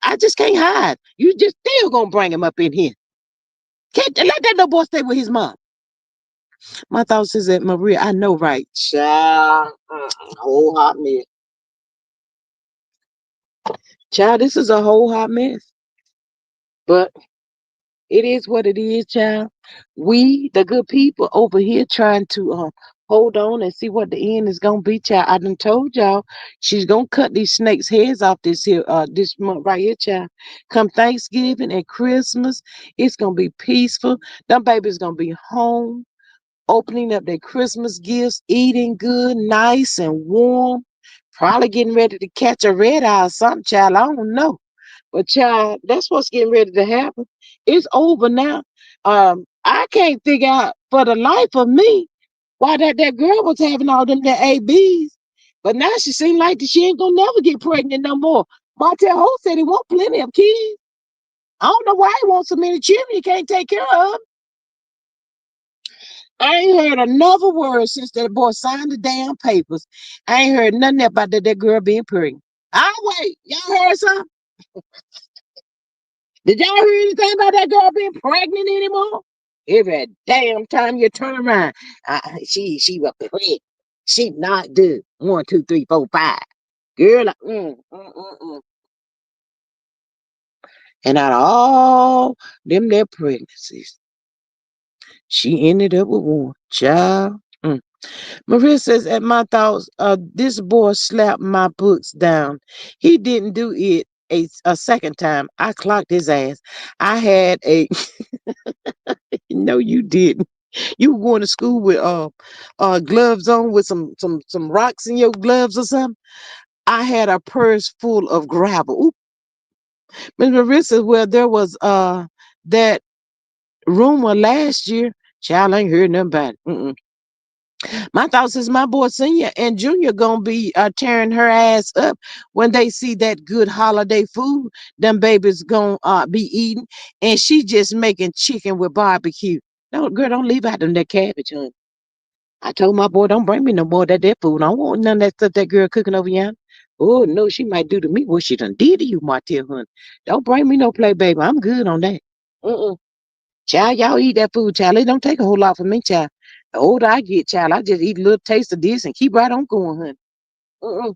I just can't hide. You just still gonna bring him up in here. Can't let that little boy stay with his mom. My thoughts is that Maria, I know, right? Child, whole hot mess. Child, this is a whole hot mess. But it is what it is, child. We, the good people over here, trying to hold on and see what the end is gonna be, child. I done told y'all she's gonna cut these snakes' heads off this month right here, child. Come Thanksgiving and Christmas, it's gonna be peaceful. Them babies gonna be home, opening up their Christmas gifts, eating good, nice and warm. Probably getting ready to catch a red eye or something, child. I don't know. But child, that's what's getting ready to happen. It's over now. I can't figure out for the life of me why that girl was having all them ABs. But now she seems like she ain't gonna never get pregnant no more. Martell Holt said he want plenty of kids. I don't know why he wants so many children he can't take care of. I ain't heard another word since that boy signed the damn papers. I ain't heard nothing about that girl being pregnant. I'll wait. Y'all heard something? Did y'all hear anything about that girl being pregnant anymore? Every damn time you turn around, she was pregnant. She not good. 1, 2, 3, 4, 5. Girl, and out of all them their pregnancies, she ended up with one child. Maria says, at my thoughts, this boy slapped my books down. He didn't do it a second time. I clocked his ass. I had a no, you didn't. You were going to school with gloves on with some rocks in your gloves or something. I had a purse full of gravel. Oop. Miss Maria says, well, there was that rumor last year. Child, I ain't heard nothing about it. My thoughts is my boy Senior and Junior gonna be tearing her ass up when they see that good holiday food them babies gonna be eating, and she just making chicken with barbecue. No, girl, don't leave out them that cabbage, honey. I told my boy, don't bring me no more of that food. I don't want none of that stuff that girl cooking over here. Oh no, she might do to me what she done did to you, Martell, honey. Don't bring me no play, baby. I'm good on that. Mm-mm. Child, y'all eat that food, child. It don't take a whole lot for me, child. The older I get, child, I just eat a little taste of this and keep right on going, honey. Uh-uh.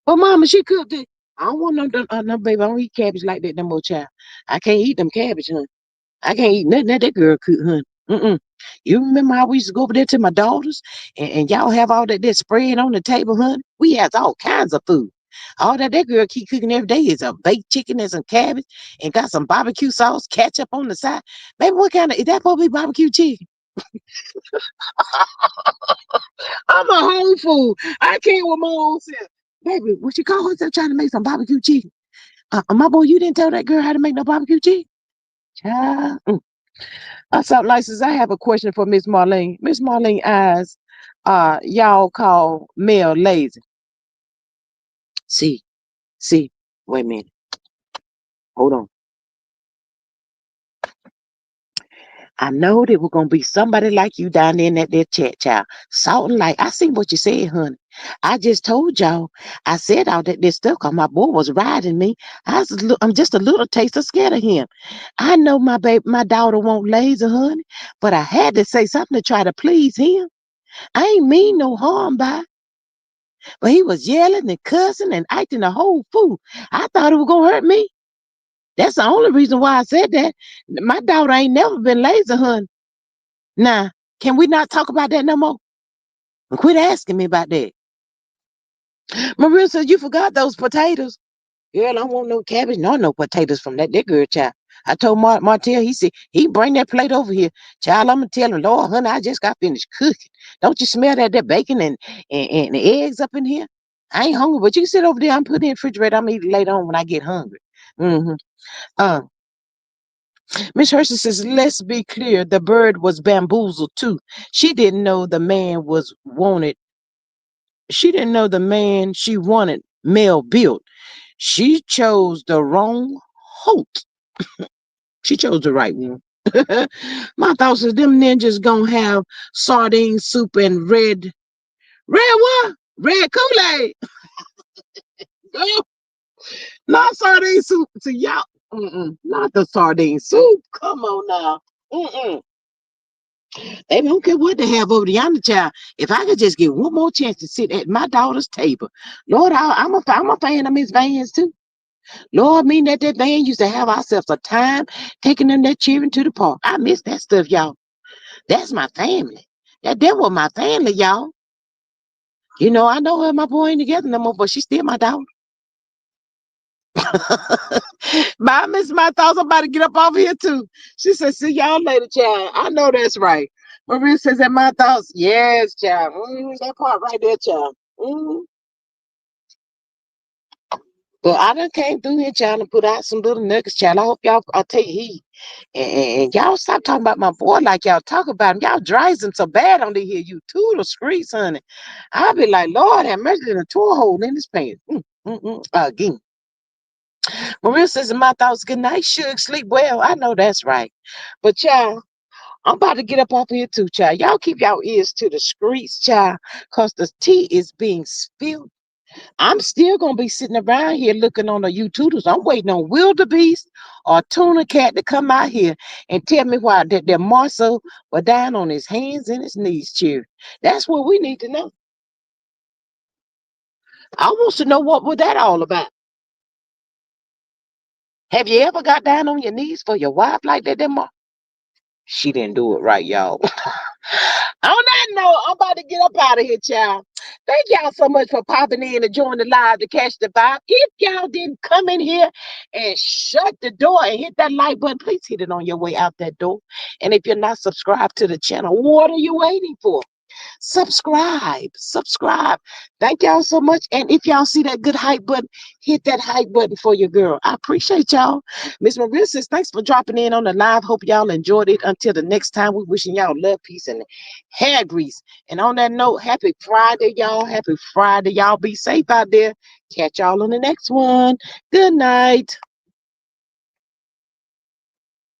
But mama, she cooked it. I don't want no baby. I don't eat cabbage like that no more, child. I can't eat them cabbage, honey. I can't eat nothing that girl cooked, honey. Mm-mm. You remember how we used to go over there to my daughters and y'all have all that spread on the table, honey? We had all kinds of food. All that girl keep cooking every day is a baked chicken and some cabbage and got some barbecue sauce, ketchup on the side. Baby, what kind of, is that supposed to be barbecue chicken? I'm a whole fool. I can't with my own self. Baby, what she call herself trying to make some barbecue chicken? My boy, you didn't tell that girl how to make no barbecue chicken? Child. Something like this. I have a question for Miss Marlene. Miss Marlene asks, y'all call Mel lazy. See, see, wait a minute. Hold on. I know there was gonna be somebody like you down there in that chat, child. Salt and light. I seen what you said, honey. I just told y'all. I said all that this stuff because my boy was riding me. I'm just a little taste of scared of him. I know my daughter won't lazy, honey, but I had to say something to try to please him. I ain't mean no harm by, but he was yelling and cussing and acting a whole fool. I thought it was gonna hurt me. That's the only reason why I said that. My daughter ain't never been lazy, honey. Now, can we not talk about that no more? Quit asking me about that. Maria said, you forgot those potatoes. Girl, I don't want no cabbage, no potatoes from that girl child. I told Martell, he said, he bring that plate over here. Child, I'm going to tell him, Lord, honey, I just got finished cooking. Don't you smell that bacon and the eggs up in here? I ain't hungry, but you can sit over there. I'm putting it in the refrigerator. I'm eating later on when I get hungry. Mm-hmm. Uh, Miss Hershey says, let's be clear, the bird was bamboozled too. She didn't know the man was wanted. She didn't know the man she wanted Mel built. She chose the wrong Holt. She chose the right one. My thoughts is them ninjas gonna have sardine soup and red what? Red Kool-Aid. No, not sardine soup to y'all. Not the sardine soup. Come on now. Mm-mm. They don't care what they have over the yonder child. If I could just get one more chance to sit at my daughter's table, Lord, I'm a fan of Miss Vans too. Lord, mean that van used to have ourselves a time taking them that cheering to the park. I miss that stuff, y'all. That's my family. That was my family, y'all. You know, I know her and my boy ain't together no more, but she's still my daughter. But I miss my thoughts. I'm about to get up off here too. She said, see y'all later, child. I know that's right. Maria says that my thoughts, yes, child. That part right there, child. But I done came through here, child, and put out some little nuggets, child. I hope y'all I'll take heed. And y'all stop talking about my boy like y'all talk about him. Y'all dries him so bad on the here, you two the streets, honey. I'll be like, Lord have mercy in a tour hole in his pants. Again. Maria says, in my thoughts, good night, Suge. Sleep well. I know that's right. But y'all, I'm about to get up off here too, child. Y'all keep y'all ears to the streets, child, because the tea is being spilled. I'm still gonna be sitting around here looking on the YouTubers. I'm waiting on Wildebeest or Tuna Cat to come out here and tell me why that Marcel was down on his hands and his knees, cheer. That's what we need to know. I want to know what was that all about. Have you ever got down on your knees for your wife like that, Mar? She didn't do it right, y'all. On that note, I'm about to get up out of here, child. Thank y'all so much for popping in and joining the live to catch the vibe. If y'all didn't come in here and shut the door and hit that like button, please hit it on your way out that door. And if you're not subscribed to the channel, what are you waiting for? Subscribe. Thank y'all so much. And if y'all see that good hype button, hit that hype button for your girl. I appreciate y'all. Miss Maria says, thanks for dropping in on the live. Hope y'all enjoyed it. Until the next time, we wishing y'all love, peace, and hair grease. And on that note, happy Friday, y'all. Happy Friday. Y'all be safe out there. Catch y'all on the next one. Good night.